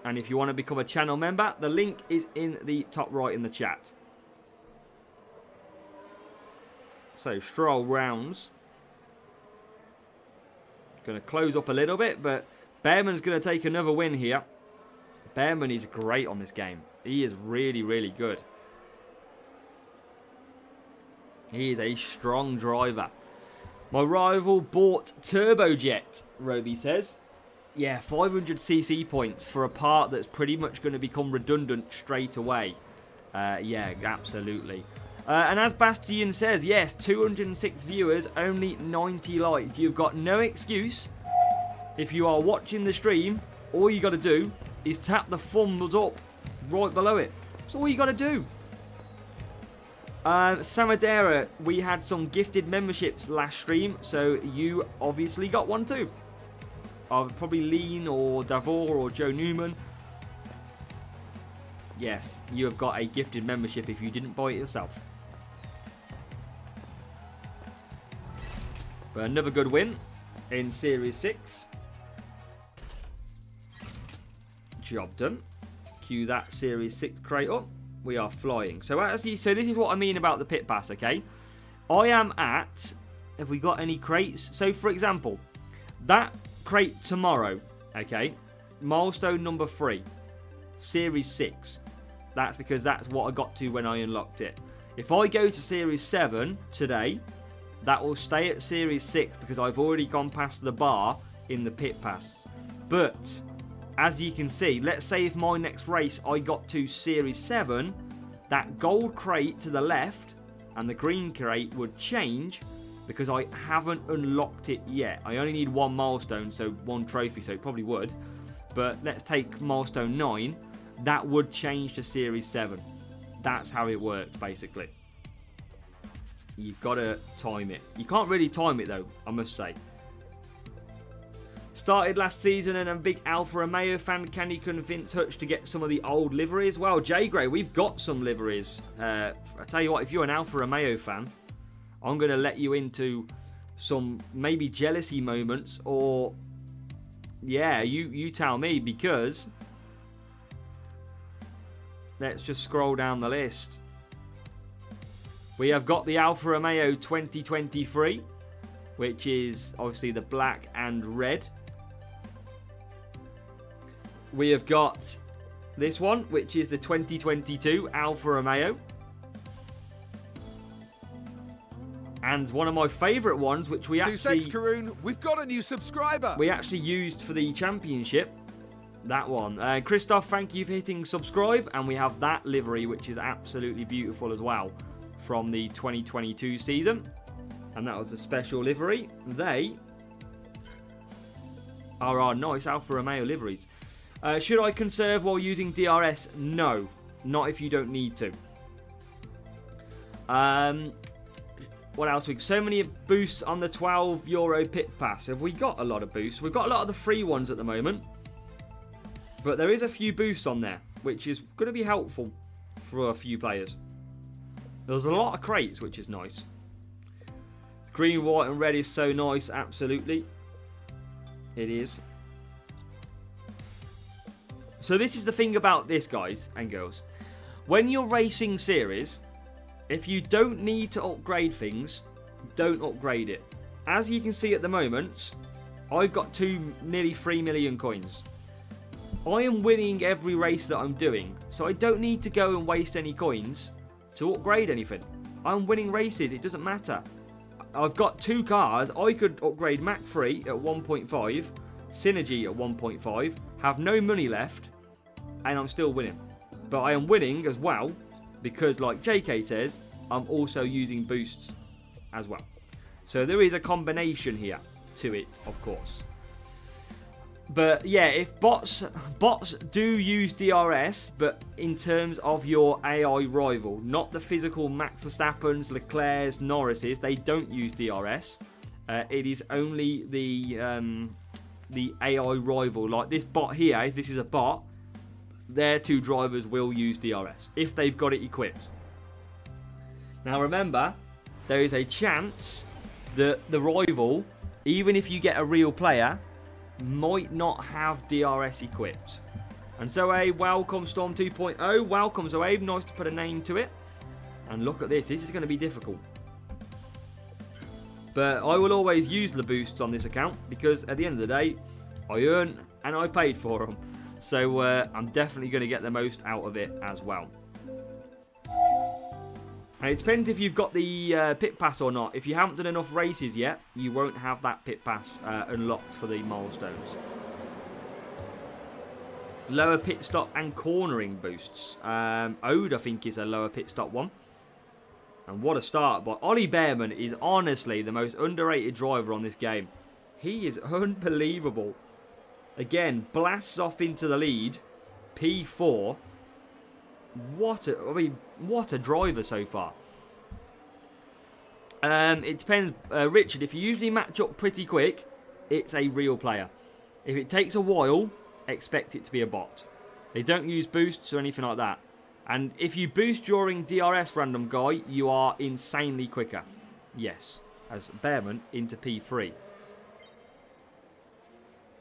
And if you want to become a channel member, the link is in the top right in the chat. So, Stroll rounds. Going to close up a little bit, but Behrman's going to take another win here. Behrman is great on this game. He is really, really good. He is a strong driver. My rival bought Turbojet, Roby says. Yeah, 500cc points for a part that's pretty much going to become redundant straight away. Yeah, absolutely. And as Bastion says, yes, 206 viewers, only 90 likes. You've got no excuse. If you are watching the stream, all you got to do is tap the thumbs up right below it. That's all you got to do. Samadera, we had some gifted memberships last stream, so you obviously got one too. Probably Lean or Davor or Joe Newman. Yes, you have got a gifted membership if you didn't buy it yourself. But another good win in Series 6. Job done. Cue that Series 6 crate up. We are flying. So this is what I mean about the pit pass, okay? I am at, have we got any crates? So for example, that crate tomorrow, okay? Milestone number 3, Series 6. That's because that's what I got to when I unlocked it. If I go to Series 7 today, that will stay at Series 6 because I've already gone past the bar in the pit pass. But as you can see, let's say if my next race I got to Series 7, that gold crate to the left and the green crate would change because I haven't unlocked it yet. I only need 1 milestone, so 1 trophy, so it probably would. But let's take milestone 9. That would change to Series 7. That's how it works, basically. You've got to time it. You can't really time it, though, I must say. Started last season and I'm a big Alfa Romeo fan. Can you convince Hutch to get some of the old liveries? Well, J Gray, we've got some liveries. I tell you what, if you're an Alfa Romeo fan, I'm going to let you into some maybe jealousy moments, or yeah, you tell me, because let's just scroll down the list. We have got the Alfa Romeo 2023, which is obviously the black and red. We have got this one, which is the 2022 Alfa Romeo. And one of my favourite ones, which we actually... Karoon, we've got a new subscriber. We actually used for the championship. That one. Christoph, thank you for hitting subscribe. And we have that livery, which is absolutely beautiful as well, from the 2022 season. And that was a special livery. They are our nice Alfa Romeo liveries. Should I conserve while using DRS? No. Not if you don't need to. What else? So many boosts on the €12 pit pass. Have we got a lot of boosts? We've got a lot of the free ones at the moment. But there is a few boosts on there, which is going to be helpful for a few players. There's a lot of crates, which is nice. Green, white and red is so nice, absolutely. It is. So this is the thing about this, guys and girls. When you're racing series, if you don't need to upgrade things, don't upgrade it. As you can see at the moment, I've got nearly 3 million coins. I am winning every race that I'm doing, so I don't need to go and waste any coins to upgrade anything. I'm winning races, it doesn't matter. I've got 2 cars. I could upgrade Mach 3 at 1.5, Synergy at 1.5, have no money left, and I'm still winning. But I am winning as well, because like JK says, I'm also using boosts as well. So there is a combination here to it, of course. But yeah, if bots do use DRS, but in terms of your AI rival, not the physical Max Verstappen's, Leclerc's, Norris's, they don't use DRS. It is only the AI rival, like this bot here. If this is a bot, their 2 drivers will use DRS if they've got it equipped. Now remember, there is a chance that the rival, even if you get a real player, might not have DRS equipped. And so welcome Storm 2.0, welcome Zoabe, nice to put a name to it. And look at this is going to be difficult. But I will always use the boosts on this account, because at the end of the day, I earn and I paid for them. So I'm definitely going to get the most out of it as well. And it depends if you've got the pit pass or not. If you haven't done enough races yet, you won't have that pit pass unlocked for the milestones. Lower pit stop and cornering boosts. Ode, I think, is a lower pit stop one. And what a start. But Ollie Behrman is honestly the most underrated driver on this game. He is unbelievable. Again, blasts off into the lead. P4. What a driver so far. It depends, Richard. If you usually match up pretty quick, it's a real player. If it takes a while, expect it to be a bot. They don't use boosts or anything like that. And if you boost during DRS random guy, you are insanely quicker. Yes, as Behrman into P3.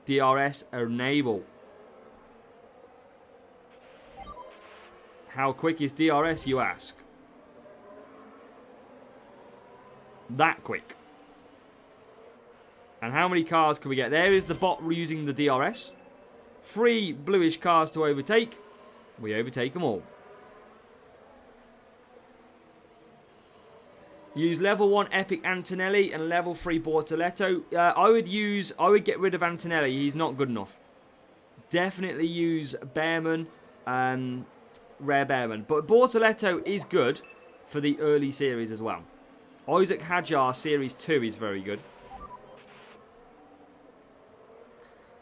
DRS enable. How quick is DRS, you ask? That quick. And how many cars can we get? There is the bot using the DRS. 3 bluish cars to overtake. We overtake them all. Use level 1 Epic Antonelli and level 3 Bortoletto. I would get rid of Antonelli. He's not good enough. Definitely use Behrman, Rare Behrman. But Bortoletto is good for the early series as well. Isaac Hadjar Series 2 is very good.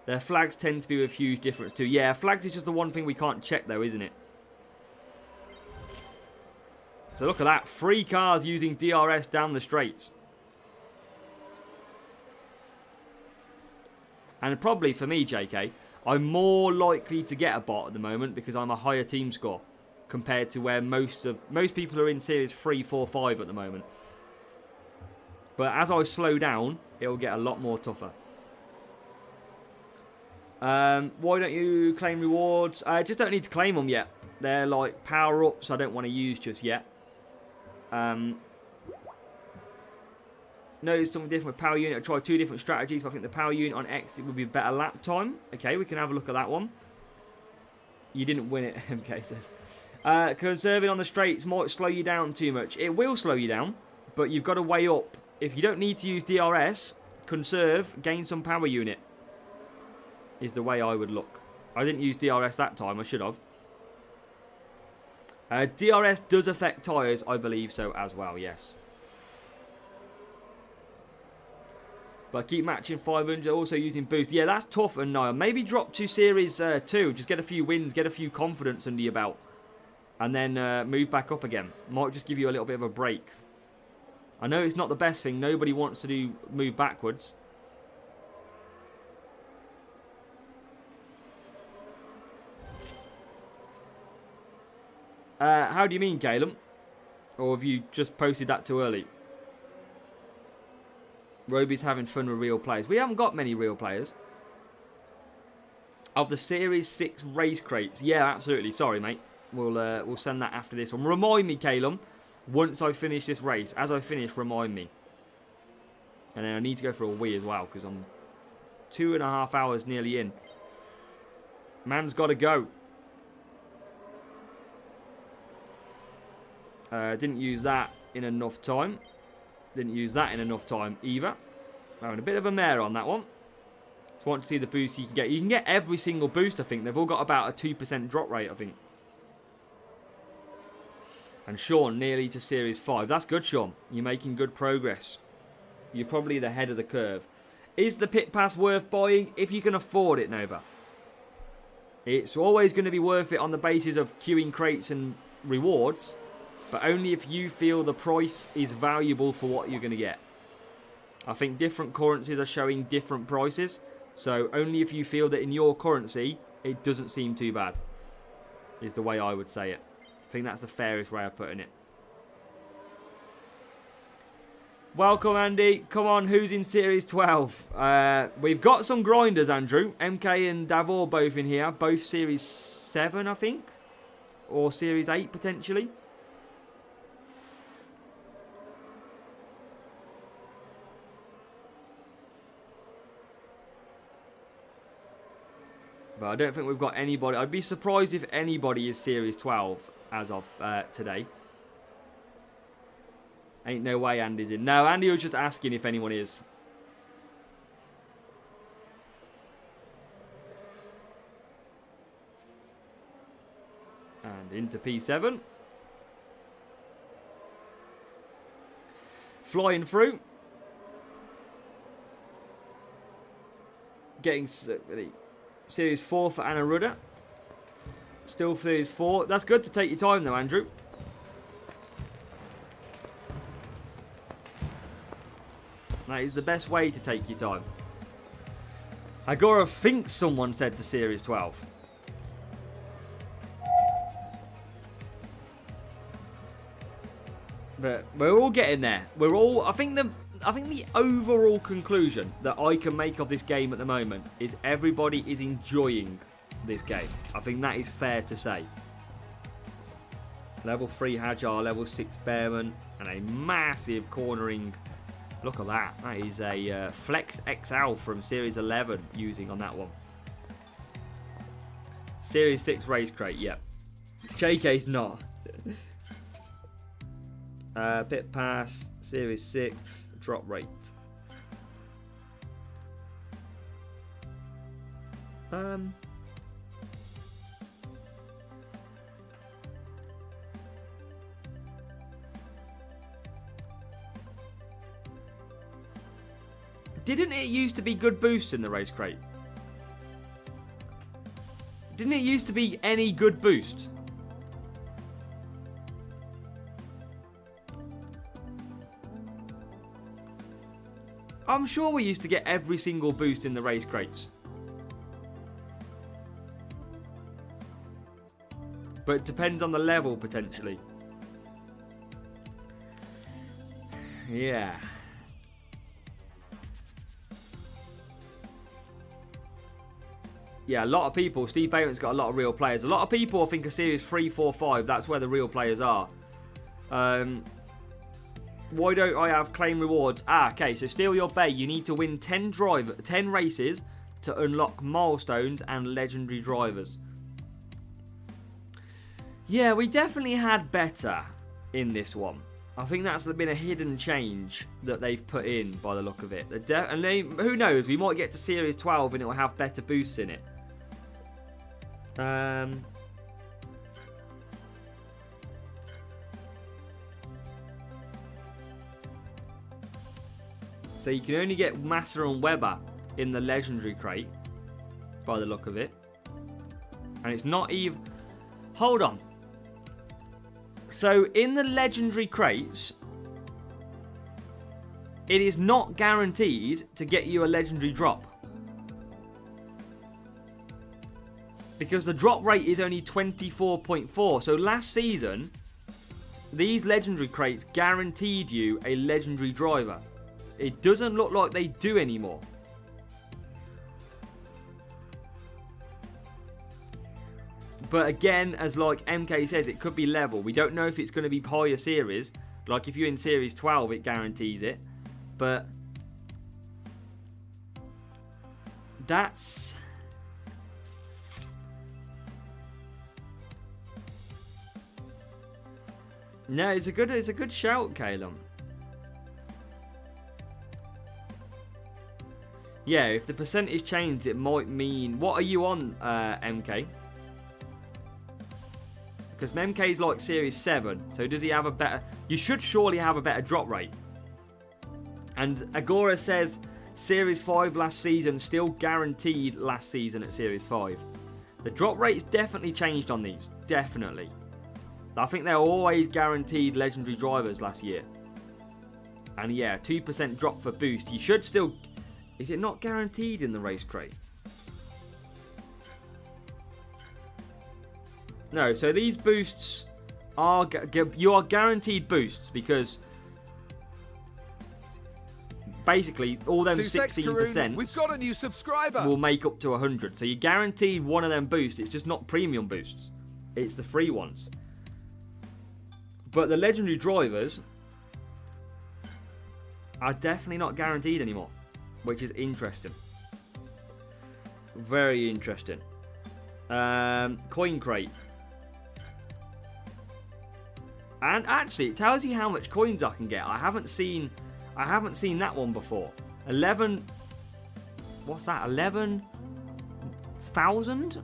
Their flags tend to be with huge difference too. Yeah, flags is just the one thing we can't check though, isn't it? So look at that. 3 cars using DRS down the straights. And probably for me, JK, I'm more likely to get a bot at the moment because I'm a higher team score compared to where most people are in Series 3, 4, 5 at the moment. But as I slow down, it'll get a lot more tougher. Why don't you claim rewards? I just don't need to claim them yet. They're like power-ups I don't want to use just yet. Notice something different with power unit. I tried 2 different strategies, but I think the power unit on X would be better lap time. Okay, we can have a look at that one. You didn't win it, MK says. Conserving on the straights might slow you down too much. It will slow you down, but you've got to weigh up. If you don't need to use DRS, conserve, gain some power unit. Is the way I would look. I didn't use DRS that time, I should have. DRS does affect tyres, I believe so as well, yes. But keep matching 500, also using boost. Yeah, that's tough, and no. Maybe drop to Series 2, just get a few wins, get a few confidence under your belt. And then move back up again. Might just give you a little bit of a break. I know it's not the best thing, nobody wants to move backwards. How do you mean, Caleb? Or have you just posted that too early? Roby's having fun with real players. We haven't got many real players. Of the Series 6 race crates. Yeah, absolutely. Sorry, mate. We'll send that after this one. Remind me, Caleb, once I finish this race. As I finish, remind me. And then I need to go for a wee as well, because I'm 2.5 hours nearly in. Man's got to go. Didn't use that in enough time. Didn't use that in enough time either. Having a bit of a mare on that one. Just want to see the boost you can get. You can get every single boost, I think. They've all got about a 2% drop rate, I think. And Sean, nearly to Series 5. That's good, Sean. You're making good progress. You're probably the head of the curve. Is the pit pass worth buying? If you can afford it, Nova. It's always going to be worth it on the basis of queuing crates and rewards. But only if you feel the price is valuable for what you're going to get. I think different currencies are showing different prices. So only if you feel that in your currency, it doesn't seem too bad. Is the way I would say it. I think that's the fairest way of putting it. Welcome, Andy. Come on, who's in Series 12? We've got some grinders, Andrew. MK and Davor both in here. Both Series 7, I think. Or Series 8, potentially. But I don't think we've got anybody. I'd be surprised if anybody is Series 12 as of today. Ain't no way Andy's in. No, Andy was just asking if anyone is. And into P7. Flying through. Getting Series 4 for Anna Rudder. Still Series 4. That's good to take your time though, Andrew. That is the best way to take your time. Agora thinks someone said to Series 12. But we're all getting there. We're all. I think the overall conclusion that I can make of this game at the moment is everybody is enjoying this game. I think that is fair to say. Level 3 Hajar, level 6 Bearman, and a massive cornering. Look at that. That is a Flex XL from Series 11 using on that one. Series 6 race crate, yep. JK's not. Pit pass, Series 6, drop rate. Didn't it used to be good boost in the race crate? Didn't it used to be any good boost? I'm sure we used to get every single boost in the race crates. But it depends on the level, potentially. Yeah. Yeah, a lot of people. Steve Bateman's got a lot of real players. A lot of people think a Series 3, 4, 5, that's where the real players are. Why don't I have claim rewards? Okay, so Steal Your Bay. You need to win 10 races to unlock milestones and legendary drivers. Yeah, we definitely had better in this one. I think that's been a hidden change that they've put in by the look of it. Who knows? We might get to Series 12 and it will have better boosts in it. So you can only get Massa and Webber in the legendary crate by the look of it. And it's not even... Hold on. So in the legendary crates, it is not guaranteed to get you a legendary drop. Because the drop rate is only 24.4. So last season, these legendary crates guaranteed you a legendary driver. It doesn't look like they do anymore. But again, as like MK says, it could be level. We don't know if it's going to be higher series. Like if you're in Series 12, it guarantees it. But that's... No, it's a good shout, Calum. Yeah, if the percentage changed, it might mean... What are you on, MK? Because MK is like Series 7, so does he have a better... You should surely have a better drop rate. And Agora says Series 5 last season, still guaranteed last season at Series 5. The drop rate's definitely changed on these, definitely. I think they were always guaranteed legendary drivers last year. And yeah, 2% drop for boost. You should still... Is it not guaranteed in the race crate? No, so these boosts are... You are guaranteed boosts because... Basically, all them 16% we've got a new subscriber. Will make up to 100. So you're guaranteed one of them boosts. It's just not premium boosts. It's the free ones. But the legendary drivers are definitely not guaranteed anymore, which is interesting. Very interesting. Coin crate. And actually, it tells you how much coins I can get. I haven't seen that one before. 11. What's that? 11,000.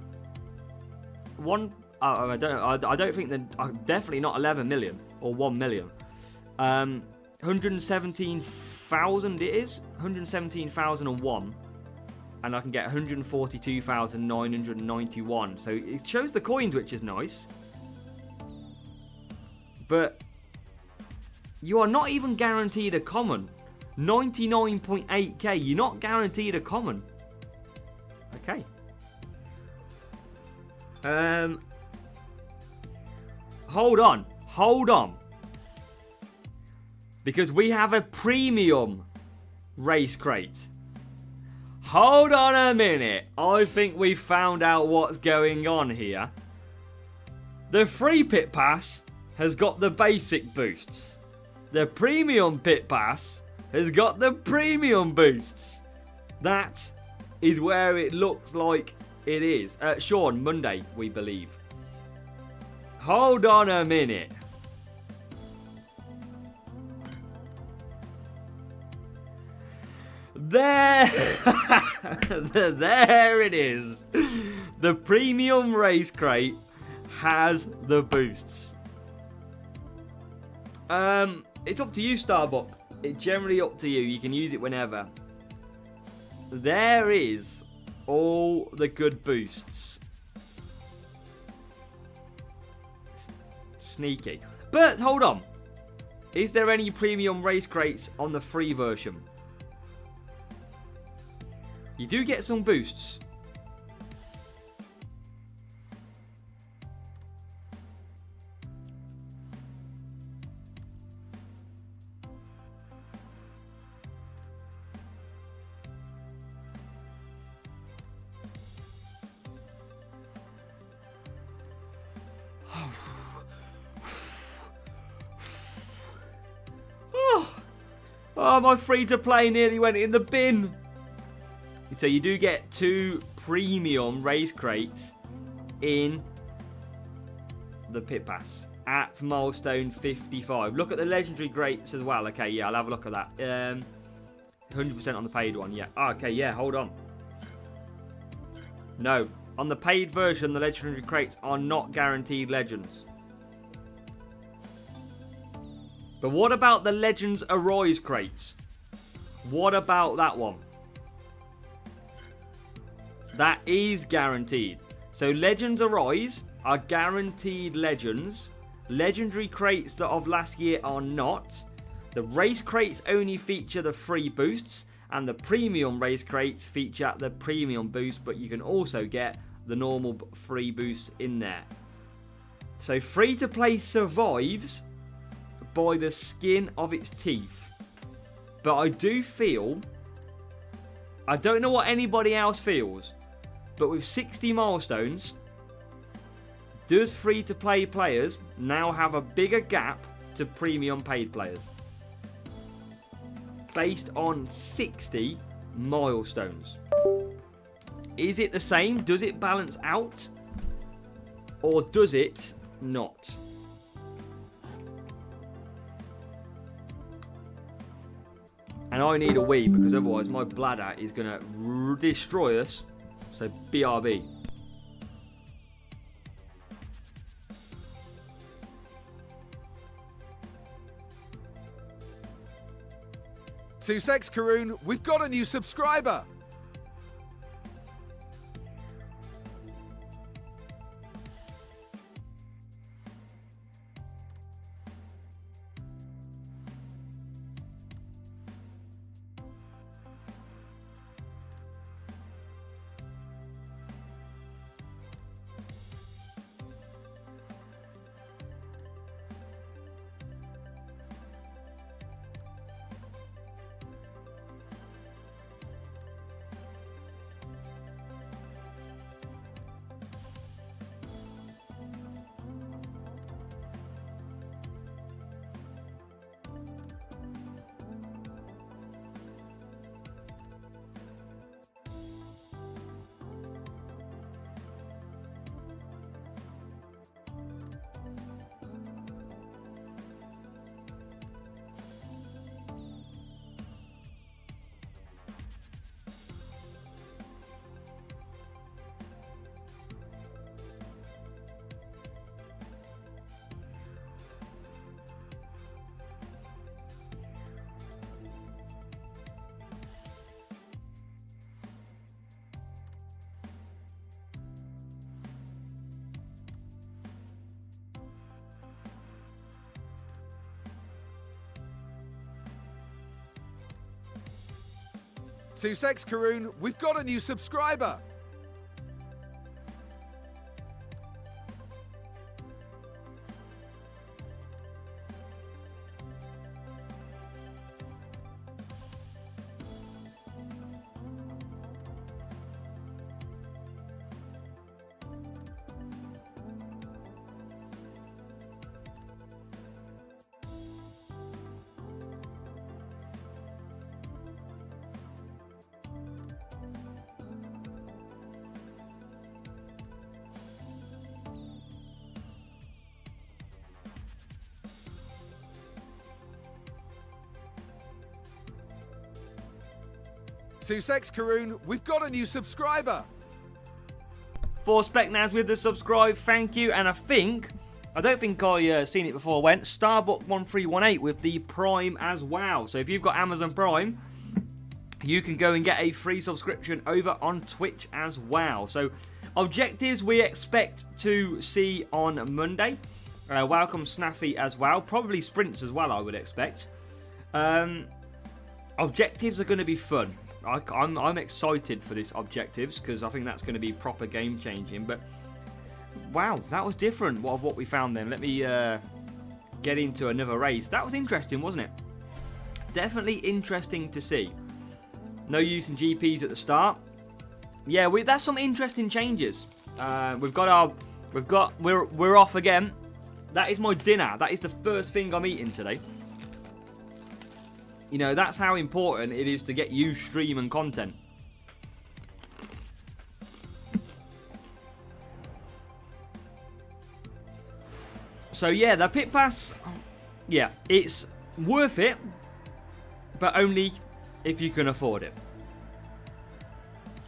One. I don't know. I don't think that. Definitely not 11 million or 1 million. 117,000 it is. 117,001. And I can get 142,991. So it shows the coins, which is nice. But you are not even guaranteed a common. 99.8k. You're not guaranteed a common. Okay. Hold on. Because we have a premium race crate. Hold on a minute. I think we found out what's going on here. The free pit pass has got the basic boosts. The premium pit pass has got the premium boosts. That is where it looks like it is. Sean, Monday, we believe. Hold on a minute. There. There it is. The premium race crate has the boosts. It's up to you, Starbuck. It's generally up to you. You can use it whenever. there is all the good boosts. Sneaky. But hold on. Is there any premium race crates on the free version? You do get some boosts. Oh, my free-to-play nearly went in the bin. So you do get 2 premium race crates in the pit pass at milestone 55. Look at the legendary crates as well. Okay, yeah, I'll have a look at that. 100% on the paid one, yeah. Okay, yeah, hold on. No, on the paid version, the legendary crates are not guaranteed legends. But what about the Legends Arise crates? What about that one? That is guaranteed. So Legends Arise are guaranteed legends. Legendary crates that of last year are not. The race crates only feature the free boosts. And the premium race crates feature the premium boost. But you can also get the normal free boosts in there. So free to play survives by the skin of its teeth. But I do feel, I don't know what anybody else feels, but with 60 milestones, does free to play players now have a bigger gap to premium paid players? Based on 60 milestones. Is it the same? Does it balance out? Or does it not? And I need a wee because otherwise my bladder is going to destroy us. So BRB. Two Sex Karoon, we've got a new subscriber. Two Sex Karoon, we've got a new subscriber. Two Sex Karoon, we've got a new subscriber. For Specnaz with the subscribe, thank you. And I don't think I seen it before I went. Starbuck 1318 with the Prime as well. So if you've got Amazon Prime, you can go and get a free subscription over on Twitch as well. So, objectives we expect to see on Monday. Welcome Snaffy as well. Probably sprints as well, I would expect. Objectives are going to be fun. I'm excited for this objectives because I think that's going to be proper game changing. But wow, that was different of what we found then. Let me get into another race. That was interesting, wasn't it? Definitely interesting to see. No use in GPs at the start. Yeah, that's some interesting changes. We're off again. That is my dinner. That is the first thing I'm eating today. You know, that's how important it is to get you streaming content. So yeah, the pit pass, yeah, it's worth it, but only if you can afford it.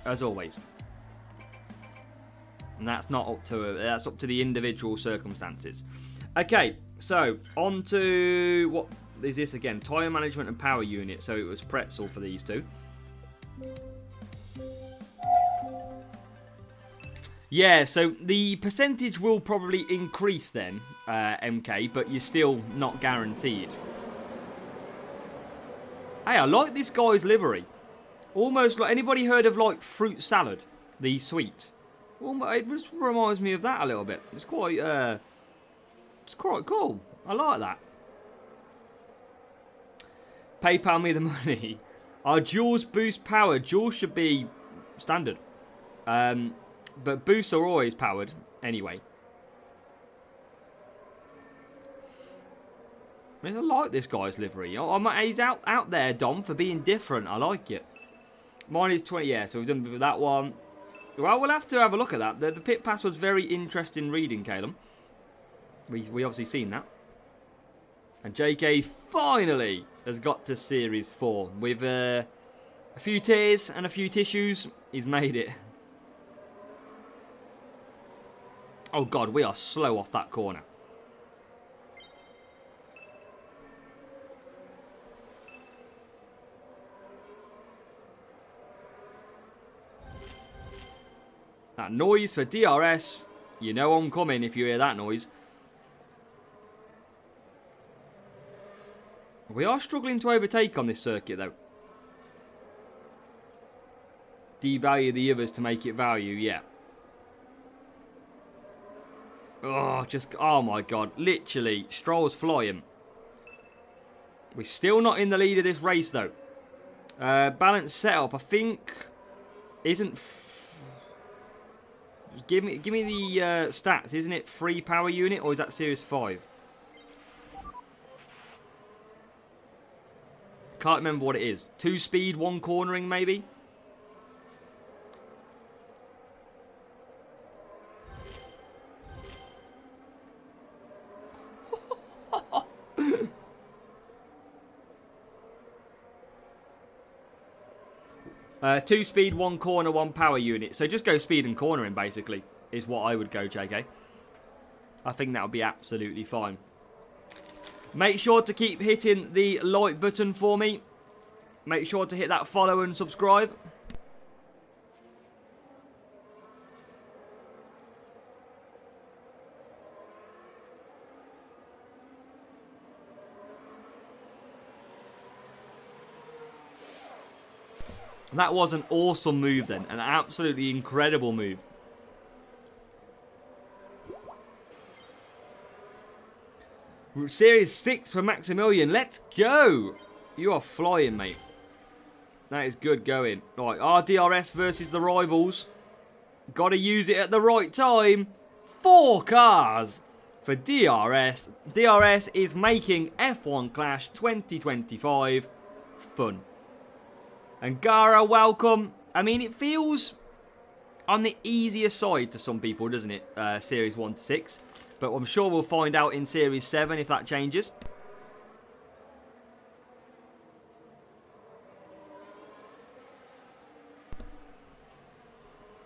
As always. And that's not up to that's up to the individual circumstances. Okay, so on to what is this again? Tyre management and power unit. So it was pretzel for these two. Yeah, so the percentage will probably increase then, MK, but you're still not guaranteed. Hey, I like this guy's livery. Almost like, anybody heard of like fruit salad? The sweet. It just reminds me of that a little bit. It's quite cool. I like that. PayPal me the money. Our duals boost power. Duals should be standard. But boosts are always powered anyway. I like this guy's livery. He's out there, Dom, for being different. I like it. Mine is 20. Yeah, so we've done that one. Well, we'll have to have a look at that. The pit pass was very interesting reading, Caleb. We obviously seen that. And JK finally has got to Series 4. With a few tears and a few tissues, he's made it. Oh God, we are slow off that corner. That noise for DRS. You know I'm coming if you hear that noise. We are struggling to overtake on this circuit though. Devalue the others to make it value, yeah. Oh my God, literally, Stroll's flying. We're still not in the lead of this race though. Balanced setup, I think, isn't. Give me the stats. Isn't it 3 power unit or is that Series 5? Can't remember what it is. 2 speed, 1 cornering maybe. Two speed, 1 corner, 1 power unit. So just go speed and cornering, basically, is what I would go, JK. I think that would be absolutely fine. Make sure to keep hitting the like button for me. Make sure to hit that follow and subscribe. That was an awesome move then. An absolutely incredible move. Series 6 for Maximilian. Let's go. You are flying, mate. That is good going. Right, RDRS versus the rivals. Got to use it at the right time. 4 cars for DRS. DRS is making F1 Clash 2025 fun. And Gara, welcome. I mean, it feels on the easier side to some people, doesn't it? Series 1 to 6. But I'm sure we'll find out in Series 7 if that changes.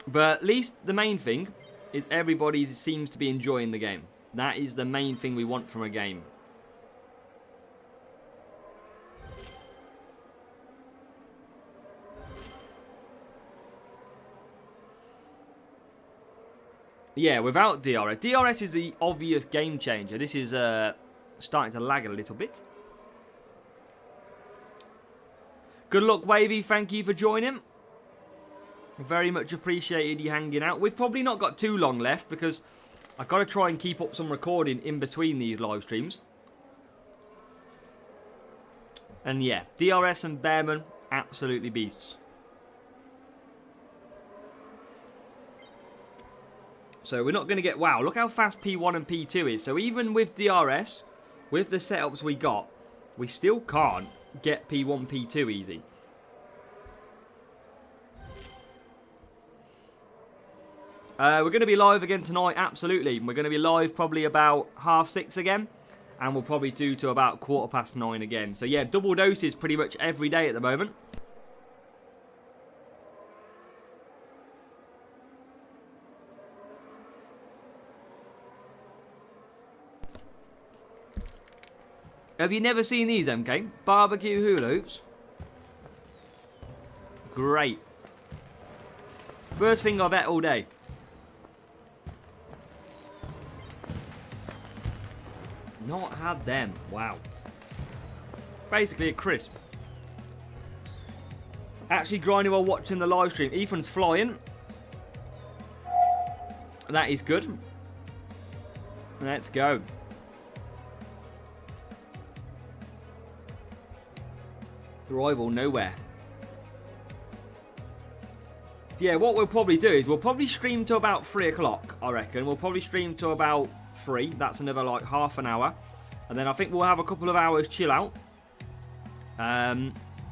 But at least the main thing is everybody seems to be enjoying the game. That is the main thing we want from a game. Yeah, without DRS. DRS is the obvious game changer. This is starting to lag a little bit. Good luck, Wavy. Thank you for joining. Very much appreciated you hanging out. We've probably not got too long left because I've got to try and keep up some recording in between these live streams. And yeah, DRS and Bearman, absolutely beasts. So we're not going to get... Wow, look how fast P1 and P2 is. So even with DRS, with the setups we got, we still can't get P1, P2 easy. We're going to be live again tonight, absolutely. We're going to be live probably about 6:30 again. And we'll probably do to about 9:15 again. So yeah, double doses pretty much every day at the moment. Have you never seen these, MK? Barbecue hula hoops. Great. First thing I've ate all day. Not had them. Wow. Basically a crisp. Actually grinding while watching the live stream. Ethan's flying. That is good. Let's go. Rival nowhere. Yeah, what we'll probably do is we'll probably stream to about 3 o'clock, I reckon. We'll probably stream to about 3. That's another like half an hour. And then I think we'll have a couple of hours chill out.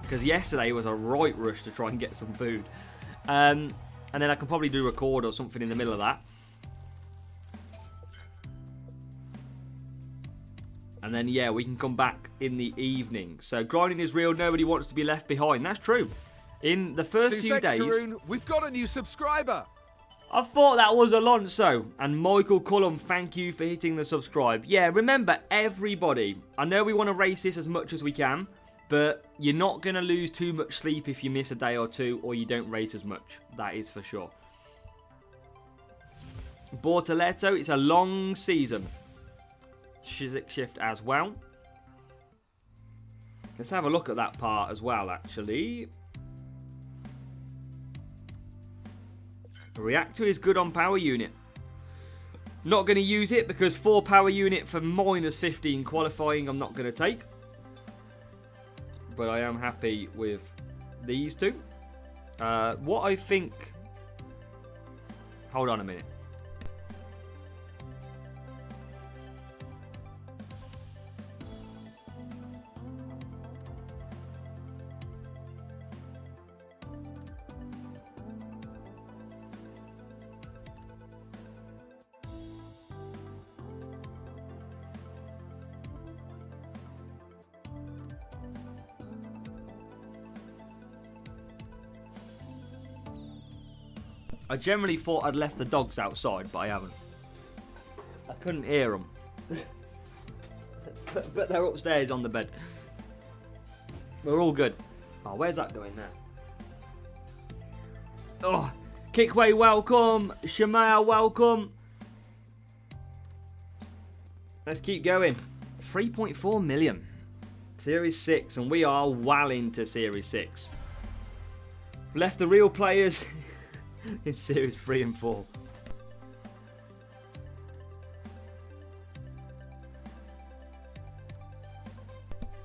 Because yesterday was a right rush to try and get some food. And then I can probably do record or something in the middle of that. And then, yeah, we can come back in the evening. So, grinding is real. Nobody wants to be left behind. That's true. In the first few days... Karoon, we've got a new subscriber. I thought that was Alonso. And Michael Cullum, thank you for hitting the subscribe. Yeah, remember, everybody. I know we want to race this as much as we can. But you're not going to lose too much sleep if you miss a day or two. Or you don't race as much. That is for sure. Bortoletto, it's a long season. Shift as well. Let's have a look at that part as well, actually. The reactor is good on power unit. Not going to use it because 4 power unit for minus 15 qualifying I'm not going to take. But I am happy with these two. What I think... Hold on a minute. I generally thought I'd left the dogs outside, but I haven't. I couldn't hear them. But they're upstairs on the bed. We're all good. Oh, where's that going now? Oh, Kickway, welcome. Shamaya, welcome. Let's keep going. 3.4 million. Series 6, and we are well into Series 6. Left the real players... in Series 3 and 4.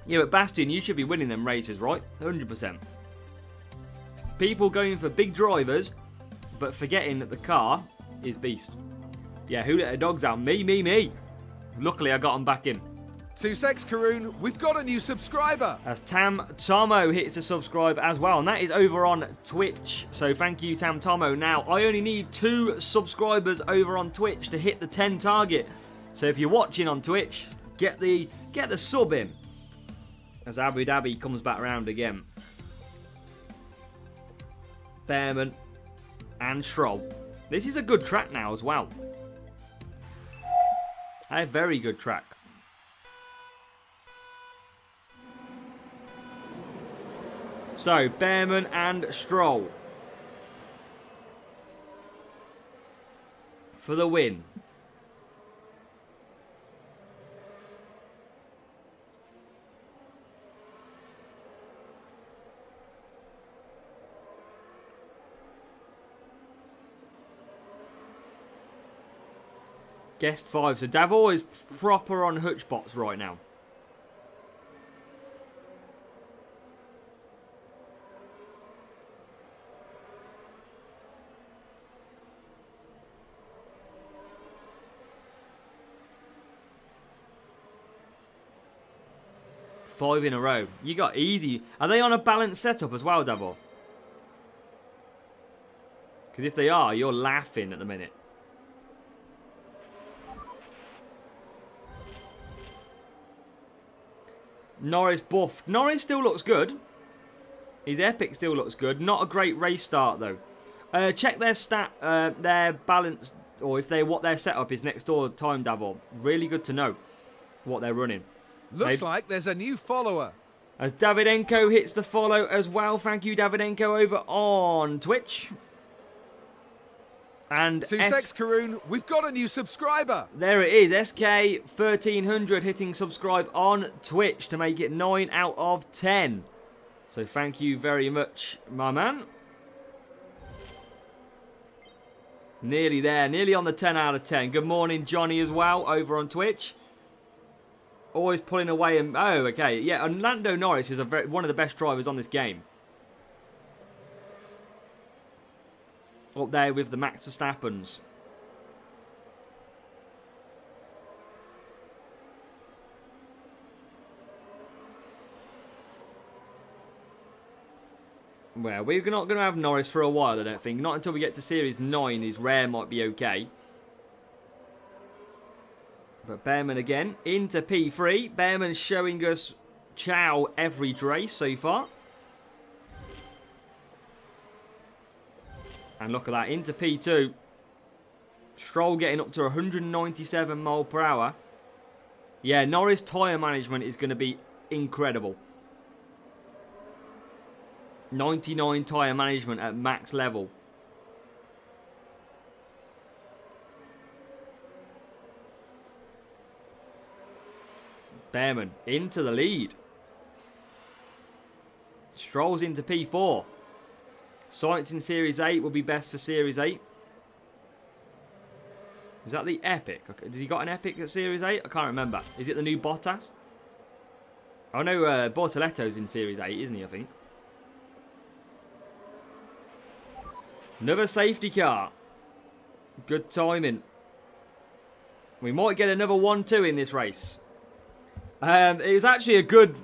Yeah, but Bastion, you should be winning them races, right? 100%. People going for big drivers, but forgetting that the car is beast. Yeah, who let the dogs out? Me. Luckily, I got them back in. 2 secs, Karoon, we've got a new subscriber. As Tam Tomo hits a subscribe as well, and that is over on Twitch. So thank you, Tam Tomo. Now, I only need 2 subscribers over on Twitch to hit the 10 target. So if you're watching on Twitch, get the sub in. As Abu Dhabi comes back around again. Bearman and Schroll. This is a good track now as well. A very good track. So, Bearman and Stroll. for the win. Guest 5. So Davor is proper on Hutchbots right now. Five in a row. You got easy. Are they on a balanced setup as well, Davor? Because if they are, you're laughing at the minute. Norris buffed. Norris still looks good. His Epic still looks good. Not a great race start, though. Check their stat, their balance, or if they what their setup is next door time, Davor. Really good to know what they're running. Looks like there's a new follower. As Davidenko hits the follow as well. Thank you, Davidenko, over on Twitch. And Sex Karoon, we've got a new subscriber. There it is, SK1300 hitting subscribe on Twitch to make it 9 out of 10. So thank you very much, my man. Nearly there, nearly on the 10 out of 10. Good morning, Johnny, as well, over on Twitch. Always pulling away and... Oh, okay. Yeah, and Lando Norris is one of the best drivers on this game. Up there with the Max Verstappens. Well, we're not going to have Norris for a while, I don't think. Not until we get to Series 9. His rare might be okay. But Behrman again, into P3. Behrman showing us chow every race so far. And look at that, into P2. Stroll getting up to 197 mile per hour. Yeah, Norris tyre management is going to be incredible. 99 tyre management at max level. Behrman into the lead. Stroll's into P4. Science in Series 8 will be best for Series 8. Is that the Epic? Has he got an Epic at Series 8? I can't remember. Is it the new Bottas? I know Bortoletto's in Series 8, isn't he, I think? Another safety car. Good timing. We might get another 1-2 in this race. It's actually a good...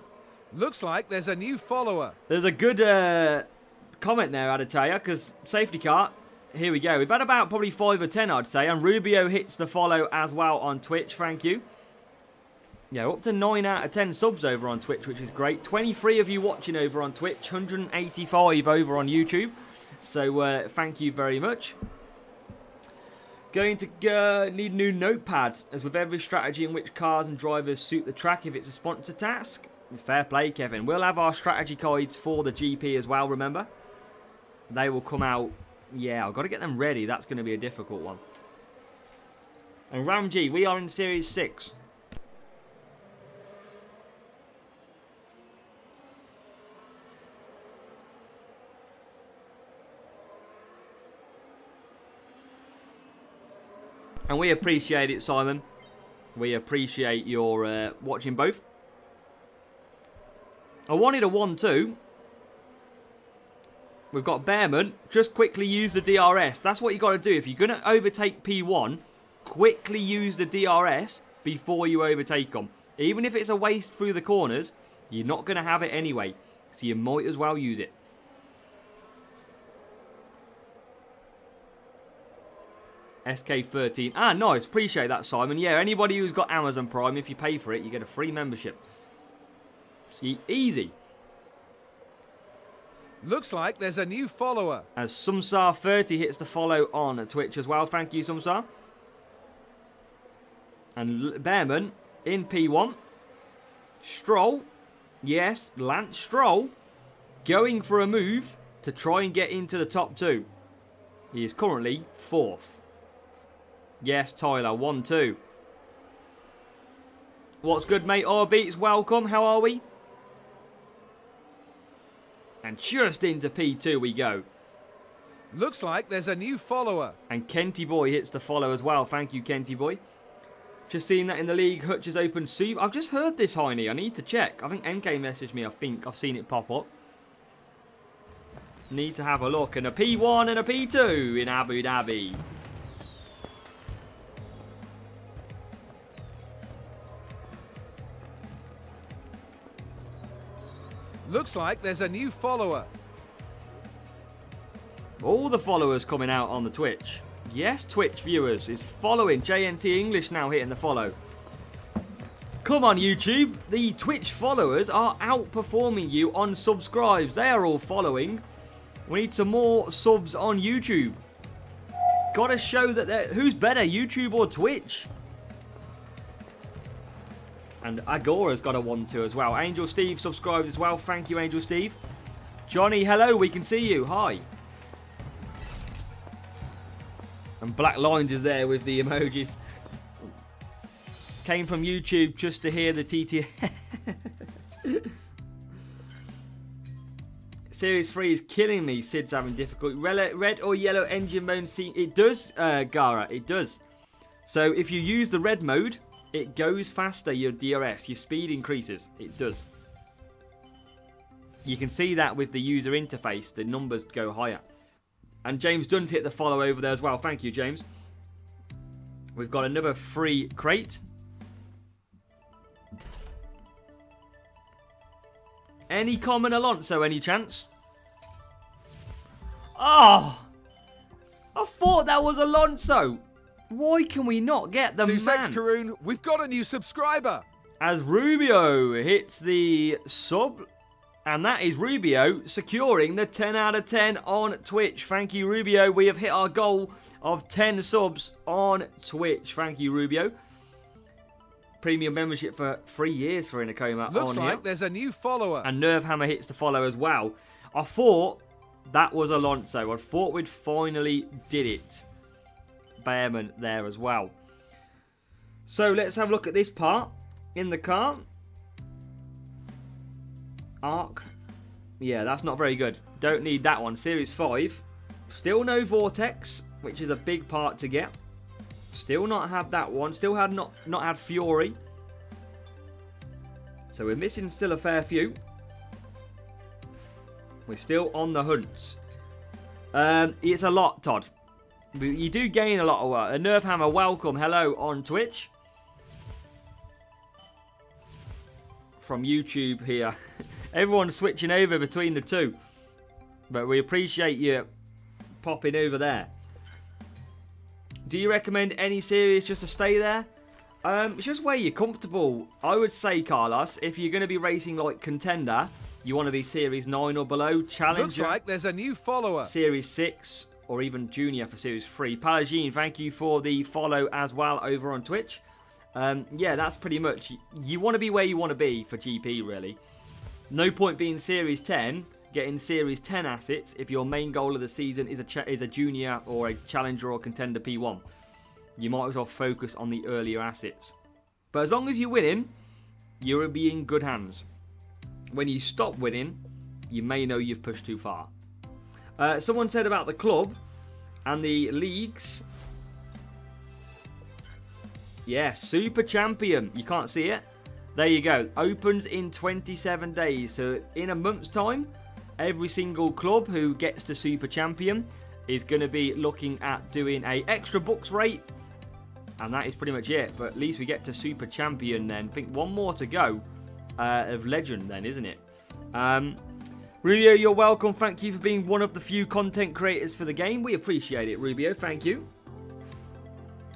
Looks like there's a new follower. There's a good comment there, Aditya, because safety car, here we go. We've had about probably 5 or 10, I'd say, and Rubio hits the follow as well on Twitch, thank you. Yeah, up to 9 out of 10 subs over on Twitch, which is great. 23 of you watching over on Twitch, 185 over on YouTube. So, thank you very much. Going to need a new notepad, as with every strategy in which cars and drivers suit the track if it's a sponsor task. Fair play, Kevin. We'll have our strategy guides for the GP as well, remember? They will come out. Yeah, I've got to get them ready. That's going to be a difficult one. And Ramji, we are in Series 6. And we appreciate it, Simon. We appreciate your watching both. I wanted a 1-2. We've got Behrman. Just quickly use the DRS. That's what you got to do. If you're going to overtake P1, quickly use the DRS before you overtake them. Even if it's a waste through the corners, you're not going to have it anyway. So you might as well use it. SK13. Ah, nice. Appreciate that, Simon. Yeah, anybody who's got Amazon Prime, if you pay for it, you get a free membership. See, easy. Looks like there's a new follower. As Sumsar30 hits the follow on Twitch as well. Thank you, Sumsar. And Behrman in P1. Stroll. Yes, Lance Stroll. Going for a move to try and get into the top 2. He is currently 4th. Yes, Tyler, 1-2. What's good, mate? Beats, welcome. How are we? And just into P2 we go. Looks like there's a new follower. And Kenty Boy hits the follow as well. Thank you, Kenty Boy. Just seen that in the league. Hutch has opened soup. I've just heard this, Heine. I need to check. I think MK messaged me. I think I've seen it pop up. Need to have a look. And a P1 and a P2 in Abu Dhabi. Looks like there's a new follower. All the followers coming out on the Twitch. Yes, Twitch viewers is following. JNT English now hitting the follow. Come on, YouTube. The Twitch followers are outperforming you on subscribes. They are all following. We need some more subs on YouTube. Gotta show that who's better, YouTube or Twitch? And Agora's got a 1-2 as well. Angel Steve subscribed as well. Thank you, Angel Steve. Johnny, hello. We can see you. Hi. And Black Lines is there with the emojis. Came from YouTube just to hear the TT. Series 3 is killing me. Sid's having difficulty. Red or yellow engine mode. It does, Gara. It does. So if you use the red mode, it goes faster, your DRS. Your speed increases. It does. You can see that with the user interface. The numbers go higher. And James Dunn's hit the follow over there as well. Thank you, James. We've got another free crate. Any common Alonso, any chance? Oh! I thought that was Alonso. Why can we not get the man? Karoon, we've got a new subscriber. As Rubio hits the sub. And that is Rubio securing the 10 out of 10 on Twitch. Thank you, Rubio. We have hit our goal of 10 subs on Twitch. Thank you, Rubio. Premium membership for 3 years for Inacoma. Looks like there's a new follower. And Nervehammer hits the follow as well. I thought that was Alonso. I thought we'd finally did it. Bearman there as well. So let's have a look at this part in the car. Arc. Yeah, that's not very good. Don't need that one. Series 5. Still no Vortex, which is a big part to get. Still not had that one. Still had not had Fury. So we're missing still a fair few. We're still on the hunt. It's a lot, Todd. You do gain a lot of work. A Nervehammer, welcome. Hello on Twitch. From YouTube here. Everyone's switching over between the two. But we appreciate you popping over there. Do you recommend any series just to stay there? Just where you're comfortable. I would say, Carlos, if you're going to be racing like Contender, you want to be Series 9 or below. Challenger. Looks like there's a new follower. Series 6 or even Junior for Series 3. Palagine, thank you for the follow as well over on Twitch. Yeah, that's pretty much. You want to be where you want to be for GP, really. No point being Series 10, getting Series 10 assets if your main goal of the season is a Junior or a Challenger or Contender P1. You might as well focus on the earlier assets. But as long as you're winning, you'll be in good hands. When you stop winning, you may know you've pushed too far. Someone said about the club and the leagues. Yeah, Super Champion. You can't see it. There you go. Opens in 27 days. So in a month's time, every single club who gets to Super Champion is going to be looking at doing a extra books rate. And that is pretty much it. But at least we get to Super Champion then. I think one more to go of Legend then, isn't it? Rubio, you're welcome. Thank you for being one of the few content creators for the game. We appreciate it, Rubio. Thank you.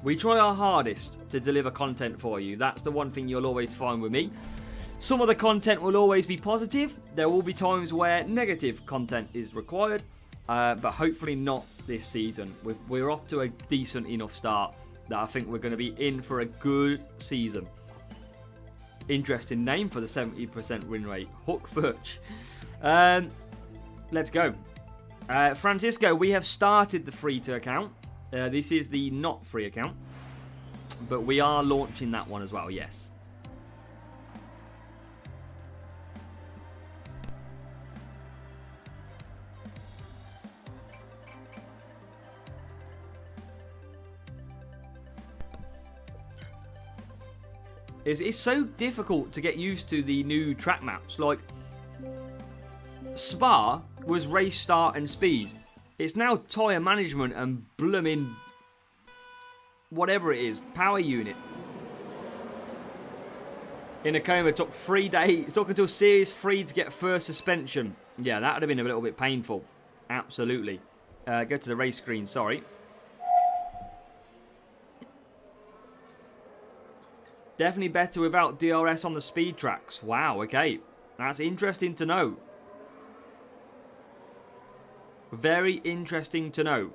We try our hardest to deliver content for you. That's the one thing you'll always find with me. Some of the content will always be positive. There will be times where negative content is required. But hopefully not this season. We're off to a decent enough start that I think we're going to be in for a good season. Interesting name for the 70% win rate. Hook Fudge. Let's go. Francisco, we have started the free to account. This is the not free account. But we are launching that one as well, yes. It's so difficult to get used to the new track maps. Like, Spa was race start and speed. It's now tyre management and blooming whatever it is, power unit. In a coma, it took 3 days. It took until Series 3 to get first suspension. Yeah, that would have been a little bit painful. Absolutely. Go to the race screen, sorry. Definitely better without DRS on the speed tracks. Wow, okay. That's interesting to know. Very interesting to know.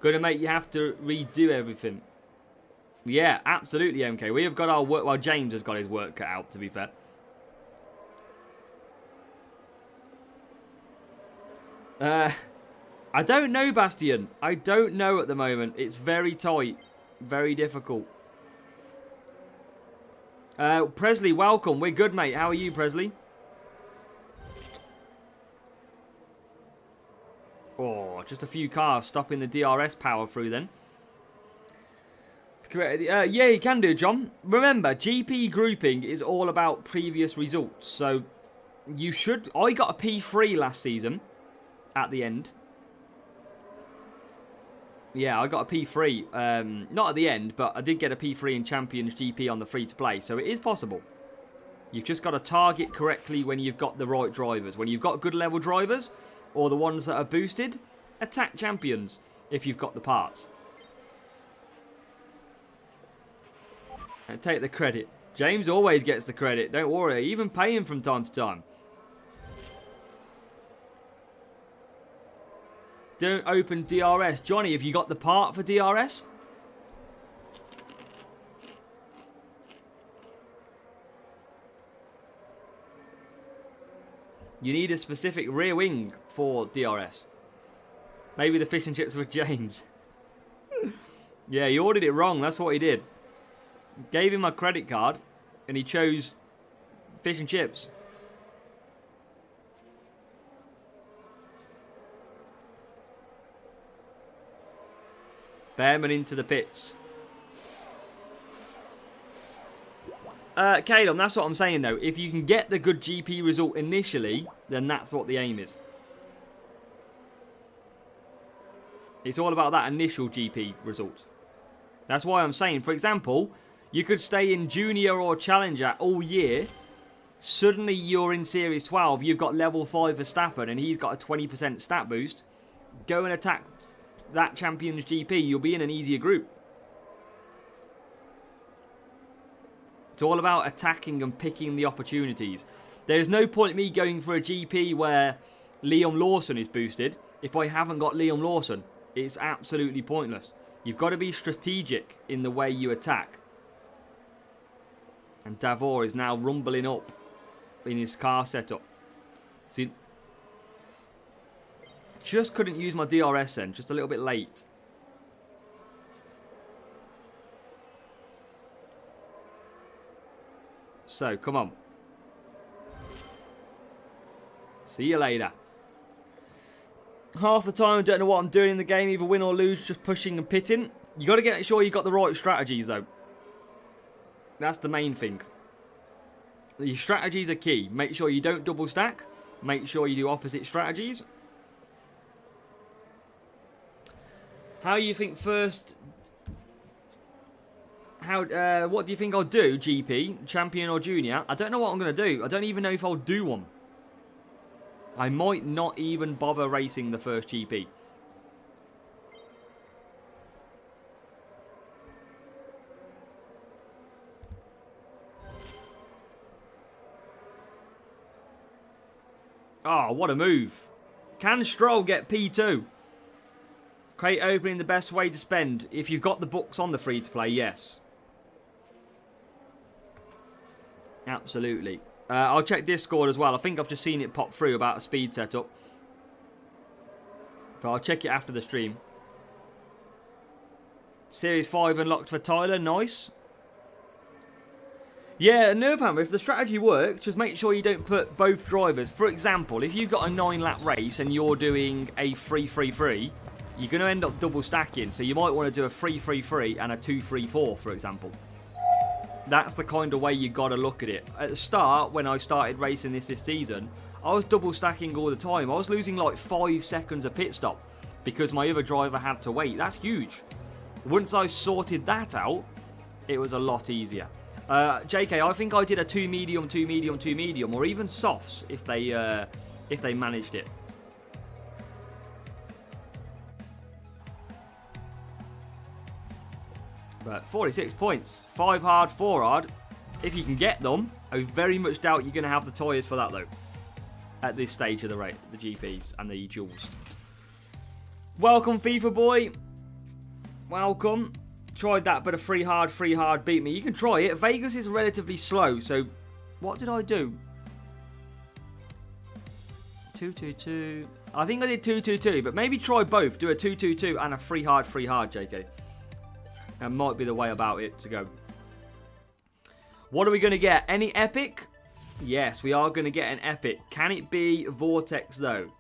Gonna make you have to redo everything. Yeah, absolutely, MK. We have got our work. Well, James has got his work cut out, to be fair. I don't know, Bastian. I don't know at the moment. It's very tight. Very difficult. Presley, welcome. We're good, mate. How are you, Presley? Oh, just a few cars stopping the DRS power through then. Yeah, you can do, John. Remember, GP grouping is all about previous results. So, you should... I got a P3 last season at the end. Yeah, I got a P3. Not at the end, but I did get a P3 in Champions GP on the free-to-play. So, it is possible. You've just got to target correctly when you've got the right drivers. When you've got good level drivers, or the ones that are boosted, attack Champions if you've got the parts. And take the credit. James always gets the credit. Don't worry. I even pay him from time to time. Don't open DRS. Johnny, have you got the part for DRS? You need a specific rear wing for DRS. Maybe the fish and chips with James. Yeah, he ordered it wrong. That's what he did. Gave him my credit card, and he chose fish and chips. Bearman into the pits. Caleb, that's what I'm saying, though. If you can get the good GP result initially, then that's what the aim is. It's all about that initial GP result. That's why I'm saying, for example... You could stay in Junior or Challenger all year. Suddenly you're in Series 12. You've got level 5 Verstappen and he's got a 20% stat boost. Go and attack that Champions GP. You'll be in an easier group. It's all about attacking and picking the opportunities. There's no point me going for a GP where Liam Lawson is boosted if I haven't got Liam Lawson. It's absolutely pointless. You've got to be strategic in the way you attack. And Davor is now rumbling up in his car setup. See, just couldn't use my DRS then, just a little bit late. So, come on. See you later. Half the time I don't know what I'm doing in the game, either win or lose, just pushing and pitting. You got to get sure you've got the right strategies though. That's the main thing. Your strategies are key. Make sure you don't double stack. Make sure you do opposite strategies. How you think first... what do you think I'll do, GP? Champion or Junior? I don't know what I'm going to do. I don't even know if I'll do one. I might not even bother racing the first GP. Oh, what a move. Can Stroll get P2? Crate opening the best way to spend. If you've got the books on the free-to-play, yes. Absolutely. I'll check Discord as well. I think I've just seen it pop through about a speed setup. But I'll check it after the stream. Series 5 unlocked for Tyler. Nice. Yeah, Nervhammer, if the strategy works, just make sure you don't put both drivers. For example, if you've got a 9-lap race and you're doing a 3-3-3, you're going to end up double stacking. So you might want to do a 3-3-3 and a 2-3-4, for example. That's the kind of way you got to look at it. At the start, when I started racing this season, I was double stacking all the time. I was losing like 5 seconds a pit stop because my other driver had to wait. That's huge. Once I sorted that out, it was a lot easier. JK, I think I did a 2 medium, 2 medium, 2 medium, or even softs if they managed it. But 46 points, 5 hard, 4 hard. If you can get them, I very much doubt you're going to have the tyres for that though. At this stage of the rate, the GPs and the duels. Welcome, FIFA boy. Welcome. Tried that, but a free hard beat me. You can try it. Vegas is relatively slow, so what did I do? 2-2-2. I think I did 2-2-2, but maybe try both. Do a 2-2-2 and a free hard, JK. That might be the way about it to go. What are we going to get? Any epic? Yes, we are going to get an epic. Can it be Vortex, though?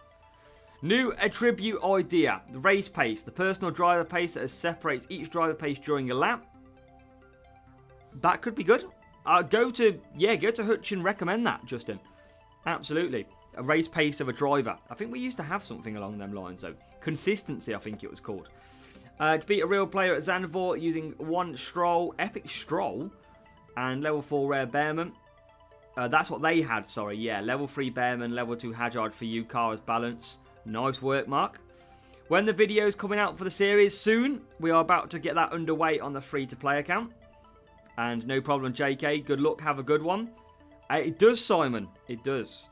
New attribute idea. The race pace. The personal driver pace that separates each driver pace during a lap. That could be good. Go to Hutch and recommend that, Justin. Absolutely. A race pace of a driver. I think we used to have something along them lines, though. Consistency, I think it was called. To beat a real player at Zandvoort using 1 Stroll, Epic Stroll, and level 4 Rare Bearman. That's what they had, sorry, yeah. Level 3 Bearman, level 2 Hadjard for you, car as balance. Nice work, Mark. When the video's coming out for the series soon, we are about to get that underway on the free-to-play account. And no problem, JK. Good luck, have a good one. It does, Simon. It does.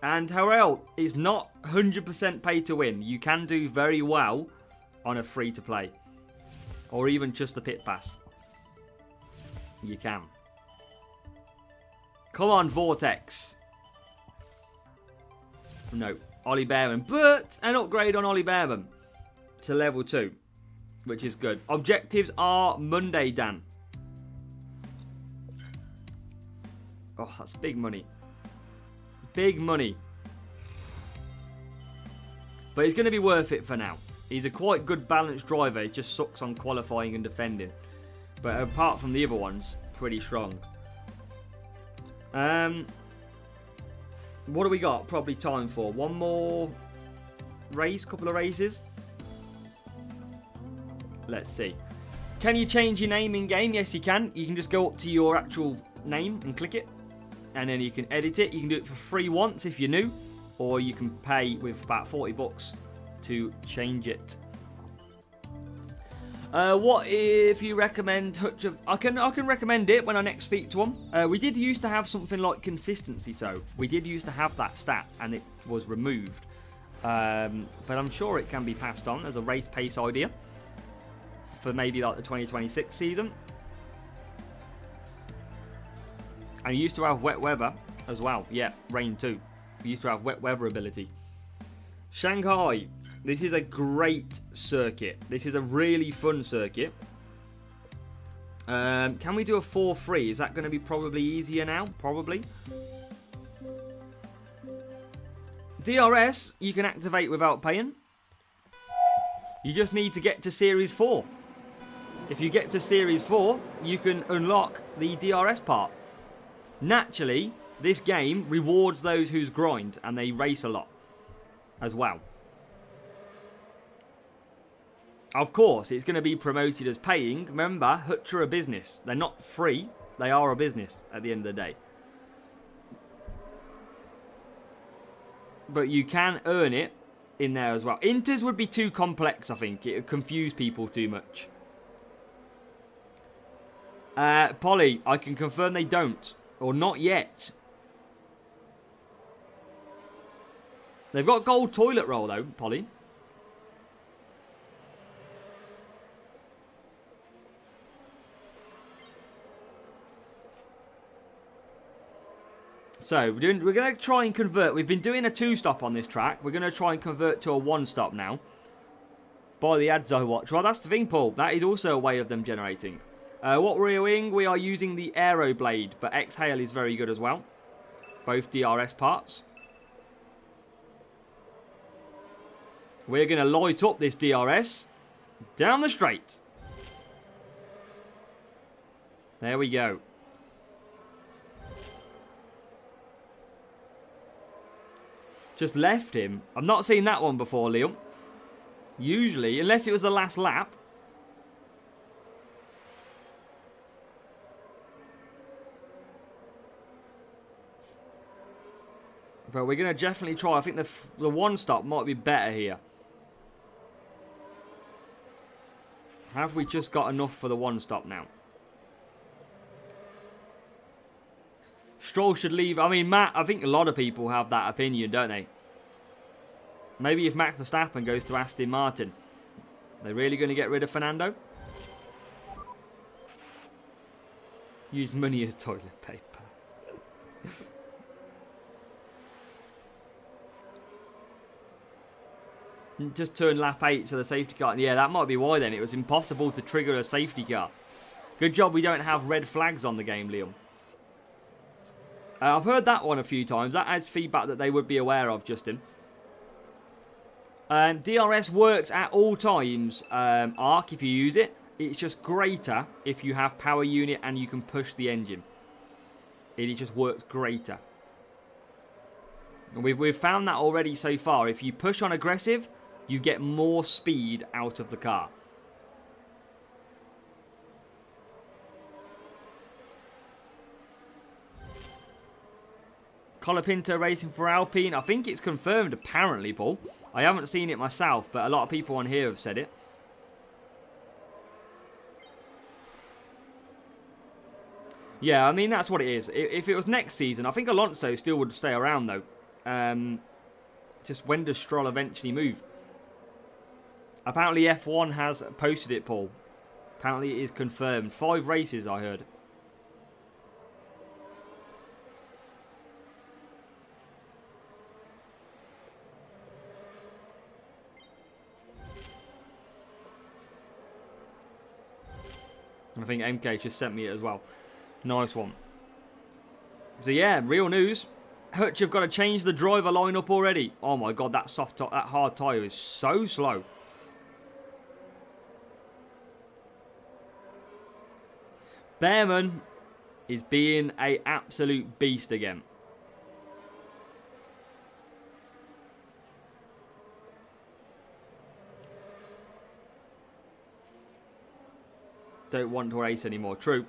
And Harrell, it's not 100% pay to win. You can do very well on a free-to-play. Or even just a pit pass. You can. Come on, Vortex. No, Ollie Bearman. But an upgrade on Ollie Bearman to level 2. Which is good. Objectives are Monday, Dan. Oh, that's big money. Big money. But it's going to be worth it for now. He's a quite good balanced driver. He just sucks on qualifying and defending. But apart from the other ones, pretty strong. What do we got? Probably time for one more race, couple of races. Let's see. Can you change your name in game? Yes, you can. You can just go up to your actual name and click it. And then you can edit it. You can do it for free once if you're new. Or you can pay with about 40 bucks to change it. What if you recommend Hutch of... I can recommend it when I next speak to him. We did used to have something like consistency, so we did used to have that stat, and it was removed. But I'm sure it can be passed on as a race pace idea for maybe like the 2026 season. And you used to have wet weather as well. Yeah, rain too. We used to have wet weather ability. Shanghai. This is a great circuit. This is a really fun circuit. Can we do a 4-3? Is that going to be probably easier now? Probably. DRS, you can activate without paying. You just need to get to Series 4. If you get to Series 4, you can unlock the DRS part. Naturally, this game rewards those who's grind, and they race a lot as well. Of course, it's going to be promoted as paying. Remember, Hutch are a business. They're not free. They are a business at the end of the day. But you can earn it in there as well. Inters would be too complex, I think. It would confuse people too much. Polly, I can confirm they don't. Or not yet. They've got gold toilet roll, though, Polly. So, we're going to try and convert. We've been doing a 2-stop on this track. We're going to try and convert to a 1-stop now. By the ads I watch. Well, that's the thing, Paul. That is also a way of them generating. What we're doing, we are using the Aero Blade, but Exhale is very good as well. Both DRS parts. We're going to light up this DRS down the straight. There we go. Just left him. I've not seen that one before, Liam. Usually, unless it was the last lap. But we're going to definitely try. I think the 1-stop might be better here. Have we just got enough for the 1-stop now? Stroll should leave. I mean, Matt, I think a lot of people have that opinion, don't they? Maybe if Max Verstappen goes to Aston Martin, they're really going to get rid of Fernando? Use money as toilet paper. Just turn lap 8 to the safety car. Yeah, that might be why then. It was impossible to trigger a safety car. Good job we don't have red flags on the game, Liam. I've heard that one a few times. That adds feedback that they would be aware of, Justin. DRS works at all times, Arc, if you use it. It's just greater if you have power unit and you can push the engine. It just works greater. And we've found that already so far. If you push on aggressive, you get more speed out of the car. Colapinto racing for Alpine. I think it's confirmed, apparently, Paul. I haven't seen it myself, but a lot of people on here have said it. Yeah, I mean, that's what it is. If it was next season, I think Alonso still would stay around, though. Just when does Stroll eventually move? Apparently F1 has posted it, Paul. Apparently it is confirmed. 5 races, I heard. I think MK just sent me it as well. Nice one. So yeah, real news. Hutch have got to change the driver lineup already. Oh my god, that that hard tyre is so slow. Behrman is being an absolute beast again. Don't want to race anymore. True.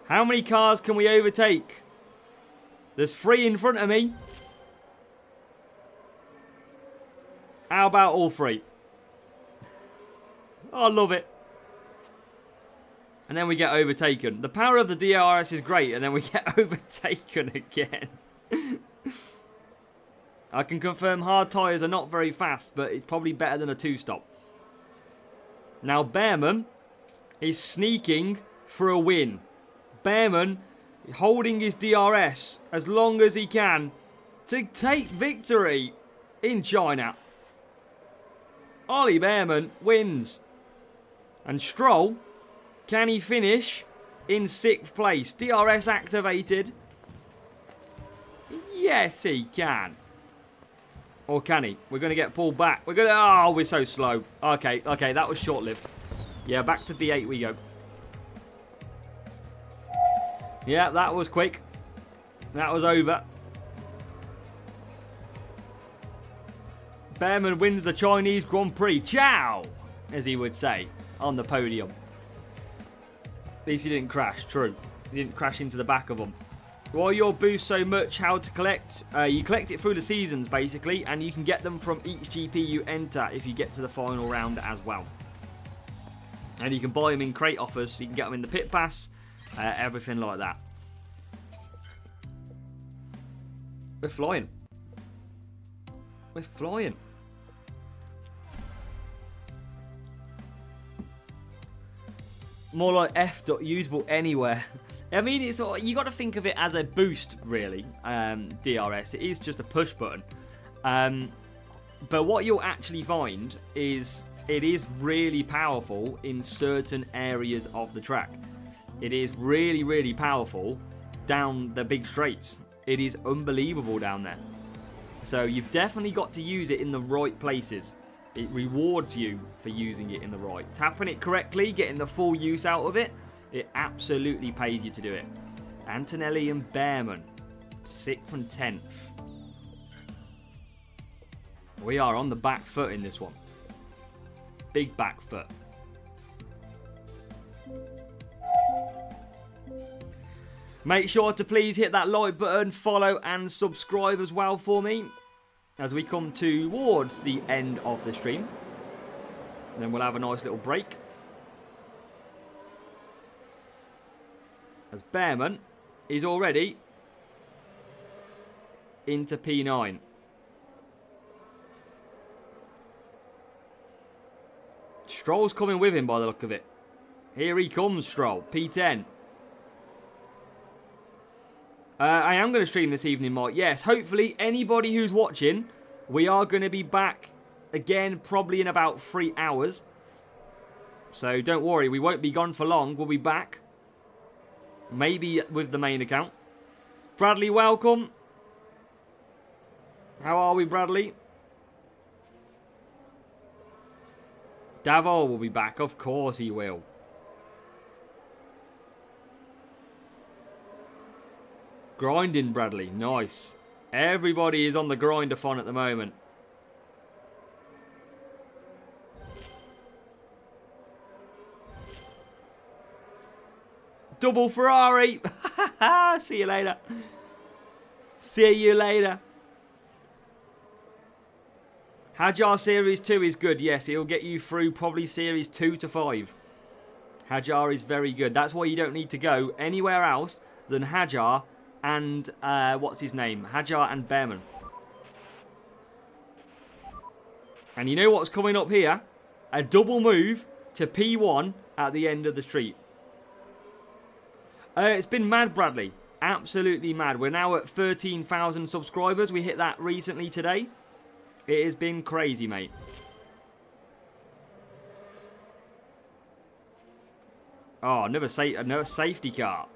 How many cars can we overtake? There's 3 in front of me. How about all 3? I love it. And then we get overtaken. The power of the DRS is great, and then we get overtaken again. I can confirm hard tyres are not very fast, but it's probably better than a 2-stop. Now Behrman is sneaking for a win. Behrman holding his DRS as long as he can to take victory in China. Ollie Behrman wins. And Stroll, can he finish in 6th place? DRS activated. Yes, he can. Or can he? We're going to get pulled back. We're going to... Oh, we're so slow. Okay, that was short-lived. Yeah, back to B8 we go. Yeah, that was quick. That was over. Behrman wins the Chinese Grand Prix. Ciao! As he would say on the podium. At least he didn't crash. True. He didn't crash into the back of them. Why your boost so much? How to collect? You collect it through the seasons, basically. And you can get them from each GP you enter if you get to the final round as well. And you can buy them in crate offers. So you can get them in the pit pass. Everything like that. We're flying. We're flying. More like F. Usable anywhere. I mean, it's you got to think of it as a boost, really. DRS. It is just a push button. But what you'll actually find is it is really powerful in certain areas of the track. It is really, really powerful down the big straights. It is unbelievable down there. So you've definitely got to use it in the right places. It rewards you for using it in the right. Tapping it correctly, getting the full use out of it, it absolutely pays you to do it. Antonelli and Behrman, 6th and 10th. We are on the back foot in this one. Big back foot. Make sure to please hit that like button, follow and subscribe as well for me as we come towards the end of the stream. And then we'll have a nice little break. As Behrman is already into P9. Stroll's coming with him by the look of it. Here he comes, Stroll, P10. I am going to stream this evening, Mike. Yes, hopefully anybody who's watching, we are going to be back again probably in about 3 hours. So don't worry, we won't be gone for long. We'll be back. Maybe with the main account. Bradley, welcome. How are we, Bradley? Davo will be back. Of course he will. Grinding, Bradley. Nice. Everybody is on the grind-a-thon at the moment. Double Ferrari. See you later. See you later. Hajar Series 2 is good. Yes, it'll get you through probably Series 2 to 5. Hajar is very good. That's why you don't need to go anywhere else than Hajar and, what's his name? Hajar and Behrman. And you know what's coming up here? A double move to P1 at the end of the street. It's been mad, Bradley. Absolutely mad. We're now at 13,000 subscribers. We hit that recently today. It has been crazy, mate. Oh, another safety car.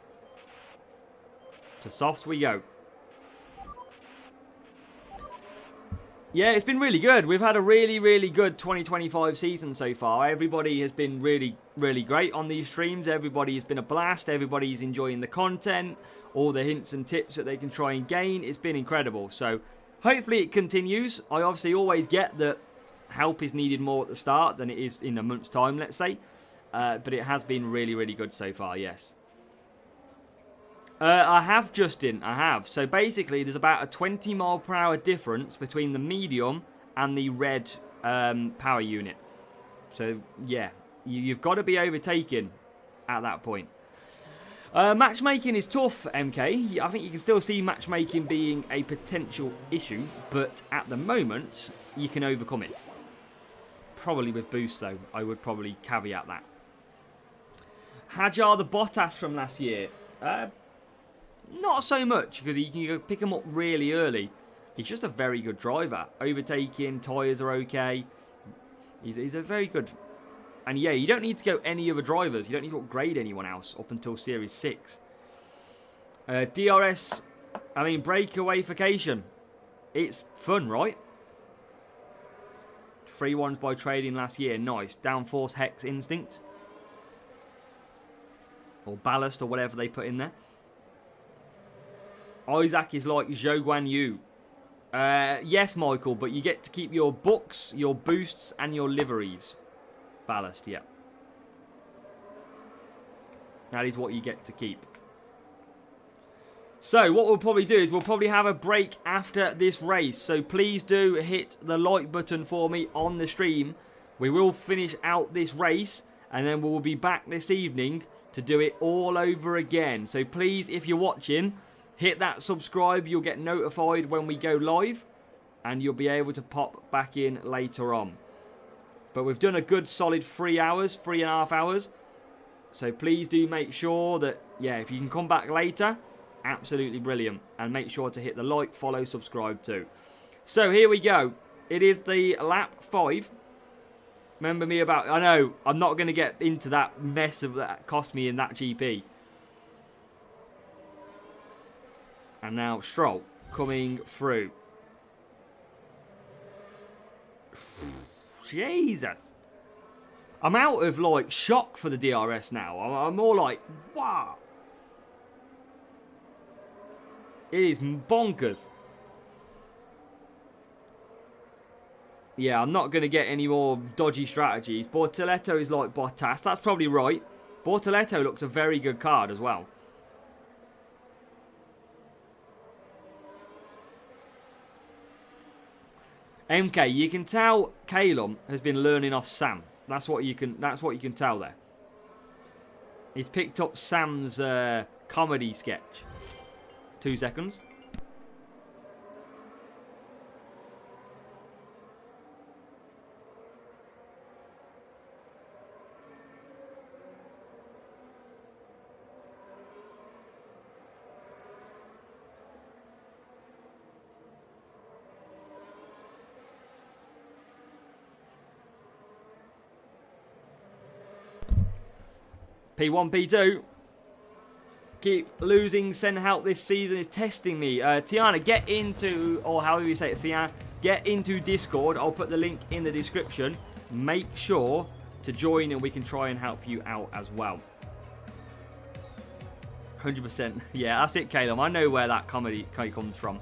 To softs we go. Yeah, it's been really good. We've had a really, really good 2025 season so far. Everybody has been really, really great on these streams. Everybody has been a blast. Everybody's enjoying the content. All the hints and tips that they can try and gain. It's been incredible. So, hopefully it continues. I obviously always get that help is needed more at the start than it is in a month's time, let's say. But it has been really, really good so far, yes. I have, Justin, I have. So basically, there's about a 20 mile per hour difference between the medium and the red power unit. So, yeah, you've got to be overtaken at that point. Matchmaking is tough, MK. I think you can still see matchmaking being a potential issue, but at the moment, you can overcome it. Probably with boost, though. I would probably caveat that. Hajar the Bottas from last year. Not so much, because you can pick him up really early. He's just a very good driver. Overtaking, tyres are okay. He's a very good... And yeah, you don't need to go any other drivers. You don't need to upgrade anyone else up until Series 6. DRS, I mean, breakawayfication. It's fun, right? 3 ones by trading last year. Nice. Downforce Hex Instinct. Or Ballast, or whatever they put in there. Isaac is like Zhou Guan Yu. Yes, Michael, but you get to keep your books, your boosts, and your liveries. Ballast, yeah. That is what you get to keep. So, what we'll probably do is we'll probably have a break after this race. So, please do hit the like button for me on the stream. We will finish out this race, and then we'll be back this evening to do it all over again. So, please, if you're watching... hit that subscribe, you'll get notified when we go live, and you'll be able to pop back in later on. But we've done a good solid 3 hours, 3.5 hours. So please do make sure that, yeah, if you can come back later, absolutely brilliant. And make sure to hit the like, follow, subscribe too. So here we go. It is the lap 5. Remember me about... I know, I'm not going to get into that mess of that cost me in that GP. And now Stroll coming through. Jesus. I'm out of, like, shock for the DRS now. I'm more like, wow. It is bonkers. Yeah, I'm not going to get any more dodgy strategies. Bortoletto is like Bottas. That's probably right. Bortoletto looks a very good card as well. MK, you can tell Calum has been learning off Sam. That's what you can tell there. He's picked up Sam's comedy sketch. 2 seconds. P1, P2. Keep losing. Send help this season is testing me. Tiana, get into, or however you say it, Tiana, get into Discord. I'll put the link in the description. Make sure to join and we can try and help you out as well. 100%. Yeah, that's it, Caleb. I know where that comedy comes from.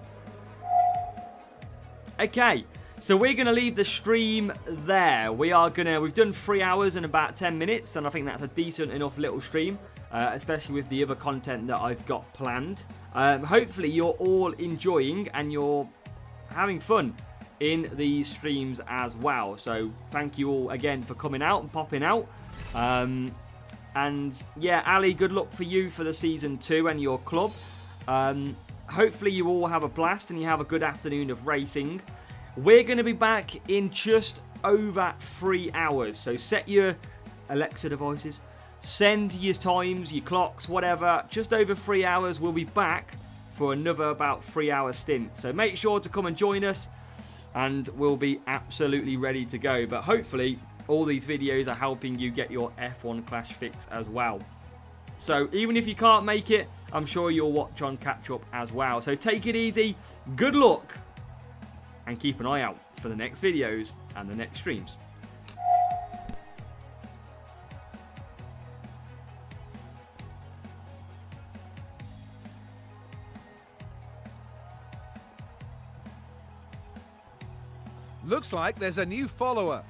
Okay. So we're going to leave the stream there. We've done 3 hours and about 10 minutes, and I think that's a decent enough little stream, especially with the other content that I've got planned. Hopefully you're all enjoying and you're having fun in these streams as well. So thank you all again for coming out and popping out. And yeah, Ali, good luck for you for the season 2 and your club. Hopefully you all have a blast and you have a good afternoon of racing. We're going to be back in just over 3 hours. So set your Alexa devices, send your times, your clocks, whatever. Just over 3 hours, we'll be back for another about 3 hour stint. So make sure to come and join us and we'll be absolutely ready to go. But hopefully all these videos are helping you get your F1 Clash fix as well. So even if you can't make it, I'm sure you'll watch on catch up as well. So take it easy, good luck, and keep an eye out for the next videos and the next streams. Looks like there's a new follower.